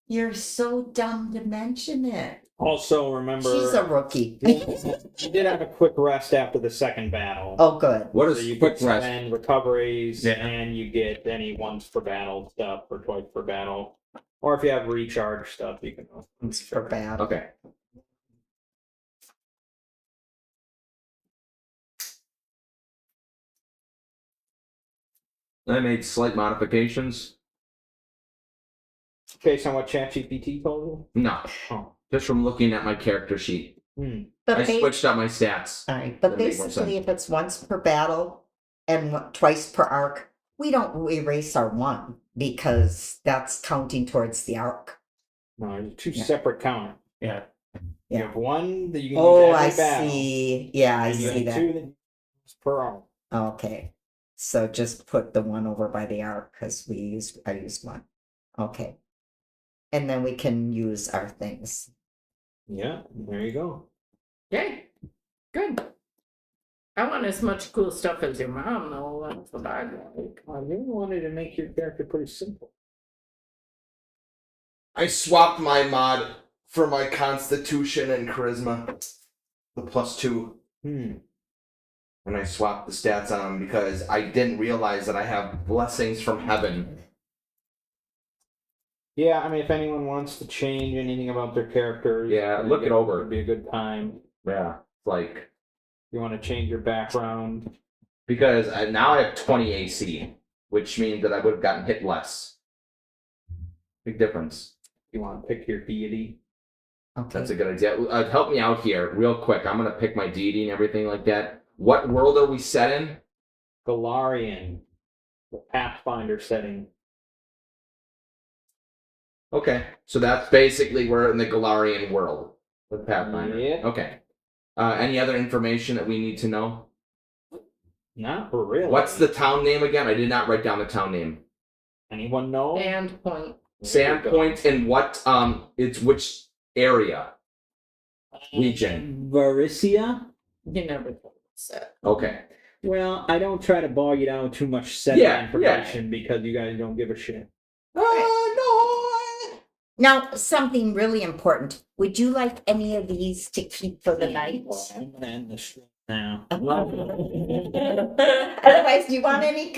You're so dumb to mention it. Also, remember, She's a rookie. you did have a quick rest after the second battle. Oh, good. What So is you quick get rest? 10 recoveries, Yeah. and you get any once per battle stuff or twice per battle. Or if you have recharge stuff, you can. It's for bad. Okay. I made slight modifications. Based on what ChatGPT told No, you? just from looking at my character sheet. But I switched out my stats. all right, but That makes more basically, if it's once per battle and twice per arc, we don't erase our 1 because that's counting towards the arc. No, there's 2 Yeah. separate counters. Yeah. You Yeah. have 1 that you can Oh, use I every battle. see. Yeah, I and you see have that. 2 that you use per arc. Okay. So just put the 1 over by the arc because I used 1. Okay. And then we can use our things. Yeah, there you go. Okay. Good. I want as much cool stuff as your mom, though. That's what I like. I really wanted to make your character pretty simple. I swapped my mod for my constitution and charisma. The +2. And I swapped the stats on them because I didn't realize that I have blessings from heaven. Yeah, I mean, if anyone wants to change anything about their characters, Yeah, look it over. Would be a good time. Yeah. Like, You want to change your background. because now I have 20 AC, which means that I would have gotten hit less. Big difference. You want to pick your deity. Okay. That's a good idea. Help me out here, real quick. I'm gonna pick my deity and everything like that. What world are we set in? Galarian, the Pathfinder setting. Okay, so that's basically we're in the Galarian world with Pathfinder. Yeah. Okay. Any other information that we need to know? Not really. What's the town name again? I did not write down the town name. Anyone know? And point. Sandpoint and what? It's which area? Region. Varicia? You never told us that. Okay. Well, I don't try to bog you down with too much setting Yeah, information because you guys don't give a shit. No. Now, something really important. Would you like any of these to keep for the night? I'm gonna end the stream now. Otherwise, do you want any? 'Cause